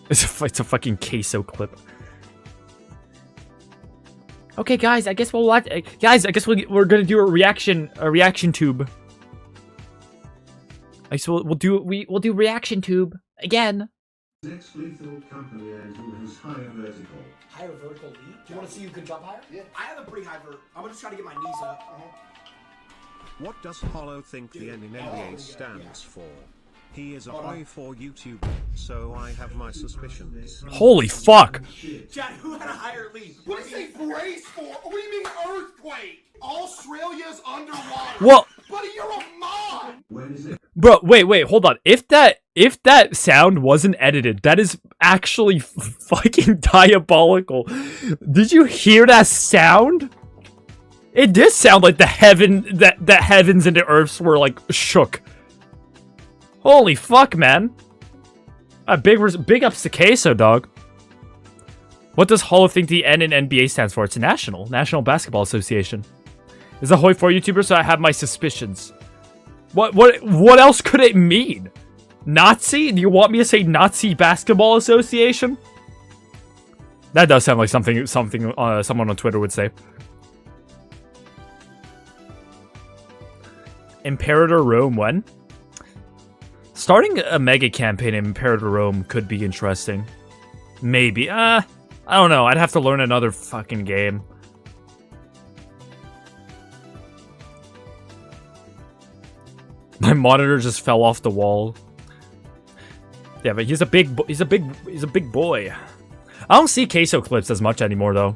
It's a fucking queso clip. Okay, guys, I guess we'll watch. Guys, I guess we're gonna do a reaction tube. I guess we'll do reaction tube again. Next lethal company and who has higher vertical. Higher vertical leap? Do you want to see who can jump higher? Yeah. I have a pretty high vert. I'm gonna just try to get my knees up. What does Hollow think the N in NBA stands for? He is a high for YouTube, so I have my suspicions. Holy fuck! Chad, who had a higher leap? What is he brace for? What do you mean earthquake? Australia's underwater. Well, buddy, you're a mod. When is it? Bro, wait, hold on. If that sound wasn't edited, that is actually fucking diabolical. Did you hear that sound? It did sound like the heavens and the earths were like shook. Holy fuck, man. Big ups to Queso, dog. What does Hollow think the N in NBA stands for? It's National Basketball Association. It's a Hoi4 YouTuber, so I have my suspicions. What else could it mean? Nazi? Do you want me to say Nazi Basketball Association? That does sound like something someone on Twitter would say. Imperator Rome when? Starting a mega campaign in Imperator Rome could be interesting. Maybe. I don't know. I'd have to learn another fucking game. My monitor just fell off the wall. Yeah, but he's a big boy. I don't see Queso clips as much anymore though.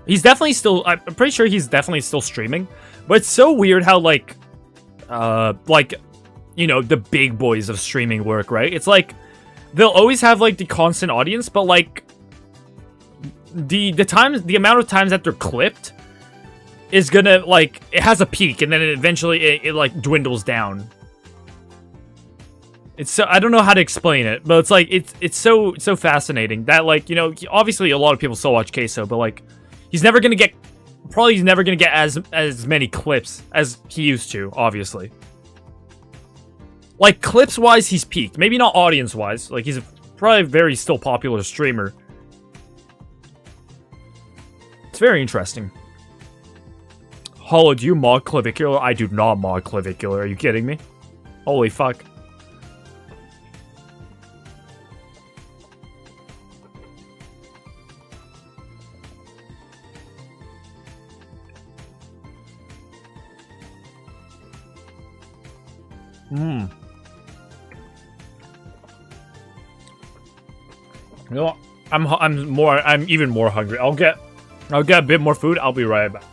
He's definitely still, I'm pretty sure he's definitely still streaming, but it's so weird how like, you know, the big boys of streaming work, right? It's like they'll always have like the constant audience, but like the amount of times that they're clipped is gonna, like, it has a peak and then eventually it like dwindles down. It's so, I don't know how to explain it, but it's like it's so fascinating that, like, you know, obviously a lot of people still watch Queso, but like he's never gonna get as many clips as he used to, obviously. Like, clips-wise, he's peaked. Maybe not audience-wise. Like, he's probably a very still popular streamer. It's very interesting. Hollow, do you mod Clavicular? I do not mod Clavicular. Are you kidding me? Holy fuck. You know, I'm even more hungry. I'll get a bit more food. I'll be right back.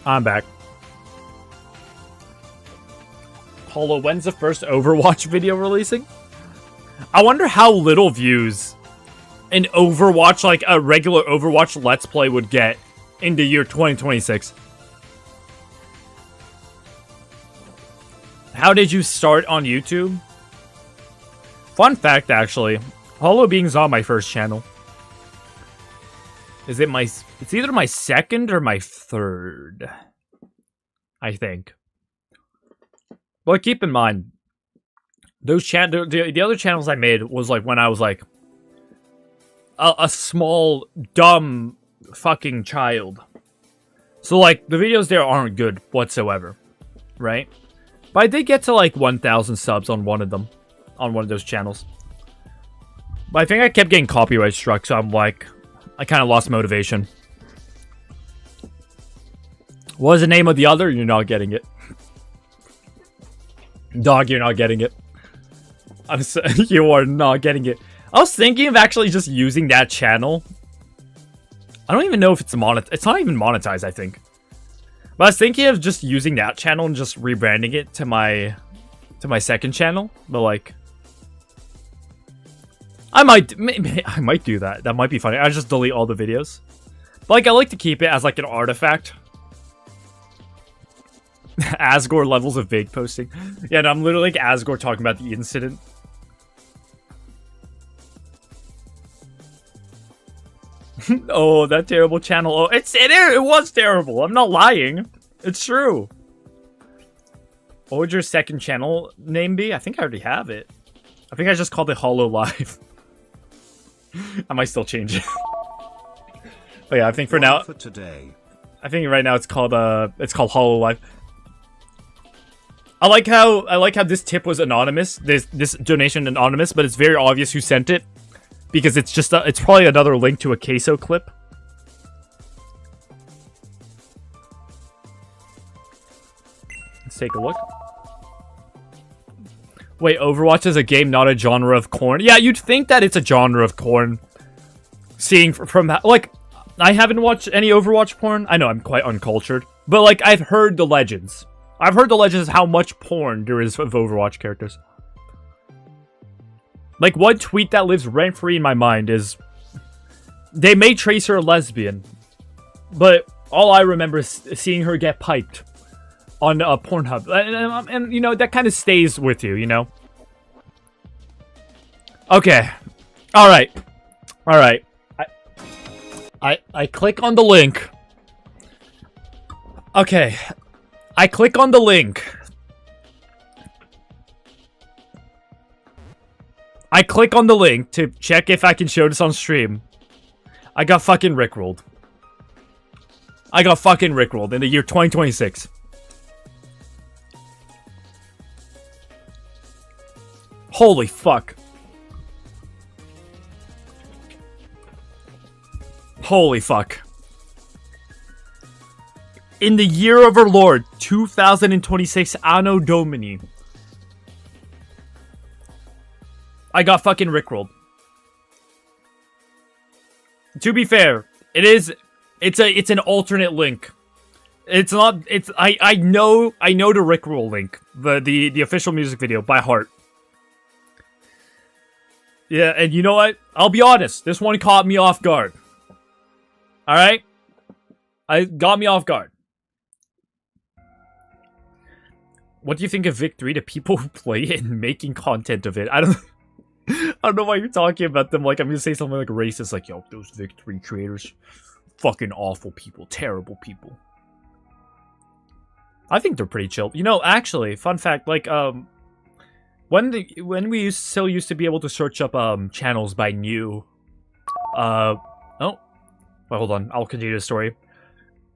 I'm back. Hollow, when's the first Overwatch video releasing? I wonder how little views an Overwatch, like a regular Overwatch Let's Play, would get in the year 2026. How did you start on YouTube? Fun fact, actually. Hollow Being's on my first channel. Is it my... It's either my second or my third, I think. But keep in mind, those the other channels I made was like when I was like a small, dumb fucking child. So like, the videos there aren't good whatsoever, right? But I did get to like 1,000 subs on one of them, on one of those channels. But I think I kept getting copyright struck, so I'm like... I kind of lost motivation. What was the name of the other? You're not getting it. Dog, you're not getting it. I'm so, you are not getting it. I was thinking of actually just using that channel. I don't even know if it's monetized. It's not even monetized, I think. But I was thinking of just using that channel and just rebranding it to my second channel. But like, I might do that. That might be funny. I just delete all the videos. But like, I like to keep it as like an artifact. Asgore levels of vague posting. Yeah, no, I'm literally like Asgore talking about the incident. Oh, that terrible channel. Oh, it was terrible. I'm not lying. It's true. What would your second channel name be? I think I already have it. I think I just called it Hollow Live. I might still change it. But yeah, I think for now, For today. I think right now it's called Hollow Live. I like how this tip was anonymous. This donation anonymous, but it's very obvious who sent it because it's just it's probably another link to a Queso clip. Let's take a look. Wait, Overwatch is a game, not a genre of corn. Yeah, you'd think that it's a genre of corn. Seeing from like, I haven't watched any Overwatch porn. I know I'm quite uncultured, but like, I've heard the legends. I've heard the legends of how much porn there is of Overwatch characters. Like, one tweet that lives rent-free in my mind is, they may trace her a lesbian, but all I remember is seeing her get piped on Pornhub. And you know, that kind of stays with you, you know? Okay. Alright. Alright. I click on the link. Okay. I click on the link. I click on the link to check if I can show this on stream. I got fucking rickrolled. I got fucking rickrolled in the year 2026. Holy fuck. Holy fuck. In the year of our Lord, 2026 Anno Domini. I got fucking rickrolled. To be fair, it's an alternate link. It's not, I know the rickroll link, the official music video by heart. Yeah, and you know what? I'll be honest, this one caught me off guard. Alright? It got me off guard. What do you think of Vic 3 to people who play it and making content of it? I don't know why you're talking about them like I'm gonna say something like racist, like, yo, those Vic 3 creators, fucking awful people, terrible people. I think they're pretty chill. You know, actually, fun fact, like, when we still used to be able to search up channels by new, oh, well, hold on, I'll continue the story.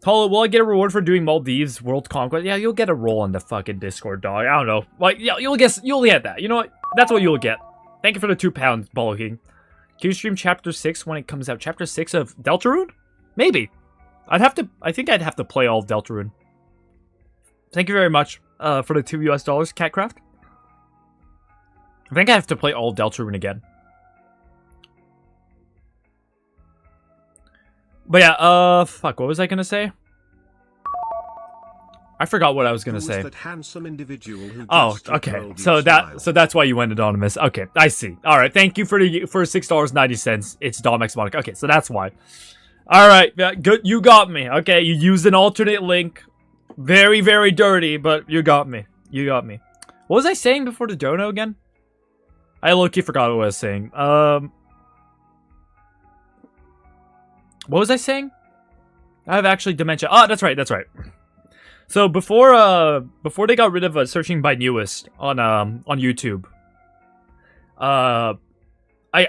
Hello, will I get a reward for doing Maldives World Conquest? Yeah, you'll get a roll on the fucking Discord, dog. I don't know, like, yeah, you'll get that. You know what? That's what you'll get. Thank you for the £2, Bolo King. Can you stream Chapter 6 when it comes out? Chapter 6 of Deltarune? Maybe. I think I'd have to play all of Deltarune. Thank you very much for the $2 US, Catcraft. I think I have to play all of Deltarune again. But yeah, fuck, what was I gonna say? I forgot what I was gonna say. That handsome individual who oh, okay. So that's why you went anonymous. Okay, I see. All right, thank you for $6.90. It's Domex Monica. Okay, so that's why. All right, good. You got me. Okay, you used an alternate link. Very, very dirty, but you got me. You got me. What was I saying before the dono again? I low-key forgot what I was saying. What was I saying? I have actually dementia. Oh, that's right. That's right. So before they got rid of searching by newest on YouTube, I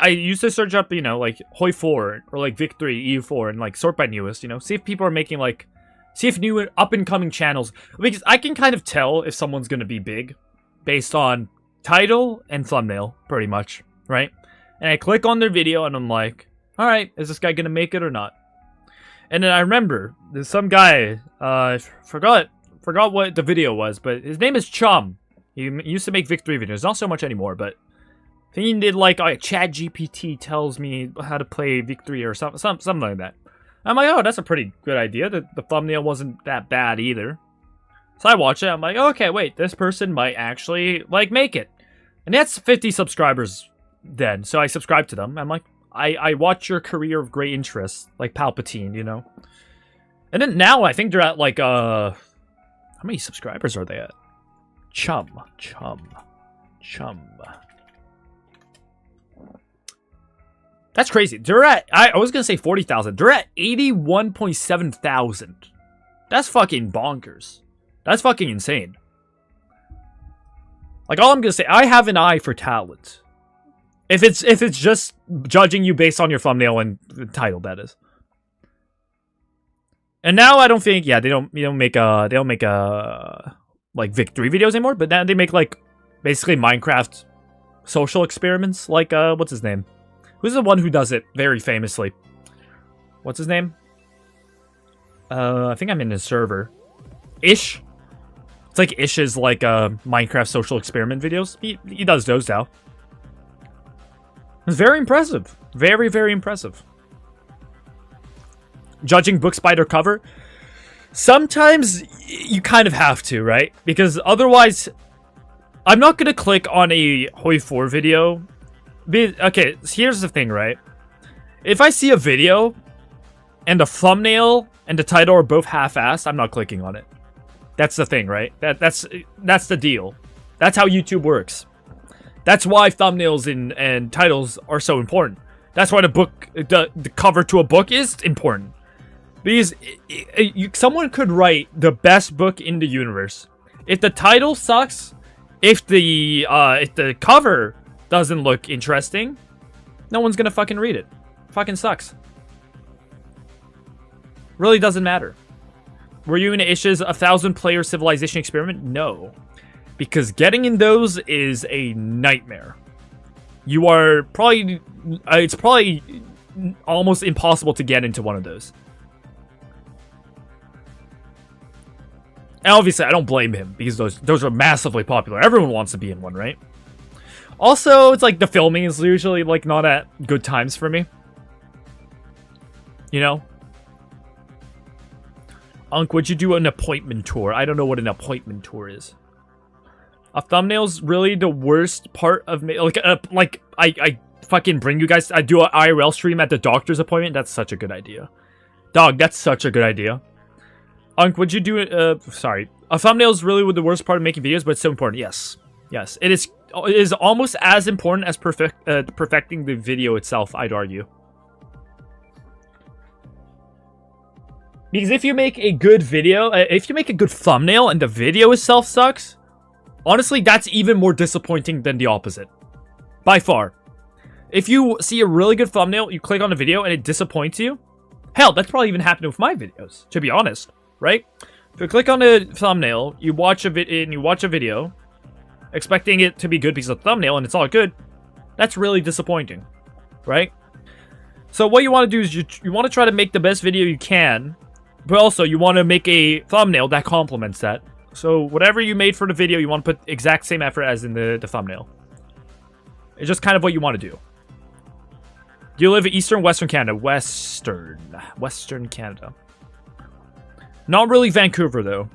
used to search up, you know, like Hoi4 or like Vic 3, EU4, and like sort by newest, you know, see if people are making like, see if new up and coming channels, because I can kind of tell if someone's gonna be big based on title and thumbnail, pretty much, right? And I click on their video and I'm like, all right, is this guy gonna make it or not? And then I remember there's some guy, I forgot what the video was, but his name is Chum. He used to make Vic 3 videos, not so much anymore, but I think he did like Chat GPT tells me how to play Vic 3 or something like that. I'm like, oh, that's a pretty good idea. The thumbnail wasn't that bad either. So I watch it. I'm like, okay, wait, this person might actually like make it, and that's 50 subscribers then. So I subscribe to them. I'm like, I watch your career of great interest, like Palpatine, you know. And then now I think they're at like how many subscribers are they at? Chum. That's crazy. They're at, I was gonna say 40,000. They're at 81.7 thousand. That's fucking bonkers. That's fucking insane. Like, all I'm gonna say, I have an eye for talent. If it's just judging you based on your thumbnail and the title, that is. And now I don't think, yeah, they don't make like Vic 3 videos anymore, but now they make like basically Minecraft social experiments, like what's his name? Who's the one who does it very famously? What's his name? I think I'm in his server. Ish. It's like Ish's like Minecraft social experiment videos. He does those now. It's very impressive. Very, very impressive. Judging books by their cover. Sometimes you kind of have to, right? Because otherwise, I'm not going to click on a Hoi4 video Okay, here's the thing, right? If I see a video and the thumbnail and the title are both half-assed, I'm not clicking on it. That's the thing, right? That's the deal. That's how YouTube works. That's why thumbnails and titles are so important. That's why the cover to a book is important. Because someone could write the best book in the universe. If the title sucks, if the cover doesn't look interesting, no one's gonna fucking read it. Fucking sucks. Really doesn't matter. Were you in Ish's 1,000-player Civilization experiment? No. Because getting in those is a nightmare. You are probably... it's probably almost impossible to get into one of those. And obviously, I don't blame him, because those are massively popular. Everyone wants to be in one, right? Also, it's like the filming is usually like not at good times for me. You know? Unk, would you do an appointment tour? I don't know what an appointment tour is. A thumbnail's really the worst part of me. Like I fucking bring you guys. I do an IRL stream at the doctor's appointment. That's such a good idea. Dog, that's such a good idea. Unk, would you do sorry. A thumbnail's really the worst part of making videos, but it's so important. Yes. Yes. It is almost as important as perfecting the video itself, I'd argue. Because if you make a good video, if you make a good thumbnail and the video itself sucks, honestly, that's even more disappointing than the opposite. By far. If you see a really good thumbnail, you click on the video and it disappoints you, hell, that's probably even happened with my videos, to be honest, right? If you click on a thumbnail, you watch a video, expecting it to be good because of the thumbnail, and it's all good, that's really disappointing, right? So what you want to do is you want to try to make the best video you can, but also you want to make a thumbnail that complements that. So whatever you made for the video, you want to put exact same effort as in the thumbnail. It's just kind of what you want to do. Do you live in Eastern, Western Canada? Western Canada. Not really Vancouver, though.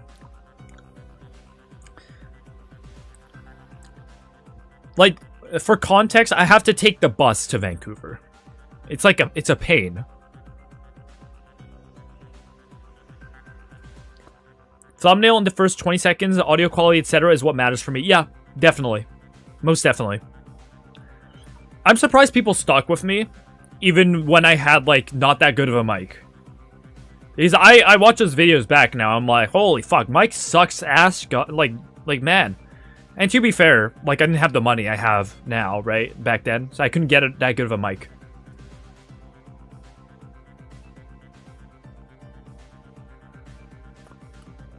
Like, for context, I have to take the bus to Vancouver. It's like it's a pain. Thumbnail in the first 20 seconds, audio quality, etc. is what matters for me. Yeah, definitely. Most definitely. I'm surprised people stuck with me, even when I had, like, not that good of a mic. Because I watch those videos back now, I'm like, holy fuck, mic sucks ass, like, man. And to be fair, like, I didn't have the money I have now, right, back then, so I couldn't get that good of a mic.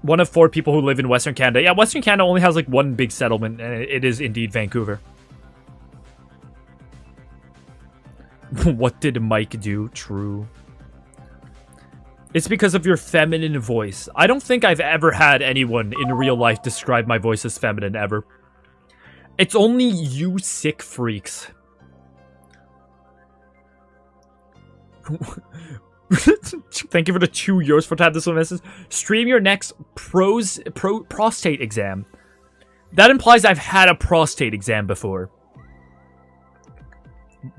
One of 4 people who live in Western Canada. Yeah, Western Canada only has, like, one big settlement, and it is indeed Vancouver. What did Mike do? True. It's because of your feminine voice. I don't think I've ever had anyone in real life describe my voice as feminine, ever. It's only you sick freaks. Thank you for the €2 for type this one message. Stream your next prostate exam. That implies I've had a prostate exam before.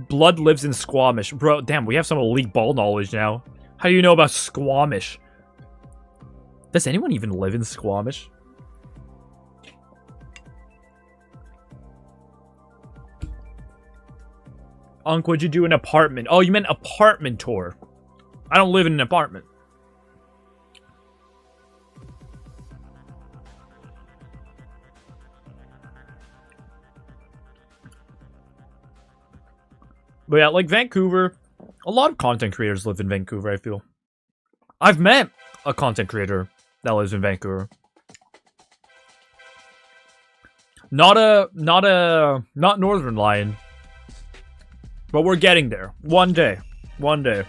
Blood lives in Squamish. Bro, damn, we have some elite ball knowledge now. How do you know about Squamish? Does anyone even live in Squamish? Unk, would you do an apartment? Oh, you meant apartment tour. I don't live in an apartment. But yeah, like Vancouver, a lot of content creators live in Vancouver, I feel. I've met a content creator that lives in Vancouver. Not Northern Lion. But we're getting there. One day. One day.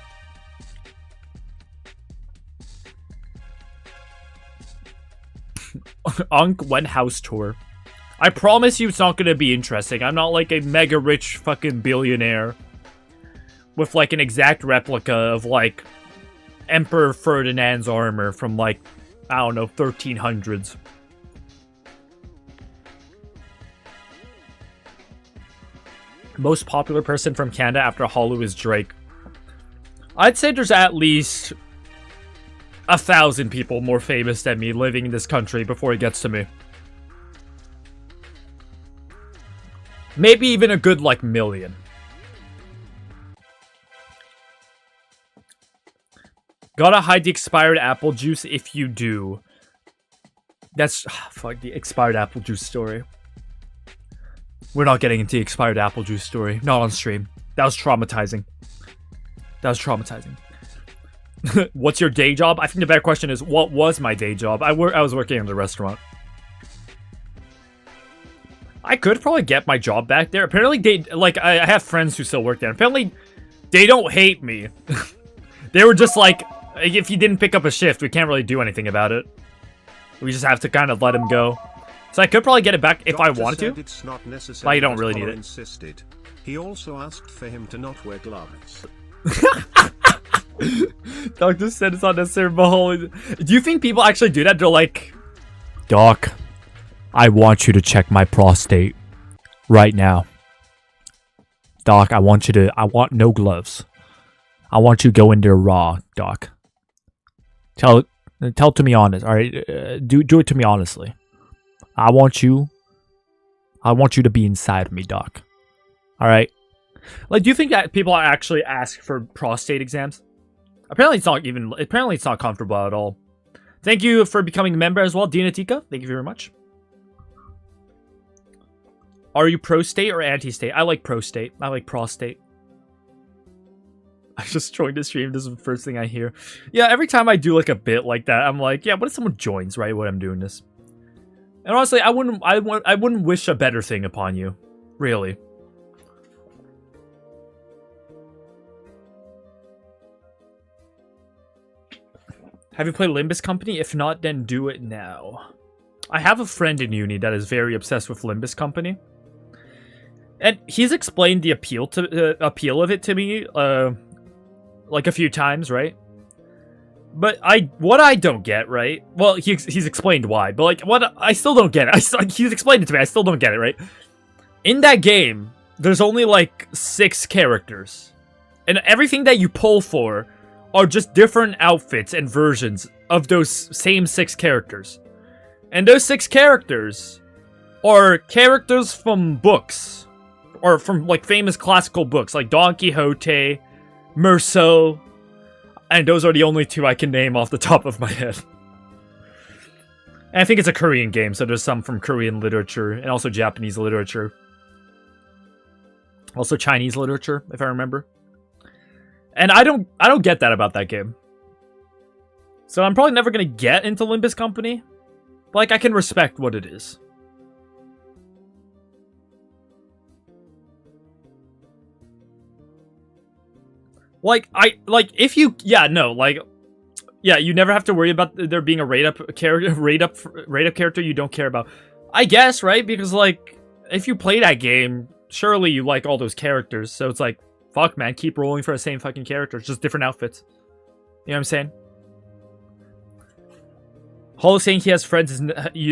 Unk went house tour. I promise you it's not gonna be interesting. I'm not like a mega rich fucking billionaire with like an exact replica of like Emperor Ferdinand's armor from like, I don't know, 1300s. Most popular person from Canada after Hollow is Drake. I'd say there's at least 1,000 people more famous than me living in this country before it gets to me. Maybe even a good, like, million. Gotta hide the expired apple juice if you do. That's... fuck, the expired apple juice story. We're not getting into the expired apple juice story. Not on stream. That was traumatizing. That was traumatizing. What's your day job? I think the better question is, what was my day job? I was working in the restaurant. I could probably get my job back there. Apparently, I have friends who still work there. Apparently, they don't hate me. They were just like, if you didn't pick up a shift, we can't really do anything about it. We just have to kind of let him go. So I could probably get it back if I wanted to. It's not necessary, but I don't really need it. Insisted. He also asked for him to not wear gloves. Doctor said it's not necessary, but holy... Do you think people actually do that? They're like, Doc, I want you to check my prostate right now. Doc, I want no gloves. I want you to go in there raw, Doc. Tell it to me honest, alright? Do it to me honestly. I want you to be inside of me, Doc. Alright? Like, do you think that people actually ask for prostate exams? Apparently it's not comfortable at all. Thank you for becoming a member as well, Dina Tika. Thank you very much. Are you pro-state or anti-state? I like pro-state. I like prostate. I just joined the stream. This is the first thing I hear. Yeah, every time I do like a bit like that, I'm like, yeah, what if someone joins right when I'm doing this? And honestly, I wouldn't wish a better thing upon you. Really. Have you played Limbus Company? If not, then do it now. I have a friend in uni that is very obsessed with Limbus Company. And he's explained the appeal of it to me, like a few times, right? But what I don't get, right? Well, he's explained why, but like what I still don't get it. He's explained it to me. I still don't get it, right? In that game, there's only like 6 characters, and everything that you pull for are just different outfits and versions of those same 6 characters. And those 6 characters are characters from books, or from like famous classical books like Don Quixote, Meursault, and those are the only 2 I can name off the top of my head. And I think it's a Korean game, so there's some from Korean literature and also Japanese literature. Also Chinese literature, if I remember. And I don't get that about that game. So I'm probably never gonna get into Limbus Company. But like, I can respect what it is. You never have to worry about there being a rate up character you don't care about. I guess, right? Because like, if you play that game, surely you like all those characters. So it's like, fuck, man, keep rolling for the same fucking characters, just different outfits. You know what I'm saying? Holo saying he has friends is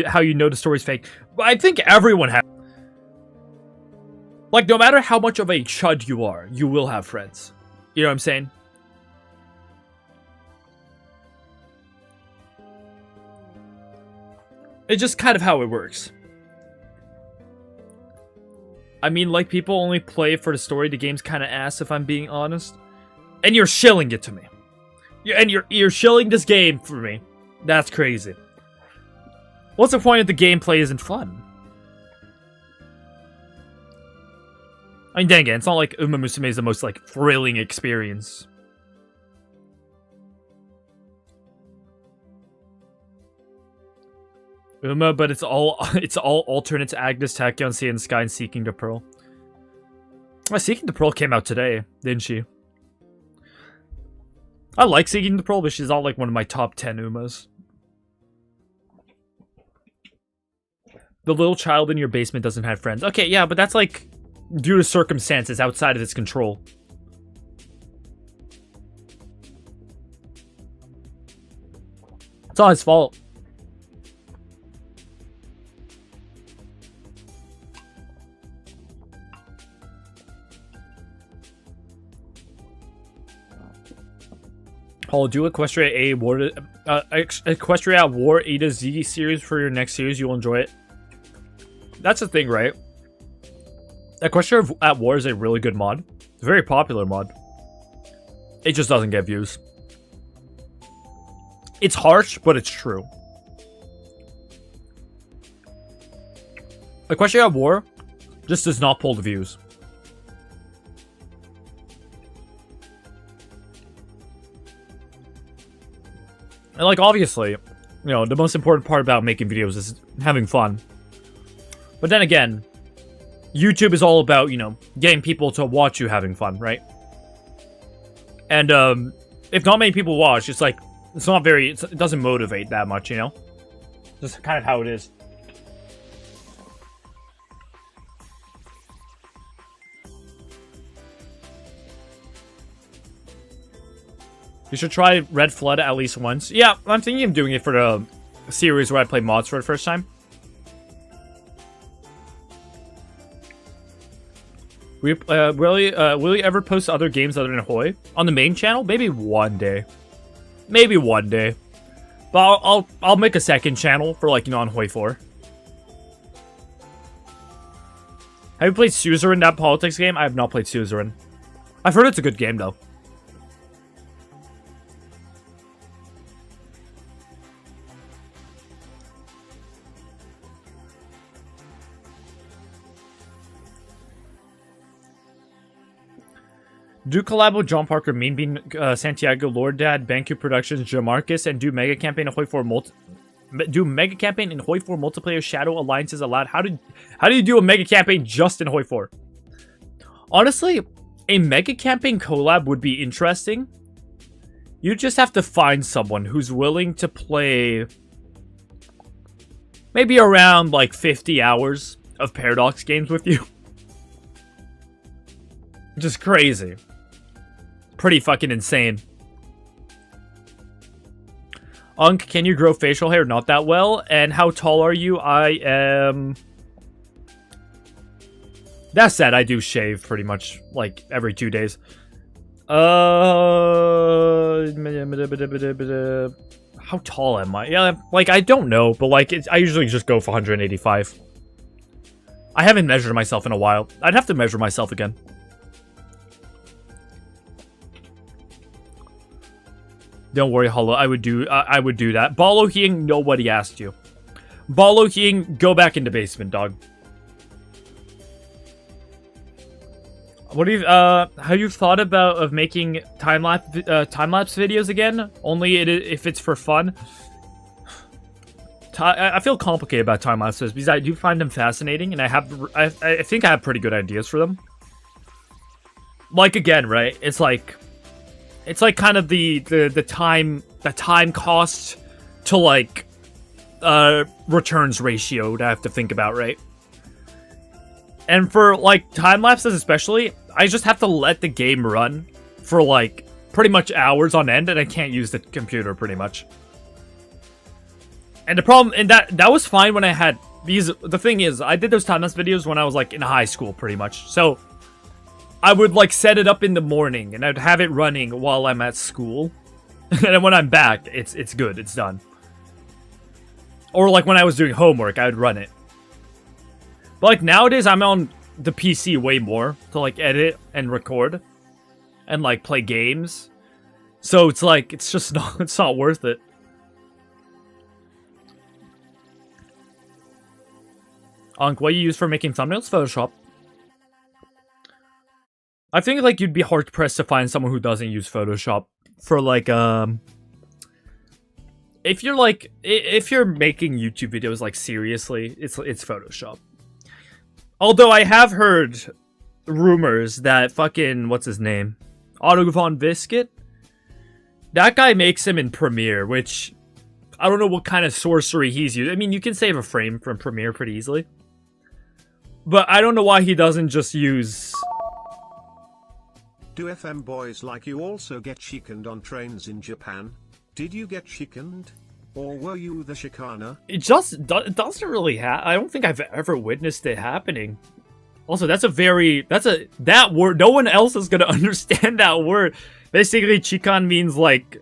how you know the story's fake. But I think everyone has. Like, no matter how much of a chud you are, you will have friends. You know what I'm saying? It's just kind of how it works. I mean, like, people only play for the story. The game's kind of ass, if I'm being honest. And you're shilling it to me. You're shilling this game for me. That's crazy. What's the point if the gameplay isn't fun? I mean, dang it, it's not like Uma Musume is the most, like, thrilling experience. Uma, but it's all alternates Agnes, Tachyon, Sea and Sky, and Seeking the Pearl. Seeking the Pearl came out today, didn't she? I like Seeking the Pearl, but she's not like one of my top 10 Umas. The little child in your basement doesn't have friends. Okay, yeah, but that's like due to circumstances outside of its control. It's all his fault. I'll do Equestria A War, Equestria War A to Z series for your next series. You'll enjoy it. That's the thing, right? Equestria at War is a really good mod. It's a very popular mod. It just doesn't get views. It's harsh, but it's true. Equestria at War just does not pull the views. And like, obviously, you know, the most important part about making videos is having fun. But then again, YouTube is all about, you know, getting people to watch you having fun, right? And if not many people watch, it's like, it's not very, it doesn't motivate that much, you know? Just kind of how it is. You should try Red Flood at least once. Yeah, I'm thinking of doing it for the series where I play mods for the first time. Will you ever post other games other than Hoi on the main channel? Maybe one day. Maybe one day. But I'll make a second channel for, like, you know, on Hoi 4. Have you played Suzerain, that politics game? I have not played Suzerain. I've heard it's a good game though. Do collab with John Parker, Mean Bean, Santiago, Lord Dad, Banku Productions, Jamarcus, and do mega campaign in Hoi 4 multiplayer Shadow Alliances allowed. How do you do a mega campaign just in Hoi 4? Honestly, a mega campaign collab would be interesting. You just have to find someone who's willing to play maybe around like 50 hours of Paradox games with you. Just crazy. Pretty fucking insane. Unk, can you grow facial hair? Not that well. And how tall are you? I am... That said, I do shave pretty much, like, every 2 days. How tall am I? Yeah, like, I don't know, but, like, I usually just go for 185. I haven't measured myself in a while. I'd have to measure myself again. Don't worry, Hollow. I would do that. Balo Hing, nobody asked you. Balo Hing, go back in the basement, dog. What do you have you thought of making time-lapse videos again? Only if it's for fun. I feel complicated about time-lapses because I do find them fascinating, and I think I have pretty good ideas for them. Like, again, right? It's like kind of the time cost to, like, returns ratio that I have to think about, right? And for, like, time lapses especially, I just have to let the game run for, like, pretty much hours on end, and I can't use the computer pretty much. And the problem, and that was fine when I had these. The thing is, I did those time lapse videos when I was, like, in high school pretty much. So I would, like, set it up in the morning, and I'd have it running while I'm at school. And then when I'm back, it's good, it's done. Or, like, when I was doing homework, I would run it. But, like, nowadays, I'm on the PC way more to, like, edit and record. And, like, play games. So, it's like, it's just not, it's not worth it. Unk, what do you use for making thumbnails? Photoshop. I think, like, you'd be hard-pressed to find someone who doesn't use Photoshop for, like, if you're, like, if you're making YouTube videos, like, seriously, it's Photoshop. Although I have heard rumors that fucking, what's his name? Otto von Biscuit? That guy makes him in Premiere, which I don't know what kind of sorcery he's used. I mean, you can save a frame from Premiere pretty easily. But I don't know why he doesn't just use... Do FM boys like you also get chicaned on trains in Japan? Did you get chicaned? Or were you the shikana? It just doesn't really happen. I don't think I've ever witnessed it happening. Also, that word, no one else is gonna understand that word. Basically, chikan means, like,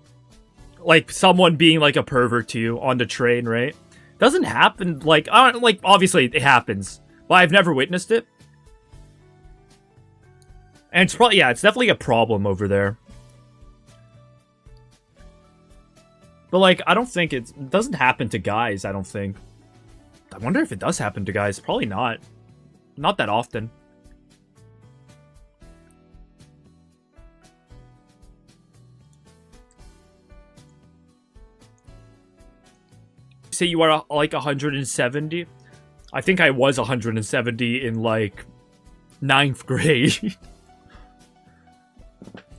like someone being like a pervert to you on the train, right? Doesn't happen. Like obviously it happens, but I've never witnessed it. And it's probably, yeah, it's definitely a problem over there. But like, I don't think it doesn't happen to guys. I don't think. I wonder if it does happen to guys. Probably not. Not that often. Say you are like 170. I think I was 170 in like 9th grade.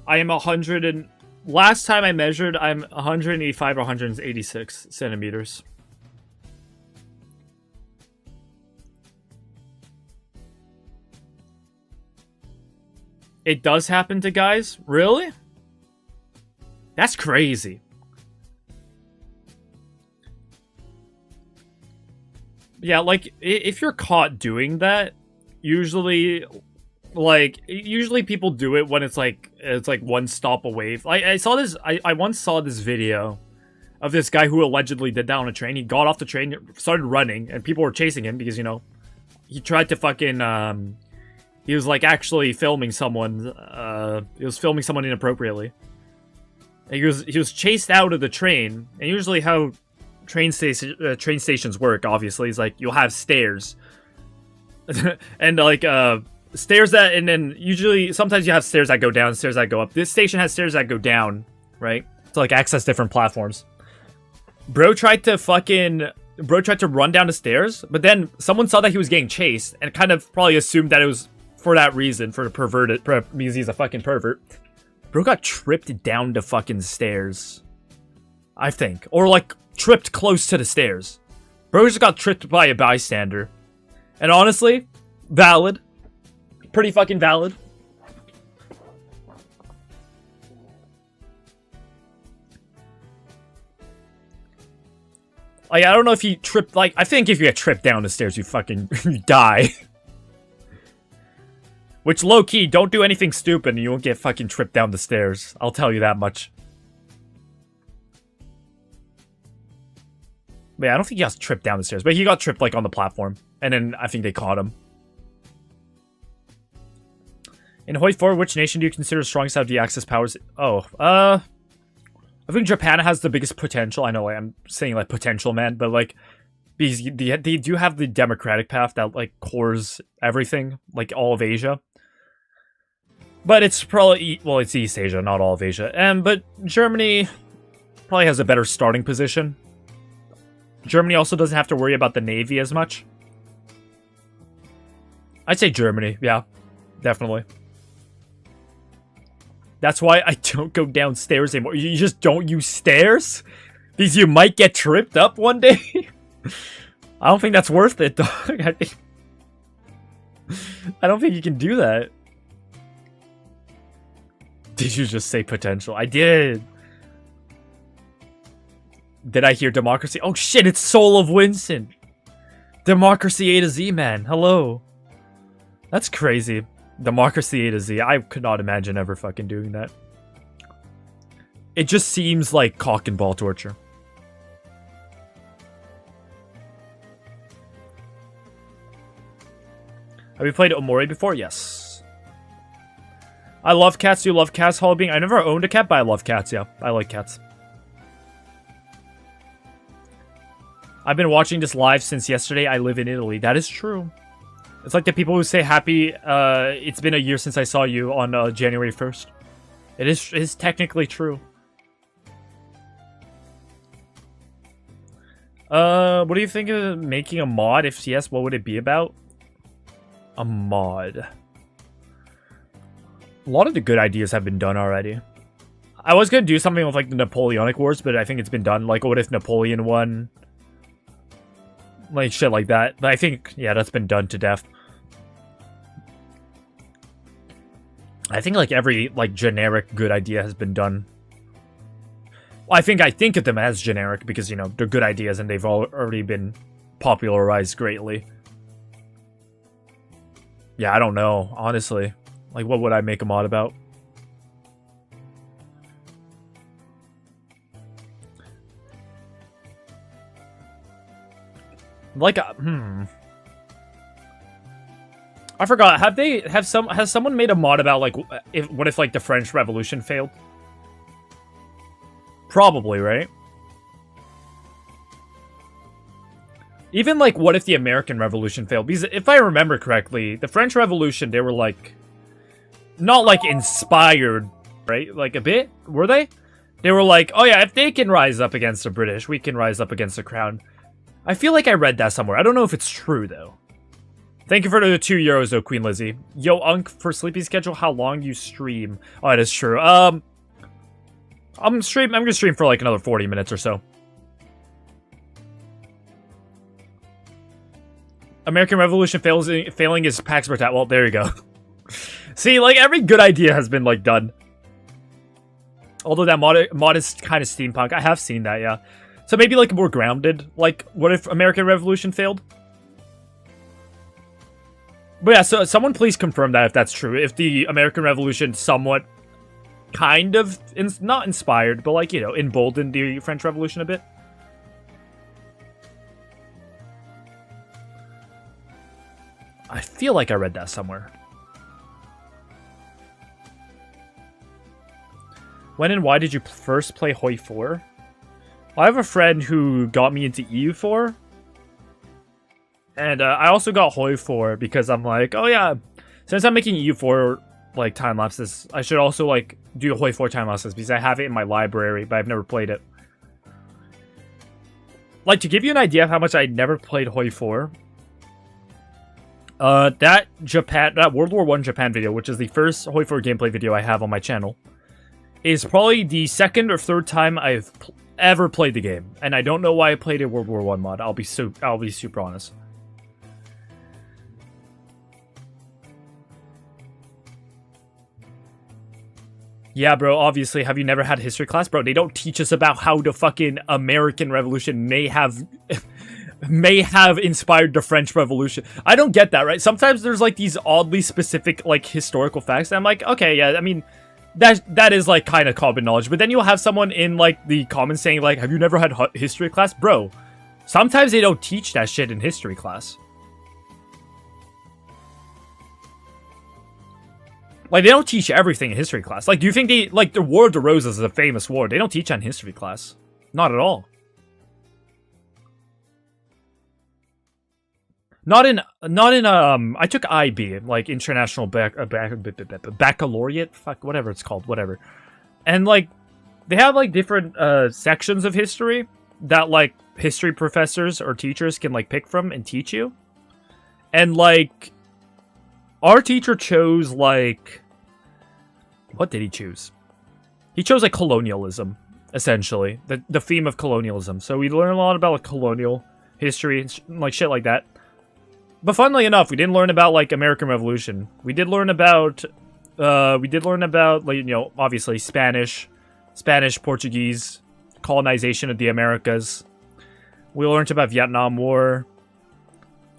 I am 100 and last time I measured, I'm 185 or 186 centimeters. It does happen to guys? Really? That's crazy. Yeah, like, if you're caught doing that, usually people do it when it's like one stop away. I saw this, I once saw this video of this guy who allegedly did that on a train. He got off the train, started running, and people were chasing him because, you know, he tried to fucking, he was like actually filming someone, he was filming someone inappropriately. And he was chased out of the train, and usually how train stations work, obviously, is like you'll have stairs. And like stairs that, and then usually sometimes you have stairs that go down, stairs that go up. This station has stairs that go down, right? To like access different platforms. Bro tried to run down the stairs, but then someone saw that he was getting chased and kind of probably assumed that it was for that reason, for the perverted, because he's a fucking pervert. Bro got tripped down the fucking stairs, I think, or like tripped close to the stairs. Bro just got tripped by a bystander. And honestly, valid. Pretty fucking valid. Like, I don't know if he tripped, like, I think if you get tripped down the stairs, you fucking you die. Which, low-key, don't do anything stupid and you won't get fucking tripped down the stairs. I'll tell you that much. But yeah, I don't think he got tripped down the stairs, but he got tripped, like, on the platform. And then I think they caught him. In Hoi 4, which nation do you consider strongest out of the Axis powers? Oh, I think Japan has the biggest potential. I know, like, I'm saying, like, potential, man, but, like, because they do have the democratic path that, like, cores everything, like, all of Asia. But it's probably, well, it's East Asia, not all of Asia. But Germany probably has a better starting position. Germany also doesn't have to worry about the Navy as much. I'd say Germany, yeah, definitely. That's why I don't go downstairs anymore. You just don't use stairs? Because you might get tripped up one day? I don't think that's worth it, dog. I don't think you can do that. Did you just say potential? I did. Did I hear democracy? Oh shit, it's Soul of Winston. Democracy A to Z, man. Hello. That's crazy. Democracy A to Z. I could not imagine ever fucking doing that. It just seems like cock and ball torture. Have you played Omori before? Yes. I love cats. Do you love cats, Halloween? I never owned a cat, but I love cats, yeah. I like cats. I've been watching this live since yesterday. I live in Italy. That is true. It's like the people who say happy, it's been a year since I saw you on January 1st. It is technically true. What do you think of making a mod? If yes, what would it be about? A mod. A lot of the good ideas have been done already. I was gonna do something with like the Napoleonic Wars, but I think it's been done. Like, what if Napoleon won? Like, shit like that. But I think, yeah, that's been done to death. I think, like, every, like, generic good idea has been done. Well, I think of them as generic because, you know, they're good ideas and they've already been popularized greatly. Yeah, I don't know, honestly. Like, what would I make a mod about? Like, I forgot. Has someone made a mod about like what if like the French Revolution failed? Probably, right? Even like what if the American Revolution failed? Because if I remember correctly, the French Revolution, they were like not like inspired, right? Like a bit, were they? They were like, oh yeah, if they can rise up against the British, we can rise up against the Crown. I feel like I read that somewhere. I don't know if it's true though. Thank you for the €2 though, Queen Lizzie. Yo, Unk, for sleepy schedule, how long you stream? Oh, it is true. I'm gonna stream for like another 40 minutes or so. American Revolution failing is Pax Bertat. Well, there you go. See, like every good idea has been like done. Although that mod is kind of steampunk. I have seen that, yeah. So maybe like more grounded. Like, what if American Revolution failed? But yeah, so someone please confirm that if that's true. If the American Revolution somewhat kind of, not inspired, but like, you know, emboldened the French Revolution a bit. I feel like I read that somewhere. When and why did you first play Hoi 4? I have a friend who got me into EU4. And I also got Hoi 4 because I'm like, oh yeah, since I'm making EU4 like time lapses, I should also like do Hoi 4 time lapses because I have it in my library, but I've never played it. Like, to give you an idea of how much I never played Hoi 4, that World War I Japan video, which is the first Hoi 4 gameplay video I have on my channel, is probably the second or third time I've ever played the game, and I don't know why I played a World War I mod. I'll be super honest. Yeah, bro, obviously, have you never had history class? Bro, they don't teach us about how the fucking American Revolution may have inspired the French Revolution. I don't get that, right? Sometimes there's like these oddly specific like historical facts, and I'm like, okay, yeah, I mean, that is like kind of common knowledge. But then you'll have someone in like the comments saying like, have you never had history class? Bro, sometimes they don't teach that shit in history class. Like, they don't teach everything in history class. Like, do you think they, like, the War of the Roses is a famous war? They don't teach that in history class. Not at all. Not in, I took IB, like, International Baccalaureate? Fuck, whatever it's called, whatever. And, like, they have, like, different, sections of history that, like, history professors or teachers can, like, pick from and teach you. And, like, our teacher chose, like... What did he choose? He chose, like, colonialism, essentially. The theme of colonialism. So we learned a lot about, like, colonial history and, like, shit like that. But funnily enough, we didn't learn about, like, American Revolution. We did learn about, like, you know, obviously, Spanish, Portuguese, colonization of the Americas. We learned about Vietnam War.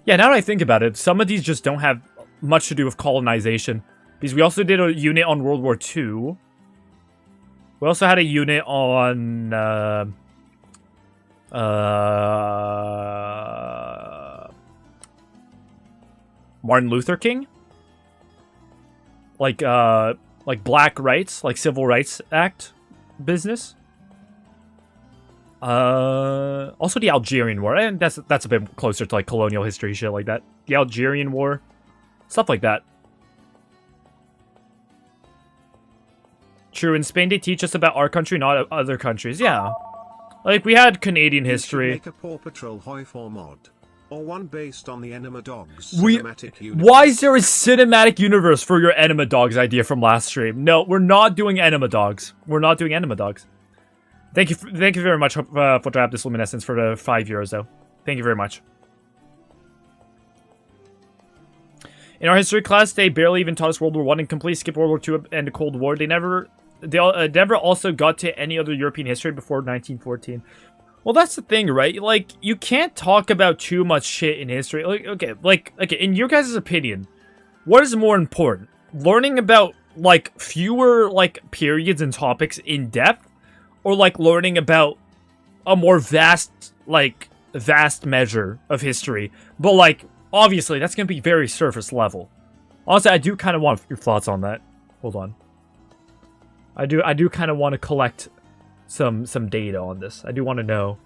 Yeah, now that I think about it, some of these just don't have much to do with colonization. Because we also did a unit on World War II. We also had a unit on... Martin Luther King? Like black rights, like Civil Rights Act business. Also the Algerian War, and that's a bit closer to like colonial history shit like that. The Algerian War, stuff like that. True, in Spain they teach us about our country, not other countries. Yeah, like we had Canadian history. Make a Paw Patrol Hoi 4 mod, or one based on the Enema Dogs cinematic universe. Why is there a cinematic universe for your Enema Dogs idea from last stream? No, we're not doing Enema Dogs. We're not doing Enema Dogs. Thank you very much for This Luminescence for the €5 though. Thank you very much. In our history class, they barely even taught us World War I and completely skipped World War II and the Cold War. They never also got to any other European history before 1914. Well, that's the thing, right? Like, you can't talk about too much shit in history. Okay, in your guys' opinion, what is more important? Learning about, like, fewer, like, periods and topics in depth? Or, like, learning about a more vast, like, vast measure of history, but like obviously that's gonna be very surface level. Honestly, I do kind of want your thoughts on that. Hold on. I do kind of want to collect some data on this. I do want to know.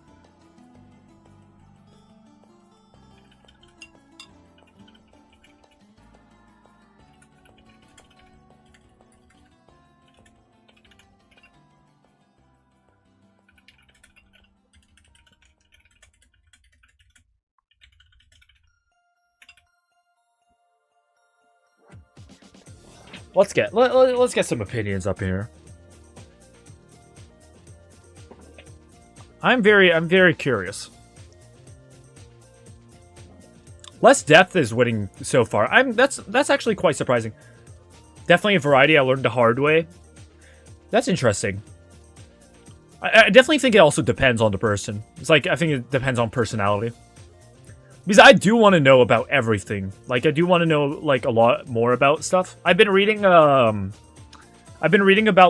Let's get some opinions up here. I'm very curious. Less depth is winning so far. That's actually quite surprising. Definitely a variety I learned the hard way. That's interesting. I definitely think it also depends on the person. It's like, I think it depends on personality. Because I do want to know about everything. Like, I do want to know, like, a lot more about stuff. I've been reading about,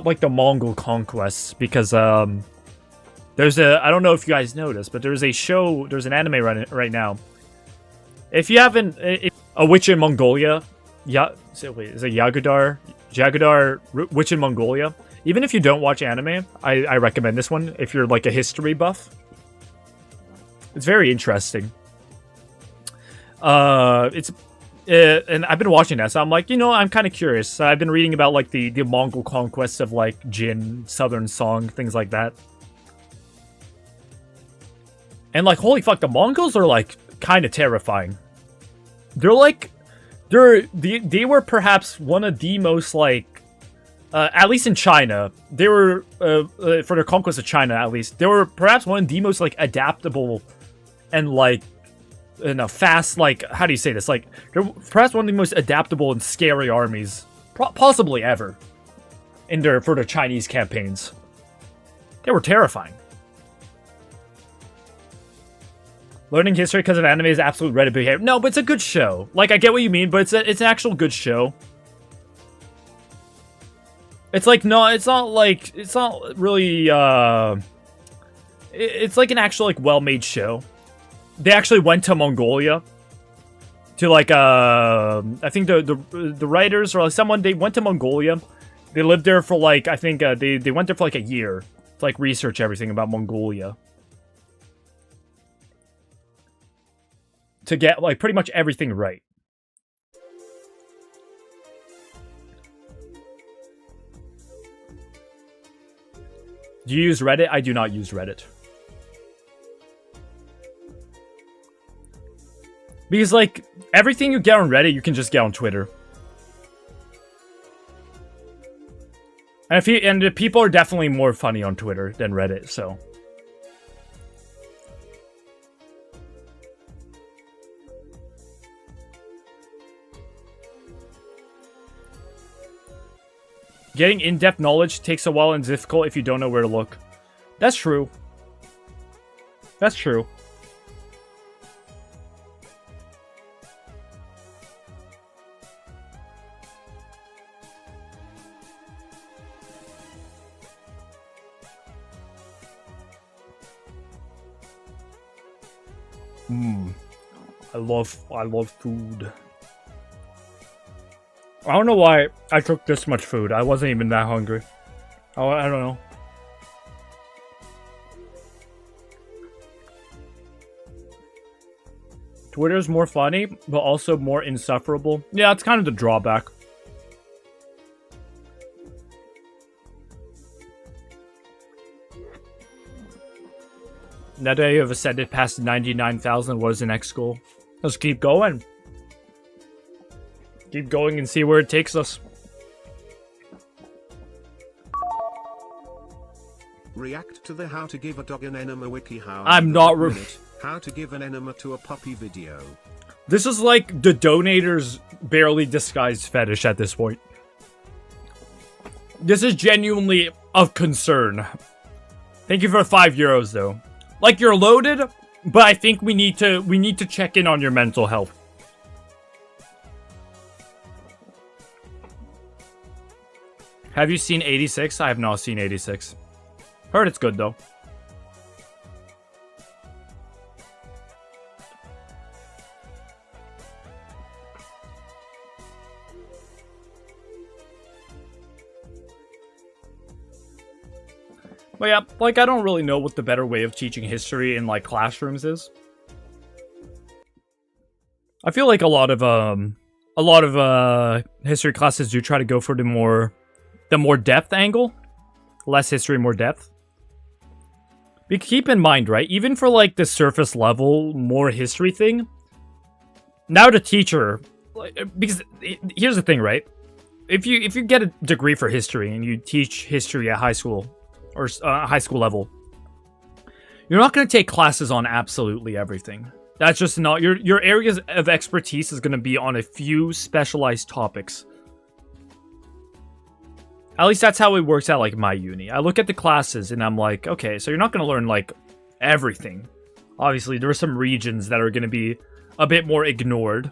like, the Mongol conquests, because, there's I don't know if you guys noticed, but there's an anime right now. If you haven't, A Witch in Mongolia, is it Jagadar, Witch in Mongolia? Even if you don't watch anime, I recommend this one if you're, like, a history buff. It's very interesting. And I've been watching that, so I'm like, I'm kind of curious. So I've been reading about, like, the Mongol conquests of, like, Jin, Southern Song, things like that. And, like, holy fuck, the Mongols are, like, kind of terrifying. They were perhaps one of the most, like, at least in China, they were, for the conquest of China, at least, they were perhaps one of the most, like, adaptable and, like, fast, like, how do you say this? Like, they're perhaps one of the most adaptable and scary armies, possibly ever, for the Chinese campaigns. They were terrifying. Learning history because of anime is absolute Reddit behavior. No, but it's a good show. Like, I get what you mean, but it's an actual good show. It's like, no, it's not really, it's like an actual, like, well-made show. They actually went to Mongolia to, like, I think the writers or someone, they went to Mongolia. They lived there for, like, I think they went there for, like, a year to, like, research everything about Mongolia. To get, like, pretty much everything right. Do you use Reddit? I do not use Reddit. Because, like, everything you get on Reddit, you can just get on Twitter. And the people are definitely more funny on Twitter than Reddit, so. Getting in-depth knowledge takes a while and is difficult if you don't know where to look. That's true. That's true. I love food. I don't know why I took this much food. I wasn't even that hungry. Oh, I don't know. Twitter's more funny, but also more insufferable. Yeah, it's kind of the drawback. Now that you have ascended past 99,000, what is the next goal? Let's keep going. Keep going and see where it takes us. React to the how to give a dog an enema wiki. I'm not how to give an enema to a puppy video. This is like the donator's barely disguised fetish at this point. This is genuinely of concern. Thank you for 5 euros though. Like, you're loaded, but I think we need to check in on your mental health. Have you seen 86? I have not seen 86. Heard it's good though. But yeah, like, I don't really know what the better way of teaching history in, like, classrooms is. I feel like a lot of history classes do try to go for the more depth angle. Less history, more depth. But keep in mind, right? Even for, like, the surface level, more history thing, now the teacher, because here's the thing, right? If you get a degree for history and you teach history at high school or high school level, you're not going to take classes on absolutely everything. That's just not your areas of expertise is going to be on a few specialized topics. At least that's how it works at, like, my uni. I look at the classes and I'm like, okay, so you're not going to learn, like, everything. Obviously, there are some regions that are going to be a bit more ignored.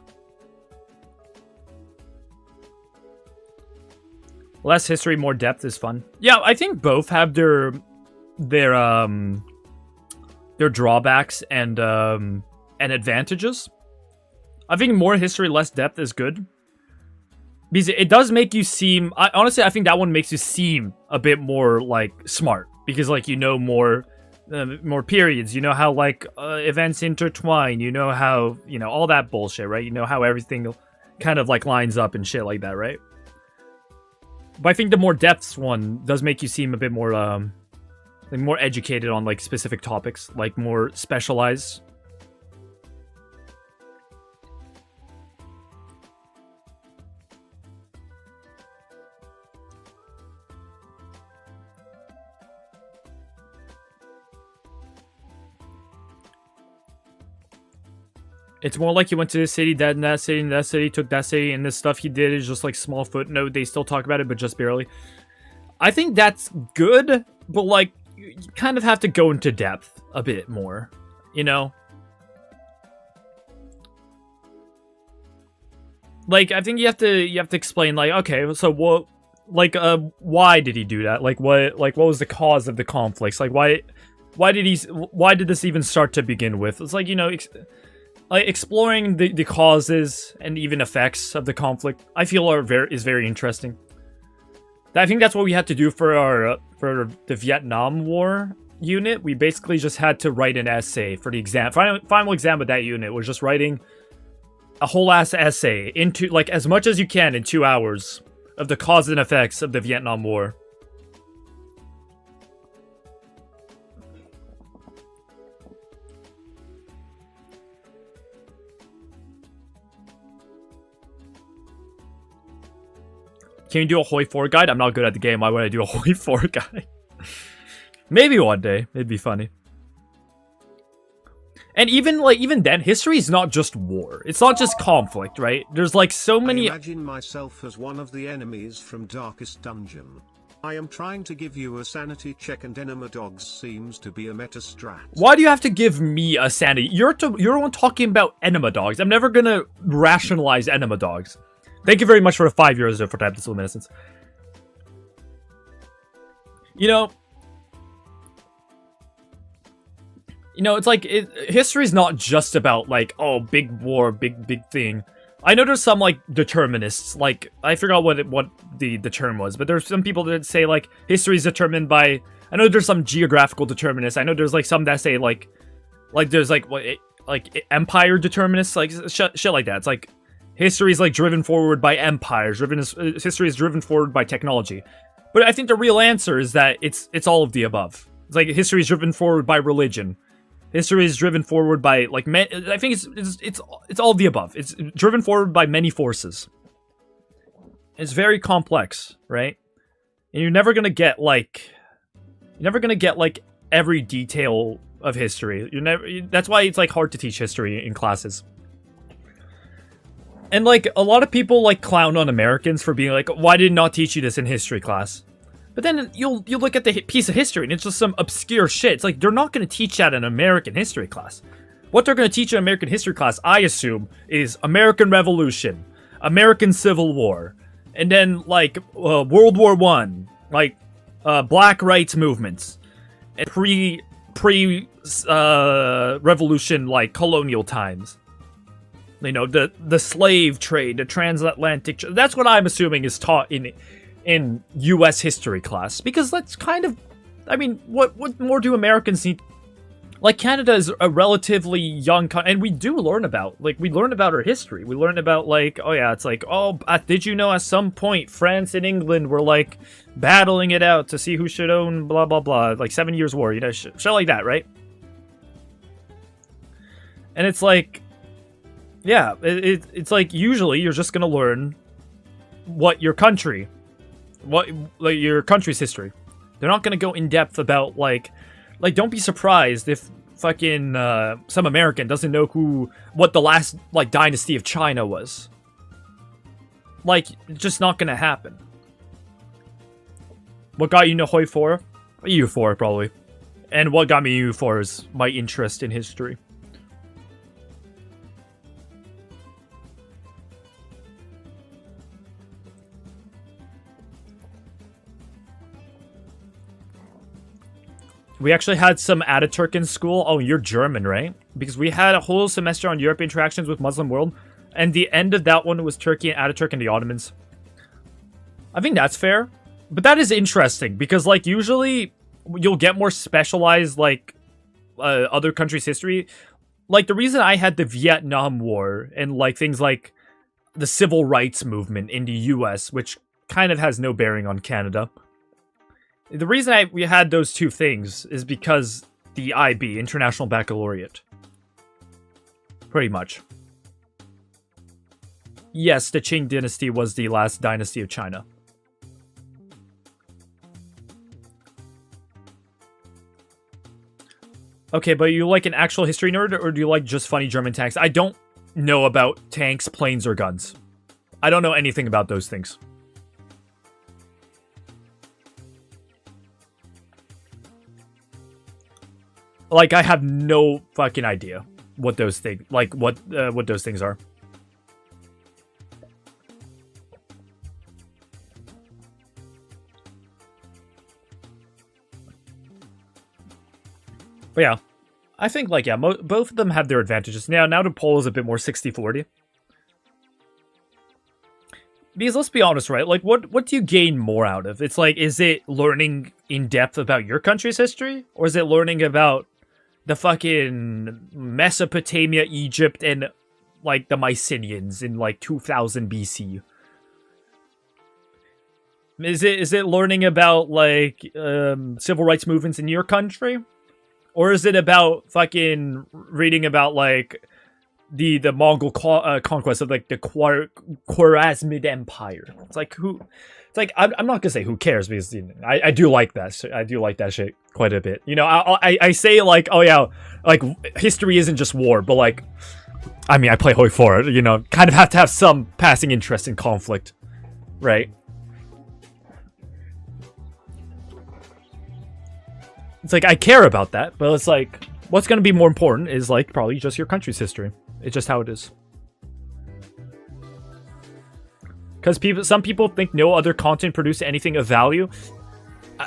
Less history, more depth is fun. Yeah, I think both have their drawbacks and advantages. I think more history, less depth is good. Because it does make you seem... honestly, I think that one makes you seem a bit more, like, smart. Because, like, you know more periods. You know how, like, events intertwine. You know how, you know, all that bullshit, right? You know how everything kind of, like, lines up and shit like that, right? But I think the more depths one does make you seem a bit more, like, more educated on, like, specific topics. Like, more specialized. It's more like he went to this city, that and that city, and that city, took that city, and this stuff he did is just like small footnote. They still talk about it, but just barely. I think that's good, but like, you kind of have to go into depth a bit more, you know? Like, I think you have to explain, like, okay, so what, like, why did he do that? Like, what was the cause of the conflicts? Like, why did this even start to begin with? It's like, you know, like, exploring the causes and even effects of the conflict, I feel is very interesting. I think that's what we had to do for the Vietnam War unit. We basically just had to write an essay for the exam. Final exam of that unit was just writing a whole ass essay into, like, as much as you can in 2 hours of the causes and effects of the Vietnam War. Can you do a Hoi 4 guide? I'm not good at the game. Why would I do a Hoi 4 guide? Maybe one day. It'd be funny. And even then, history is not just war. It's not just conflict, right? There's like so many... I imagine myself as one of the enemies from Darkest Dungeon. I am trying to give you a sanity check and enema dogs seems to be a meta strat. Why do you have to give me a sanity? You're the one talking about enema dogs. I'm never gonna rationalize enema dogs. Thank you very much for the 5 years for Type This Innocence. You know, it's like, history's not just about, like, oh, big war, big thing. I know there's some, like, determinists, like, I forgot what the term was, but there's some people that say, like, history's determined by, I know there's some geographical determinists, I know there's, like, some that say, like there's, like, what, like, empire determinists, like, shit like that. It's like, history is, like, driven forward by empires. History is driven forward by technology. But I think the real answer is that it's all of the above. It's like history is driven forward by religion. History is driven forward by, like, I think it's all of the above. It's driven forward by many forces. It's very complex, right? And you're never gonna get every detail of history. That's why it's, like, hard to teach history in classes. And, like, a lot of people, like, clown on Americans for being like, why did not teach you this in history class? But then you'll look at the piece of history and it's just some obscure shit. It's like, they're not going to teach that in American history class. What they're going to teach in American history class, I assume, is American Revolution, American Civil War, and then, like, World War One, like, Black rights movements, and pre-revolution, like, colonial times. You know, the slave trade, the transatlantic... That's what I'm assuming is taught in U.S. history class. Because that's kind of I mean, what more do Americans need? Like, Canada is a relatively young and we do learn about, like, we learn about our history. We learn about, like, oh yeah, it's like, oh, did you know at some point France and England were, like, battling it out to see who should own blah, blah, blah, like, 7 Years' War, you know, shit like that, right? And it's like, yeah, it's like, usually you're just gonna learn what your country's history. They're not gonna go in depth about, like, don't be surprised if fucking some American doesn't know what the last, like, dynasty of China was. Like, it's just not gonna happen. What got you into Hoi 4? EU4, probably. And what got me EU4 is my interest in history. We actually had some Ataturk in school. Oh, you're German, right? Because we had a whole semester on Europe interactions with Muslim world, and the end of that one was Turkey and Ataturk and the Ottomans. I think that's fair. But that is interesting, because, like, usually you'll get more specialized, like, other countries' history. Like, the reason I had the Vietnam War and, like, things like the civil rights movement in the US, which kind of has no bearing on Canada. The reason we had those two things is because the IB, International Baccalaureate. Pretty much. Yes, the Qing dynasty was the last dynasty of China. Okay, but you like an actual history nerd, or do you like just funny German tanks? I don't know about tanks, planes, or guns. I don't know anything about those things. Like, I have no fucking idea what those things, like, what those things are. But yeah, I think, like, yeah, both of them have their advantages. Now the poll is a bit more 60-40. Because let's be honest, right? Like, what do you gain more out of? It's like, is it learning in depth about your country's history? Or is it learning about the fucking Mesopotamia, Egypt, and, like, the Mycenaeans in, like, 2000 BC? Is it learning about, like, civil rights movements in your country? Or is it about fucking reading about, like, the Mongol conquest of, like, the Khwarezmid Empire? It's like, it's like, I'm not gonna say who cares, because, you know, I do like that shit. I do like that shit quite a bit. You know, I say, like, oh yeah, like, history isn't just war, but, like, I mean, I play Hoi 4, you know, kind of have to have some passing interest in conflict, right? It's like, I care about that, but it's like, what's gonna be more important is, like, probably just your country's history. It's just how it is. Because some people think no other content produces anything of value.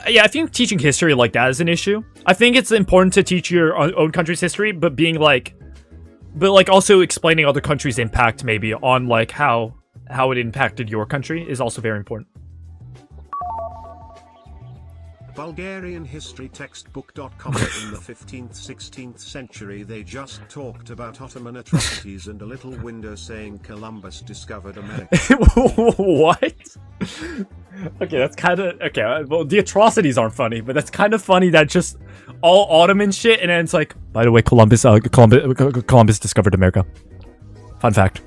Yeah, I think teaching history like that is an issue. I think it's important to teach your own country's history, but being like, also explaining other countries' impact maybe on, like, how it impacted your country is also very important. BulgarianHistoryTextbook.com. In the 15th, 16th century they just talked about Ottoman atrocities and a little window saying Columbus discovered America. What? Okay, that's kind of... Okay, well, the atrocities aren't funny, but that's kind of funny that just all Ottoman shit, and then it's like, by the way, Columbus discovered America. Fun fact.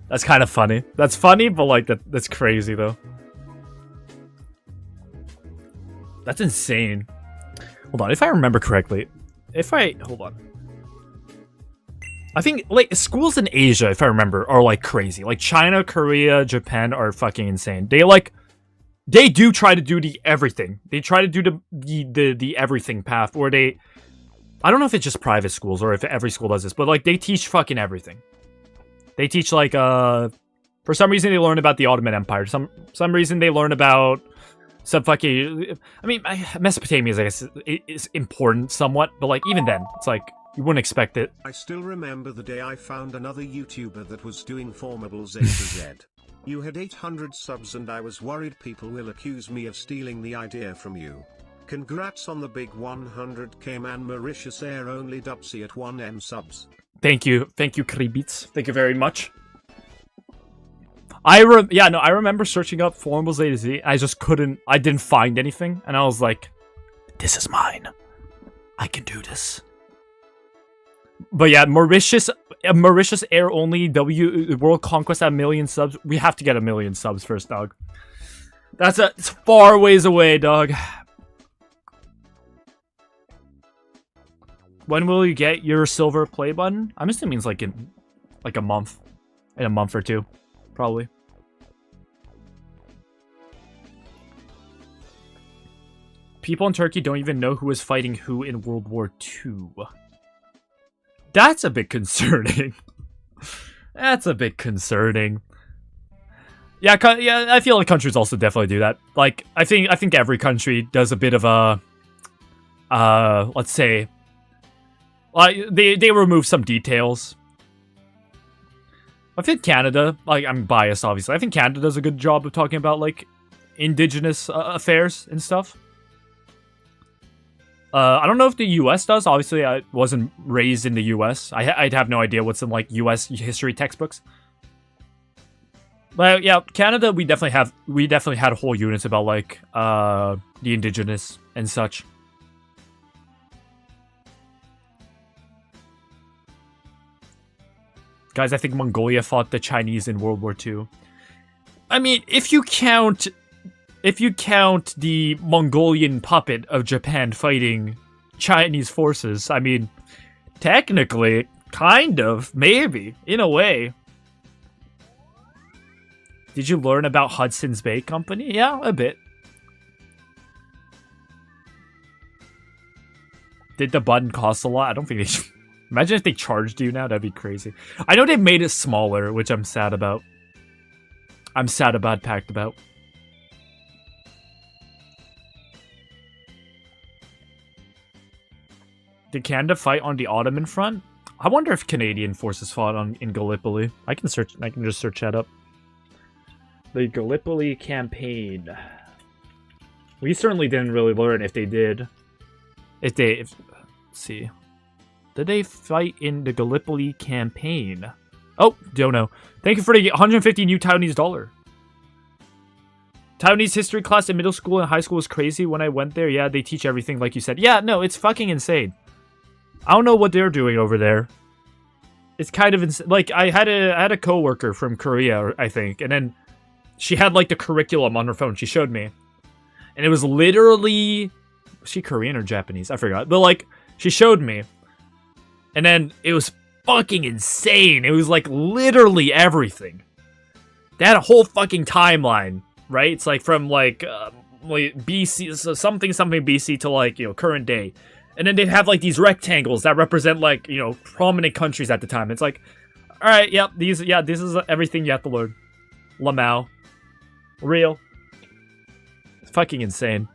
That's kind of funny. That's funny, but, like, that's crazy, though. That's insane. Hold on, if I remember correctly, hold on. I think, like, schools in Asia, if I remember, are, like, crazy. Like, China, Korea, Japan are fucking insane. They do try to do the everything. They try to do the everything path, where they... I don't know if it's just private schools, or if every school does this, but, like, they teach fucking everything. They teach, like, for some reason they learn about the Ottoman Empire. Some reason they learn about... some fucking... I mean, Mesopotamia, I guess, is important somewhat, but, like, even then, it's like, you wouldn't expect it. I still remember the day I found another YouTuber that was doing Formables A to Z. You had 800 subs and I was worried people will accuse me of stealing the idea from you. Congrats on the big 100k man. Mauritius Air only Dubsy at 1M subs. Thank you, Kribitz. Thank you very much. I remember searching up Formables A to Z. I just I didn't find anything, and I was like, "This is mine. I can do this." But yeah, Mauritius Air only World Conquest at 1 million subs. We have to get 1 million subs first, dog. It's far ways away, dog. When will you get your silver play button? I'm assuming it's like in a month. In a month or two, probably. People in Turkey don't even know who was fighting who in World War II. That's a bit concerning. That's a bit concerning. Yeah, I feel like countries also definitely do that. Like, I think every country does a bit of a, let's say, they remove some details. I think Canada, like, I'm biased obviously. I think Canada does a good job of talking about like indigenous affairs and stuff. I don't know if the U.S. does. Obviously, I wasn't raised in the U.S. I'd have no idea what's in like U.S. history textbooks. But yeah, Canada, we definitely had whole units about like the indigenous and such. Guys, I think Mongolia fought the Chinese in World War II. I mean, if you count the Mongolian puppet of Japan fighting Chinese forces, I mean, technically, kind of, maybe, in a way. Did you learn about Hudson's Bay Company? Yeah, a bit. Did the button cost a lot? I don't think they... Imagine if they charged you now, that'd be crazy. I know they made it smaller, which I'm sad about. I'm sad about, packed about. Did Canada fight on the Ottoman front? I wonder if Canadian forces fought in Gallipoli. I can just search that up. The Gallipoli campaign. We certainly didn't really learn if they did. Let's see. Did they fight in the Gallipoli campaign? Oh, don't know. Thank you for the 150 new Taiwanese dollar. Taiwanese history class in middle school and high school was crazy when I went there. Yeah, they teach everything like you said. Yeah, no, it's fucking insane. I don't know what they're doing over there. It's kind of insane. Like, I had a coworker from Korea, I think, and then she had like the curriculum on her phone. She showed me, and it was literally, was she Korean or Japanese? I forgot. But like, she showed me, and then it was fucking insane. It was like literally everything. They had a whole fucking timeline, right? It's like from like BC, so something BC to like, you know, current day. And then they'd have like these rectangles that represent like, you know, prominent countries at the time. It's like, all right, yep, this is everything you have to learn. Lamau. Real. It's fucking insane.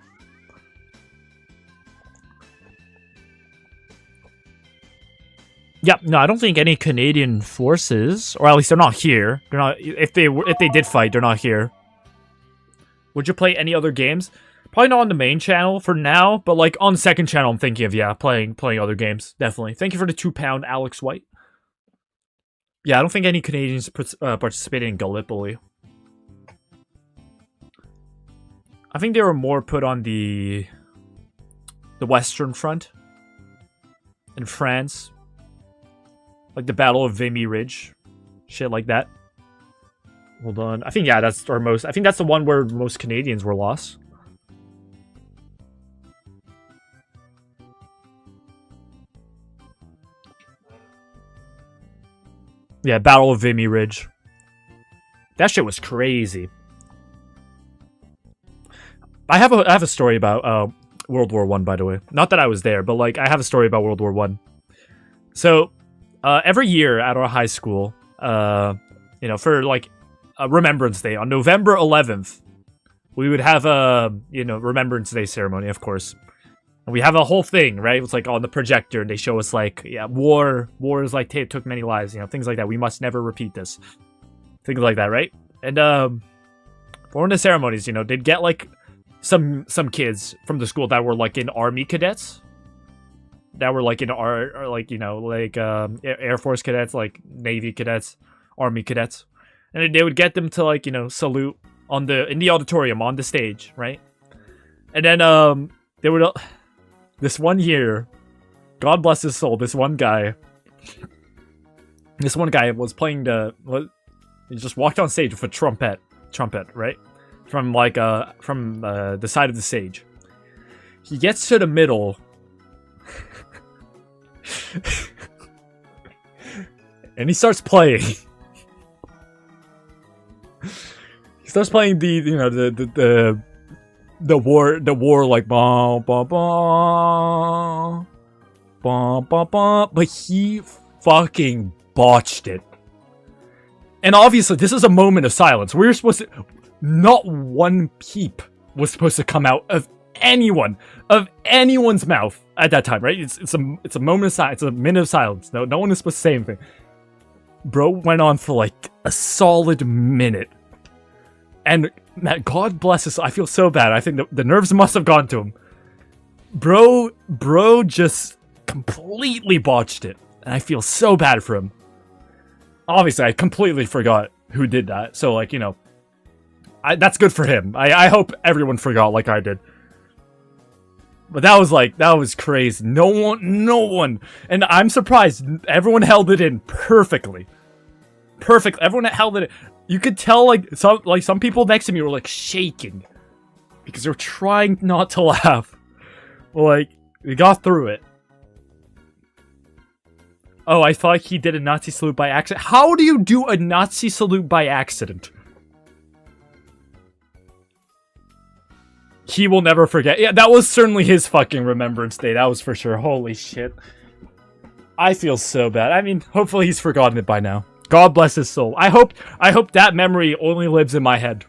Yep, no, I don't think any Canadian forces, or at least they're not here. They're not. If they did fight, they're not here. Would you play any other games? Probably not on the main channel for now, but like on the second channel, I'm thinking of, yeah, playing other games, definitely. Thank you for the £2, Alex White. Yeah, I don't think any Canadians participated in Gallipoli. I think they were more put on the Western Front in France, like the Battle of Vimy Ridge, shit like that. Hold on, I think yeah, that's our most. I think that's the one where most Canadians were lost. Yeah, Battle of Vimy Ridge. That shit was crazy. I have a story about World War I, by the way. Not that I was there, but like I have a story about World War I. So every year at our high school, you know, for like a Remembrance Day on November 11th, we would have a Remembrance Day ceremony, of course. And we have a whole thing, right? It's like on the projector, and they show us like, yeah, war is like took many lives, you know, things like that. We must never repeat this, things like that, right? And for one of the ceremonies, you know, they'd get like some kids from the school that were like in army cadets, that were like in or like Air Force cadets, like Navy cadets, Army cadets, and they would get them to like salute in the auditorium on the stage, right? And then they would this one year, God bless his soul, this one guy was playing he just walked on stage with a trumpet, right? From the side of the stage. He gets to the middle and he starts playing. He starts playing the war like bah, bah, bah, bah, bah, bah, but he fucking botched it. And obviously this is a moment of silence. We're supposed to, not one peep was supposed to come out of anyone's mouth at that time, right? It's a moment of silence. It's a minute of silence. No one is supposed to say anything. Bro went on for like a solid minute. And man, God bless us. I feel so bad. I think the nerves must have gone to him. Bro just completely botched it. And I feel so bad for him. Obviously, I completely forgot who did that. So like, that's good for him. I hope everyone forgot like I did. But that was crazy. No one. And I'm surprised everyone held it in perfectly. Perfect. Everyone held it in. You could tell some people next to me were like shaking because they were trying not to laugh. Like, we got through it. Oh, I thought he did a Nazi salute by accident. How do you do a Nazi salute by accident? He will never forget. Yeah, that was certainly his fucking Remembrance Day. That was for sure. Holy shit. I feel so bad. I mean, hopefully he's forgotten it by now. God bless his soul. I hope that memory only lives in my head.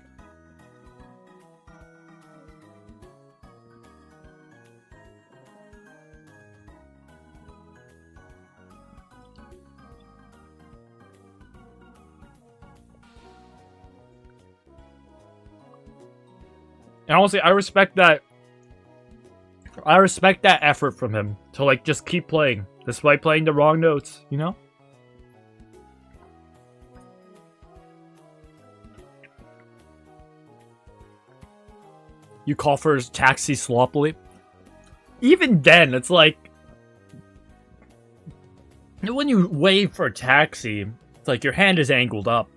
And honestly, I respect that effort from him to like just keep playing despite playing the wrong notes, You call for his taxi sloppily. Even then, it's like when you wave for a taxi, it's like your hand is angled up,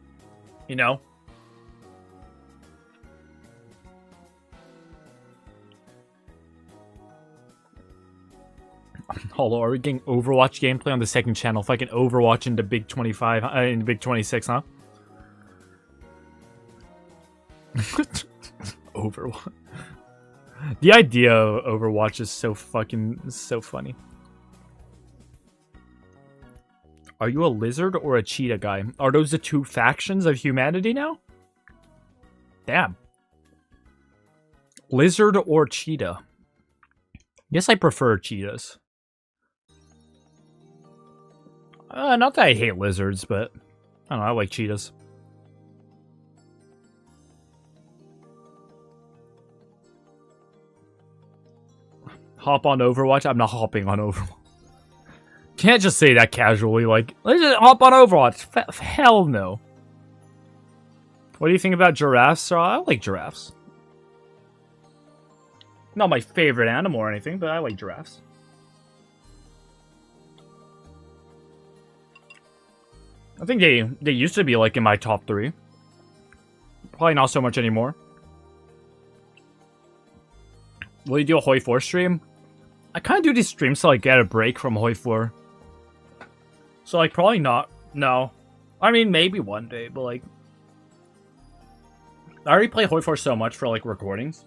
Hello, are we getting Overwatch gameplay on the second channel? If I can Overwatch in the Big 25, in the Big 26, huh? Overwatch. The idea of Overwatch is so funny. Are you a lizard or a cheetah guy? Are those the two factions of humanity now? Damn. Lizard or cheetah? Guess I prefer cheetahs. Not that I hate lizards, but I don't know, I like cheetahs. Hop on Overwatch? I'm not hopping on Overwatch. Can't just say that casually, like, let's just hop on Overwatch. Hell no. What do you think about giraffes? I like giraffes. Not my favorite animal or anything, but I like giraffes. I think they used to be like in my top 3. Probably not so much anymore. Will you do a Hoi 4 stream? I kind of do these streams to like get a break from Hoi 4. So like probably not. No. I mean maybe one day, but like I already play Hoi 4 so much for like recordings.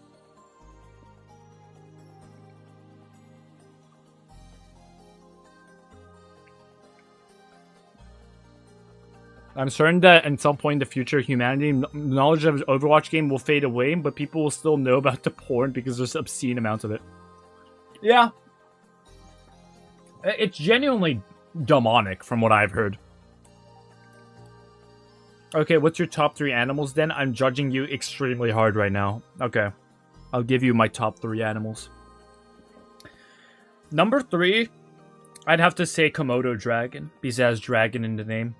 I'm certain that at some point in the future, humanity knowledge of the Overwatch game will fade away, but people will still know about the porn because there's obscene amounts of it. Yeah. It's genuinely demonic from what I've heard. Okay, what's your top 3 animals then? I'm judging you extremely hard right now. Okay. I'll give you my top 3 animals. Number 3, I'd have to say Komodo dragon, because it has dragon in the name.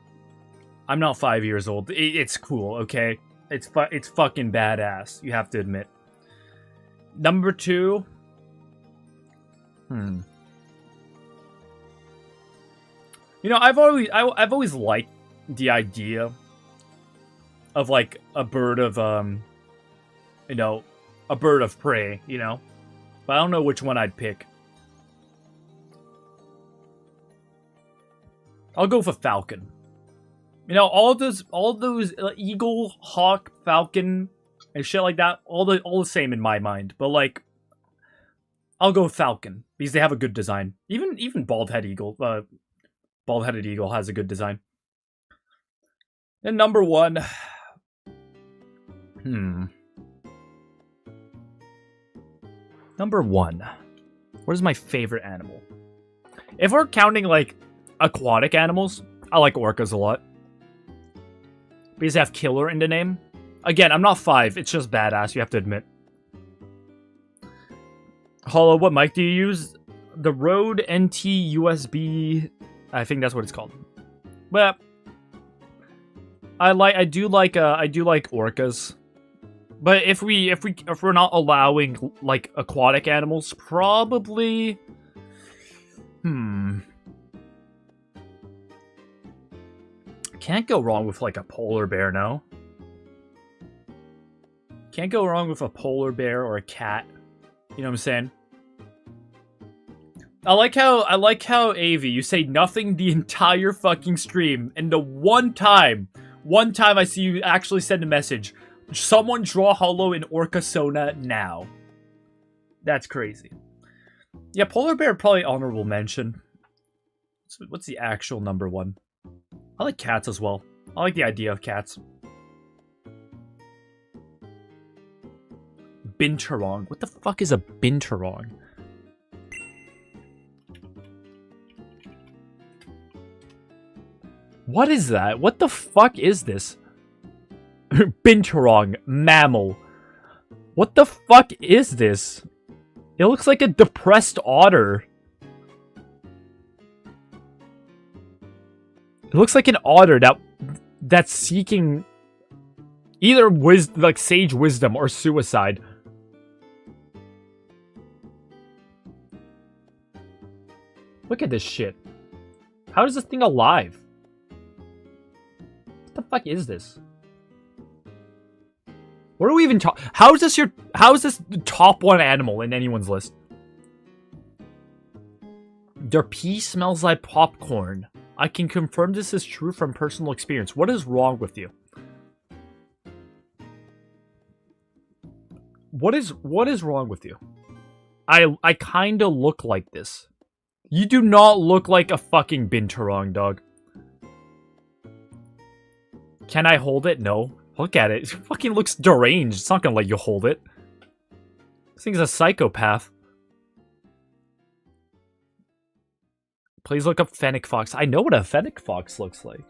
I'm not 5 years old. It's cool, okay? It's fucking badass, you have to admit. Number 2... You know, I've always liked the idea of, like, a bird of, you know, a bird of prey, you know? But I don't know which one I'd pick. I'll go for falcon. You know, all those eagle, hawk, falcon, and shit like that, all the same in my mind. But like, I'll go falcon because they have a good design. Even bald-headed eagle has a good design. And number 1, Number 1, what is my favorite animal? If we're counting like aquatic animals, I like orcas a lot. Because they have killer in the name. Again, I'm not 5, it's just badass, you have to admit. Hollow, what mic do you use? The Rode NT USB, I think that's what it's called. But I do like orcas. But if we're not allowing like aquatic animals, probably can't go wrong with like a polar bear, no? Can't go wrong with a polar bear or a cat. You know what I'm saying? I like how AV, you say nothing the entire fucking stream, and the one time I see you actually send a message, someone draw Hollow in Orca Sona now. That's crazy. Yeah, polar bear probably honorable mention. So what's the actual number 1? I like cats as well. I like the idea of cats. Binturong. What the fuck is a binturong? What is that? What the fuck is this? Binturong. Mammal. What the fuck is this? It looks like a depressed otter. It looks like an otter that's seeking either like sage wisdom or suicide. Look at this shit. How is this thing alive? What the fuck is this? What are we even talking? How is this the top 1 animal in anyone's list? Their pee smells like popcorn. I can confirm this is true from personal experience. What is wrong with you? What is wrong with you? I kinda look like this. You do not look like a fucking binturong, dog. Can I hold it? No. Look at it. It fucking looks deranged. It's not gonna let you hold it. This thing's a psychopath. Please look up fennec fox. I know what a fennec fox looks like.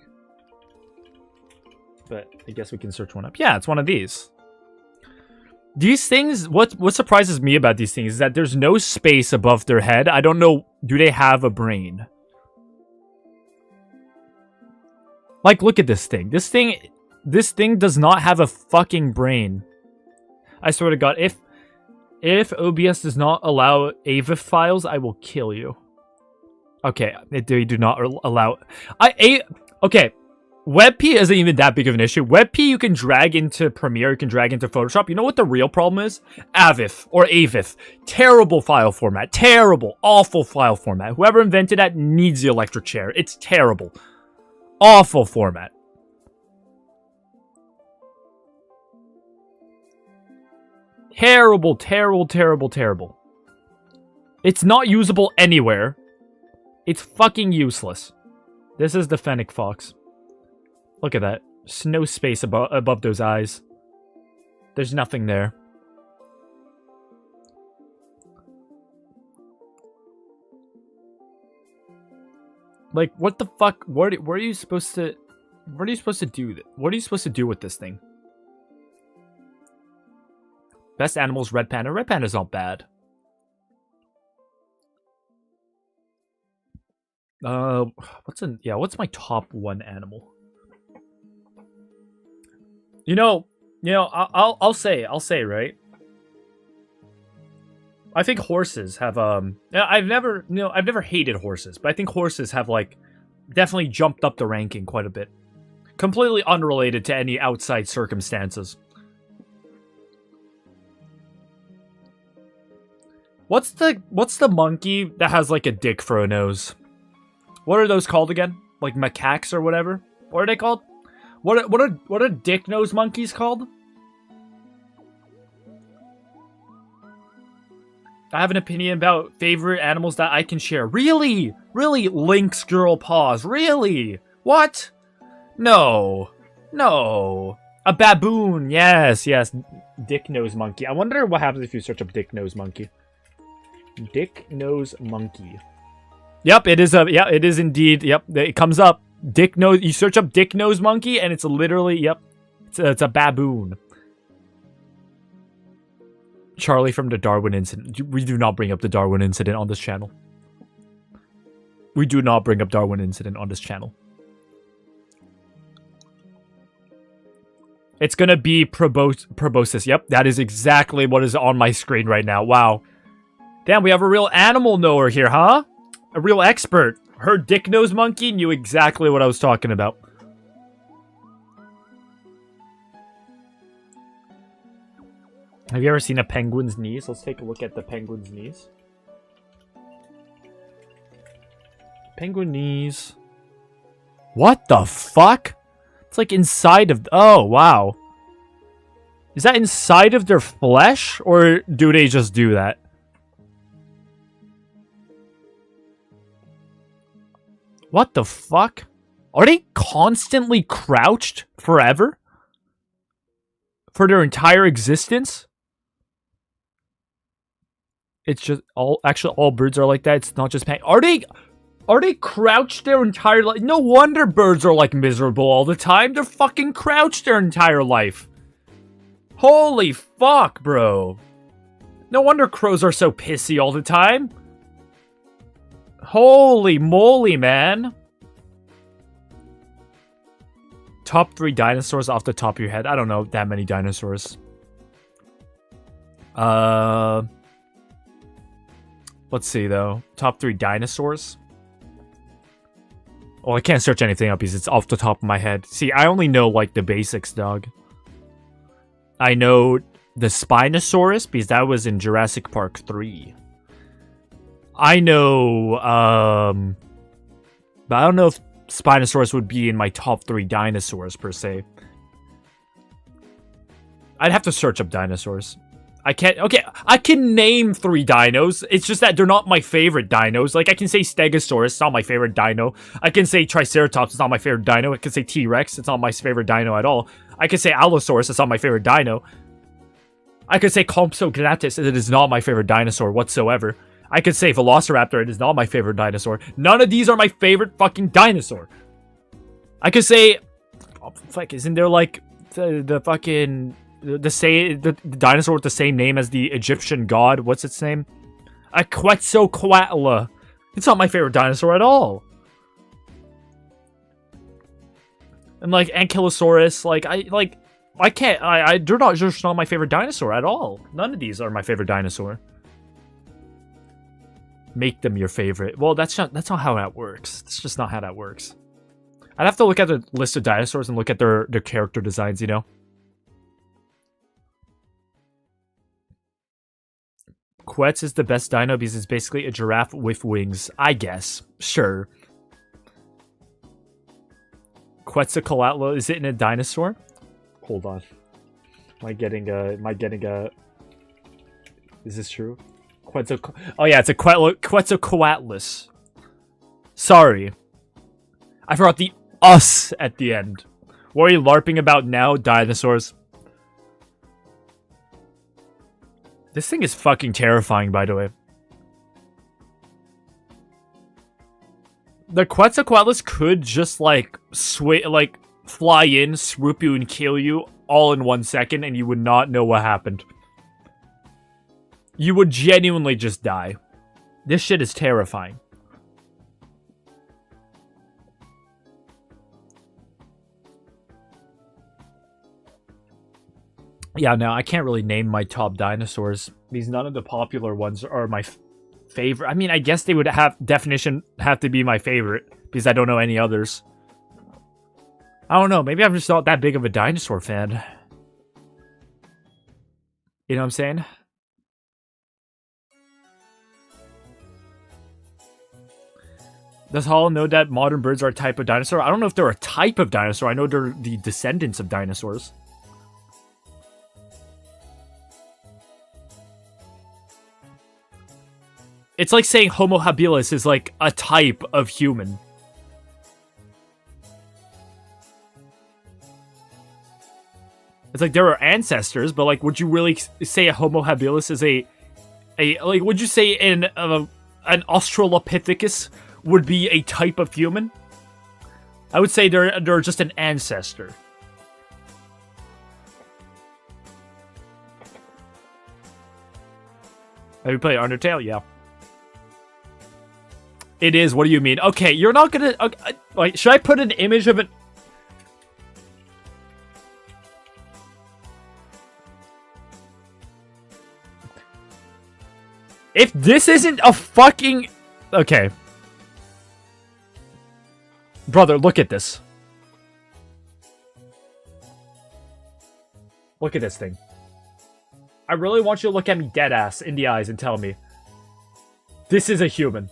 But I guess we can search one up. Yeah, it's one of these. These things, what surprises me about these things is that there's no space above their head. I don't know, do they have a brain? Like, look at this thing. This thing does not have a fucking brain. I swear to God, if OBS does not allow AVIF files, I will kill you. Okay, they do not allow... Okay, WebP isn't even that big of an issue. WebP you can drag into Premiere, you can drag into Photoshop. You know what the real problem is? AVIF or AVIF. Terrible file format. Terrible, awful file format. Whoever invented that needs the electric chair. It's terrible. Awful format. Terrible, terrible, terrible, terrible. It's not usable anywhere. It's fucking useless. This is the fennec fox. Look at that. There's no space above those eyes. There's nothing there. Like, what the fuck? What are you supposed to... What are you supposed to do? What are you supposed to do with this thing? Best animals, red panda. Red panda's not bad. What's my top 1 animal? I'll say, right? I think horses have I've never hated horses, but I think horses have like definitely jumped up the ranking quite a bit. Completely unrelated to any outside circumstances. What's the monkey that has like a dick for a nose? What are those called again? Like macaques or whatever? What are they called? What are dick nose monkeys called? I have an opinion about favorite animals that I can share. Really? Really? Lynx girl paws. Really? What? No. No. A baboon. Yes. Dick nose monkey. I wonder what happens if you search up dick nose monkey. Dick nose monkey. Yep, it is indeed. Yep, it comes up. Dick nose. You search up dick nose monkey, and it's literally, yep, it's a baboon. Charlie from the Darwin incident. We do not bring up the Darwin incident on this channel. We do not bring up Darwin incident on this channel. It's gonna be proboscis. Yep, that is exactly what is on my screen right now. Wow. Damn, we have a real animal knower here, huh? A real expert. Her dick nose monkey knew exactly what I was talking about. Have you ever seen a penguin's knees? Let's take a look at the penguin's knees. Penguin knees. What the fuck? It's like inside of... Oh, wow. Is that inside of their flesh? Or do they just do that? What the fuck? Are they constantly crouched forever? For their entire existence? It's just all birds are like that. It's not just Are they crouched their entire life? No wonder birds are like miserable all the time. They're fucking crouched their entire life. Holy fuck, bro. No wonder crows are so pissy all the time. Holy moly, man. Top 3 dinosaurs off the top of your head. I don't know that many dinosaurs. Let's see, though. Top 3 dinosaurs? Well, I can't search anything up because it's off the top of my head. See, I only know, like, the basics, dog. I know the Spinosaurus because that was in Jurassic Park 3. I know, but I don't know if Spinosaurus would be in my top 3 dinosaurs, per se. I'd have to search up dinosaurs. I can't... Okay, I can name 3 dinos. It's just that they're not my favorite dinos. Like, I can say Stegosaurus. It's not my favorite dino. I can say Triceratops. It's not my favorite dino. I can say T-Rex. It's not my favorite dino at all. I can say Allosaurus. It's not my favorite dino. I could say Compsognathus. It is not my favorite dinosaur whatsoever. I could say Velociraptor. It is not my favorite dinosaur. None of these are my favorite fucking dinosaur. I could say... Oh, fuck, isn't there, like, the fucking... The dinosaur with the same name as the Egyptian god. What's its name? A Quetzalcoatl. It's not my favorite dinosaur at all. And like Ankylosaurus, they're not just not my favorite dinosaur at all. None of these are my favorite dinosaur. Make them your favorite. Well, that's not how that works. That's just not how that works. I'd have to look at the list of dinosaurs and look at their character designs, you know? Quetz is the best dino because it's basically a giraffe with wings. I guess. Sure. Quetzalcoatl, is it in a dinosaur? Hold on. Am I getting a... Is this true? Oh yeah, it's a Quetzalcoatlus. Sorry. I forgot the us at the end. What are you LARPing about now, dinosaurs? This thing is fucking terrifying, by the way. The Quetzalcoatlus could just, like, fly in, swoop you, and kill you all in 1 second, and you would not know what happened. you would genuinely just die. This shit is terrifying. Yeah, no, I can't really name my top dinosaurs. Because none of the popular ones are my favorite. I mean, I guess they would have to be my favorite. Because I don't know any others. I don't know. Maybe I'm just not that big of a dinosaur fan. You know what I'm saying? Does Hall know that modern birds are a type of dinosaur? I don't know if they're a type of dinosaur. I know they're the descendants of dinosaurs. It's like saying Homo habilis is like a type of human. It's like there are ancestors, but like, would you really say a Homo habilis is a like? Would you say an Australopithecus would be a type of human? I would say they're just an ancestor. Have you played Undertale? Yeah. It is. What do you mean? Okay, you're not gonna. Okay, wait, should I put an image of it? If this isn't a fucking... Okay. Brother, look at this. Look at this thing. I really want you to look at me dead ass in the eyes and tell me. This is a human.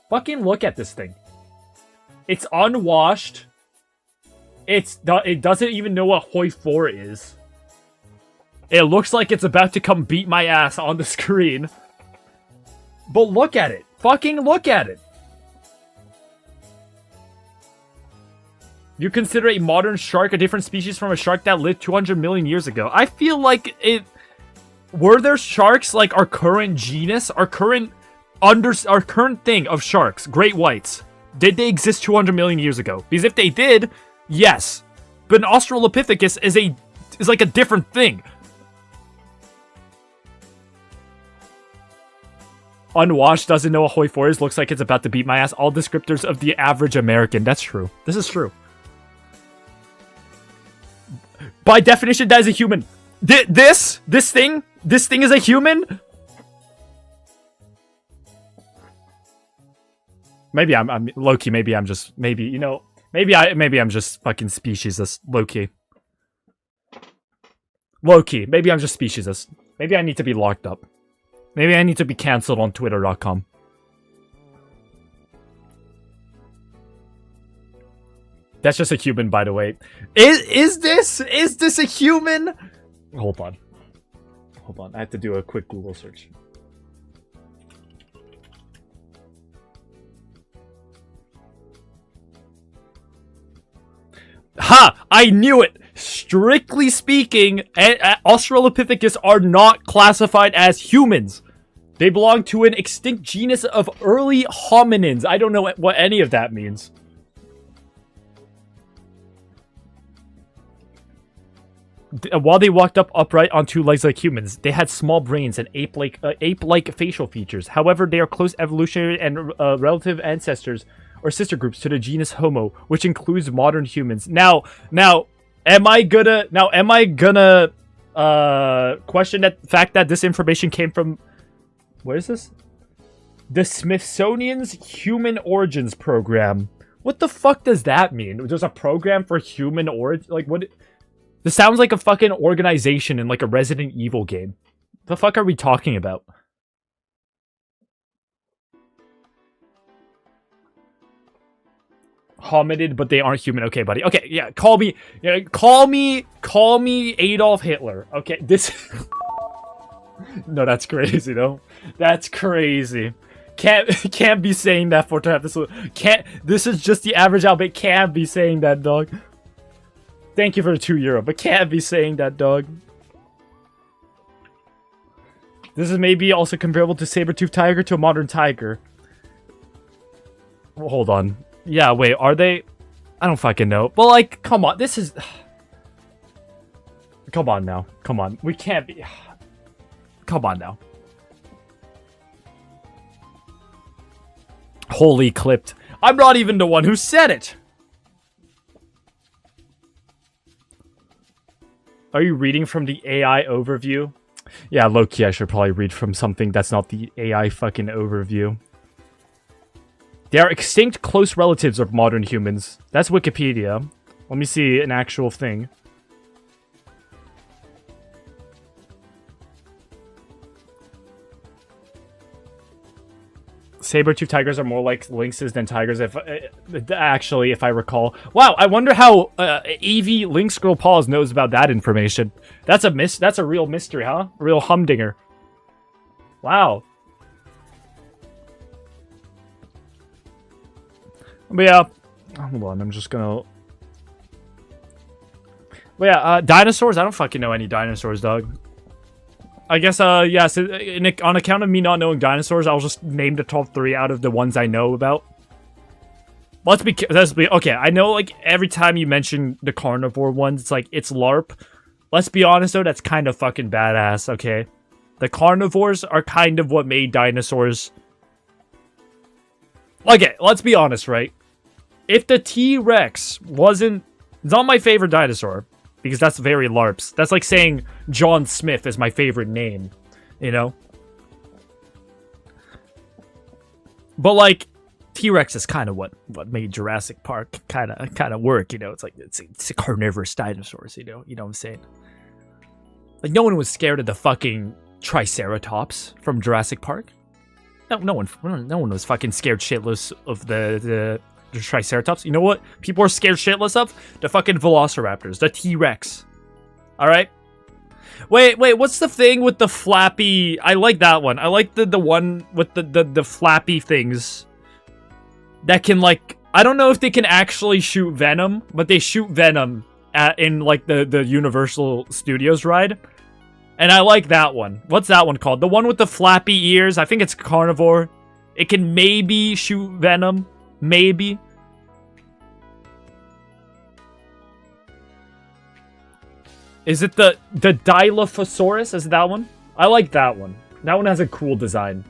Fucking look at this thing. It's unwashed. It doesn't even know what Hoi 4 is. It looks like it's about to come beat my ass on the screen. But look at it. Fucking look at it. You consider a modern shark a different species from a shark that lived 200 million years ago. I feel like it... Were there sharks like our current genus? Our current thing of sharks, great whites. Did they exist 200 million years ago? Because if they did, yes. But an Australopithecus is like a different thing. Unwashed, doesn't know what Hoi 4 is, looks like it's about to beat my ass. All descriptors of the average American. That's true. This is true. By definition, that is a human. This thing is a human? Maybe I'm low-key, maybe I'm just, maybe, you know, maybe I'm just fucking speciesist, low-key. Low-key, maybe I'm just speciesist. Maybe I need to be locked up. Maybe I need to be cancelled on Twitter.com. That's just a human, by the way. Is this a human? Hold on. Hold on. I have to do a quick Google search. Ha! I knew it! Strictly speaking, Australopithecus are not classified as humans. They belong to an extinct genus of early hominins. I don't know what any of that means. While they walked upright on two legs like humans, they had small brains and ape-like facial features. However, they are close evolutionary and relative ancestors or sister groups to the genus Homo, which includes modern humans. Now, am I gonna question that fact that this information came from, where is this? The Smithsonian's Human Origins Program. What the fuck does that mean? There's a program for human origin? Like, what? This sounds like a fucking organization in like a Resident Evil game. The fuck are we talking about? Hominid, but they aren't human. Okay, buddy. Okay, yeah, call me Adolf Hitler. Okay, this... No, that's crazy, though. That's crazy. Can't be saying that for to have this... This is just the average outbit. Can't be saying that, dog. Thank you for the €2, but can't be saying that, dog. This is maybe also comparable to saber-toothed tiger to a modern tiger. Well, hold on. Yeah, wait, are they? I don't fucking know. But, like, come on, this is... Come on now. Come on. We can't be... Come on now. Holy clipped. I'm not even the one who said it. Are you reading from the AI overview? Yeah, low-key, I should probably read from something that's not the AI fucking overview. They are extinct close relatives of modern humans. That's Wikipedia. Let me see an actual thing. Saber-tooth tigers are more like lynxes than tigers, if I recall. Wow, I wonder how Evie Lynx Girl Paws knows about that information. That's a real mystery, huh? A real humdinger. Wow. But yeah, hold on, I'm just gonna... But yeah, dinosaurs? I don't fucking know any dinosaurs, dog. I guess, yeah, so on account of me not knowing dinosaurs, I'll just name the top 3 out of the ones I know about. Let's be, okay, I know, like, every time you mention the carnivore ones, it's like, it's LARP. Let's be honest, though, that's kind of fucking badass, okay? The carnivores are kind of what made dinosaurs... Okay, let's be honest, right? If the T-Rex wasn't... It's not my favorite dinosaur. Because that's very LARPs. That's like saying John Smith is my favorite name. You know? But like, T-Rex is kind of what made Jurassic Park kind of work, you know? It's like, it's a carnivorous dinosaurs, you know? You know what I'm saying? Like, no one was scared of the fucking Triceratops from Jurassic Park. No one was fucking scared shitless of the Triceratops. You know what people are scared shitless of? The fucking Velociraptors, the T-Rex. Alright? Wait, what's the thing with the flappy... I like that one. I like the one with the flappy things. That can, like... I don't know if they can actually shoot venom, but they shoot venom in, like, the Universal Studios ride. And I like that one. What's that one called? The one with the flappy ears. I think it's carnivore. It can maybe shoot venom. Maybe. Is it the Dilophosaurus? Is it that one? I like that one. That one has a cool design.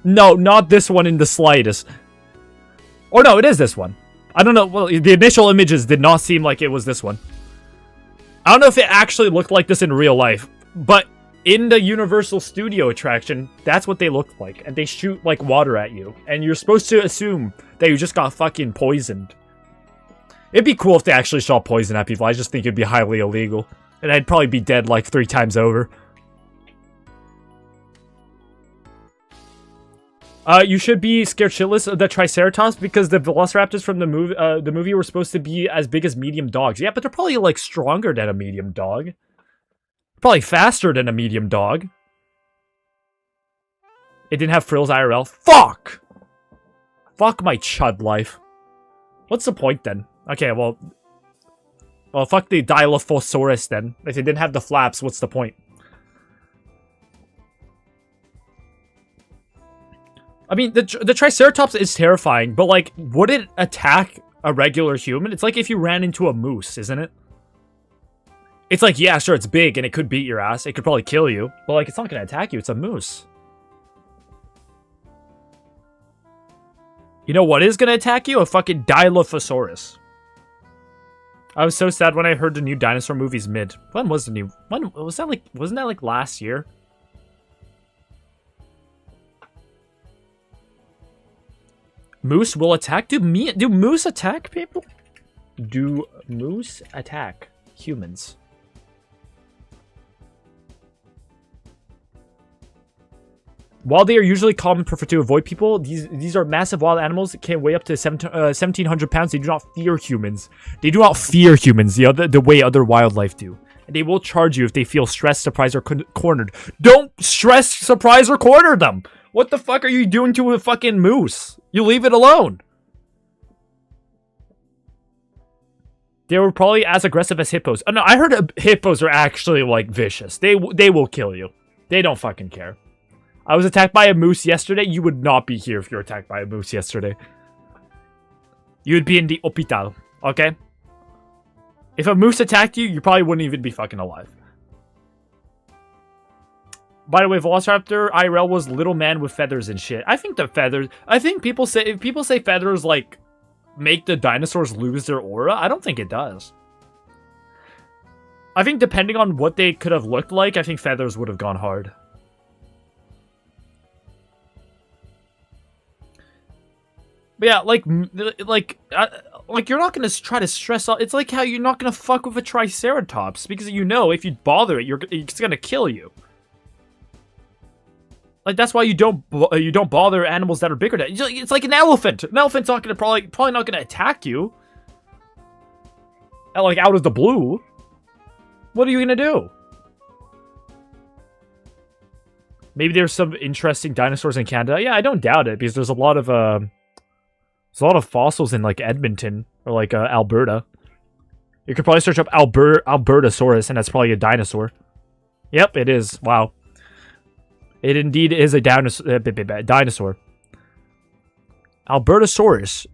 No, not this one in the slightest. Or no, it is this one. I don't know. Well, the initial images did not seem like it was this one. I don't know if it actually looked like this in real life, but in the Universal Studio attraction, that's what they look like. And they shoot, like, water at you. And you're supposed to assume that you just got fucking poisoned. It'd be cool if they actually shot poison at people. I just think it'd be highly illegal. And I'd probably be dead, like, 3 times over. You should be scared shitless of the Triceratops because the Velociraptors from the movie were supposed to be as big as medium dogs. Yeah, but they're probably, like, stronger than a medium dog. Probably faster than a medium dog. It didn't have frills IRL. Fuck! Fuck my chud life. What's the point then? Okay, well, fuck the Dilophosaurus then. If they didn't have the flaps, what's the point? I mean, the Triceratops is terrifying, but, like, would it attack a regular human? It's like if you ran into a moose, isn't it? It's like, yeah, sure, it's big, and it could beat your ass. It could probably kill you. But, like, it's not gonna attack you. It's a moose. You know what is gonna attack you? A fucking Dilophosaurus. I was so sad when I heard the new dinosaur movie's mid. When was the new... When was that, like... Wasn't that, like, last year? Moose will attack? Do moose attack people? Do moose attack humans? While they are usually common to avoid people, these are massive wild animals that can weigh up to 1,700 pounds. They do not fear humans. They do not fear humans the way other wildlife do. And they will charge you if they feel stressed, surprised, or cornered. Don't stress, surprise, or corner them! What the fuck are you doing to a fucking moose? You leave it alone. They were probably as aggressive as hippos. Oh no, I heard hippos are actually, like, vicious. They will kill you. They don't fucking care. I was attacked by a moose yesterday. You would not be here if you were attacked by a moose yesterday. You would be in the hospital, okay? If a moose attacked you, you probably wouldn't even be fucking alive. By the way, Velociraptor IRL was little man with feathers and shit. I think the feathers. I think people say if people say feathers like make the dinosaurs lose their aura. I don't think it does. I think depending on what they could have looked like, I think feathers would have gone hard. But yeah, like you're not gonna try to stress out. It's like how you're not gonna fuck with a Triceratops because you know if you bother it, it's gonna kill you. Like that's why you don't bother animals that are bigger than. It's like an elephant. An elephant's not gonna probably not gonna attack you. Like out of the blue. What are you gonna do? Maybe there's some interesting dinosaurs in Canada. Yeah, I don't doubt it because there's a lot of fossils in like Edmonton or like Alberta. You could probably search up Albertosaurus, and that's probably a dinosaur. Yep, it is. Wow. It indeed is a dinosaur. Albertosaurus.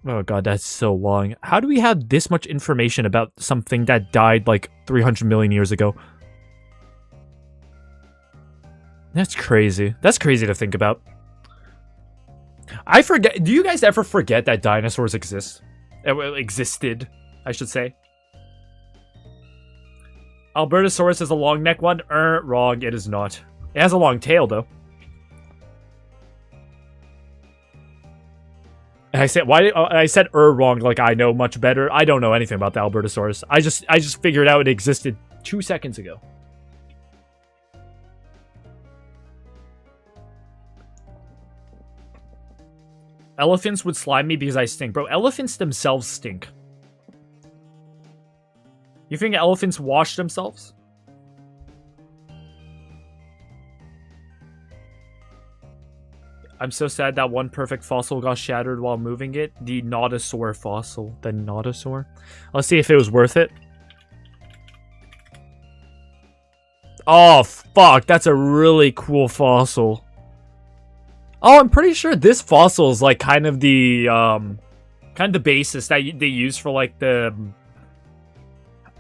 Oh god, that's so long. How do we have this much information about something that died like 300 million years ago? That's crazy. That's crazy to think about. I forget. Do you guys ever forget that dinosaurs existed, I should say. Albertosaurus is a long neck one. Wrong. It is not. It has a long tail though. And I said I said wrong. Like I know much better. I don't know anything about the Albertosaurus. I just figured out it existed 2 seconds ago. Elephants would slime me because I stink. Bro, elephants themselves stink. You think elephants wash themselves? I'm so sad that one perfect fossil got shattered while moving it. The Nodosaur fossil. The Nodosaur? Let's see if it was worth it. Oh, fuck. That's a really cool fossil. Oh, I'm pretty sure this fossil is like kind of the basis that they use for like the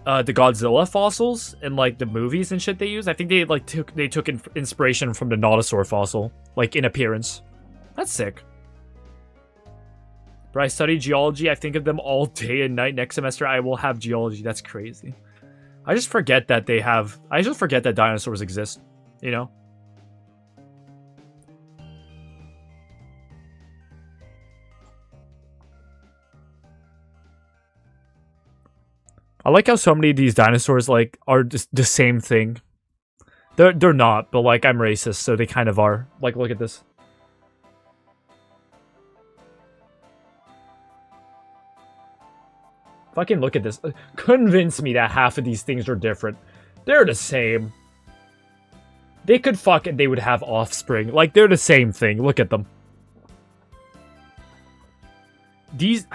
Godzilla fossils and like the movies and shit they use. I think they took inspiration from the Nodosaur fossil, like in appearance. That's sick. But I study geology. I think of them all day and night. Next semester I will have geology. That's crazy. I just forget that dinosaurs exist, you know? I like how so many of these dinosaurs like are just the same thing. They're not, but like I'm racist, so they kind of are. Like look at this. Fucking look at this. Convince me that half of these things are different. They're the same. They could fuck and they would have offspring. Like they're the same thing. Look at them. These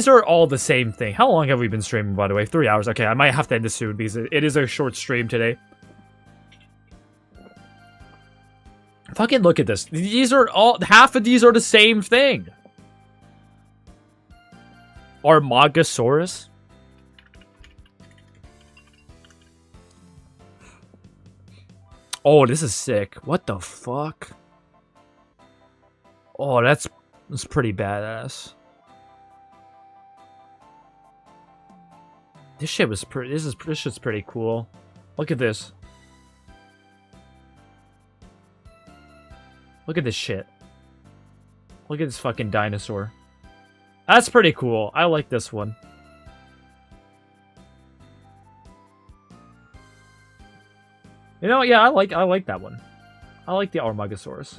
are all the same thing. How long have we been streaming, by the way? 3 hours. Okay, I might have to end this soon because it is a short stream today. Fucking look at this. Half of these are the same thing. Armagosaurus. Oh, this is sick. What the fuck? Oh, that's pretty badass. This shit was pretty. This shit's pretty cool. Look at this. Look at this shit. Look at this fucking dinosaur. That's pretty cool. I like this one. You know, yeah, I like that one. I like the Armagosaurus.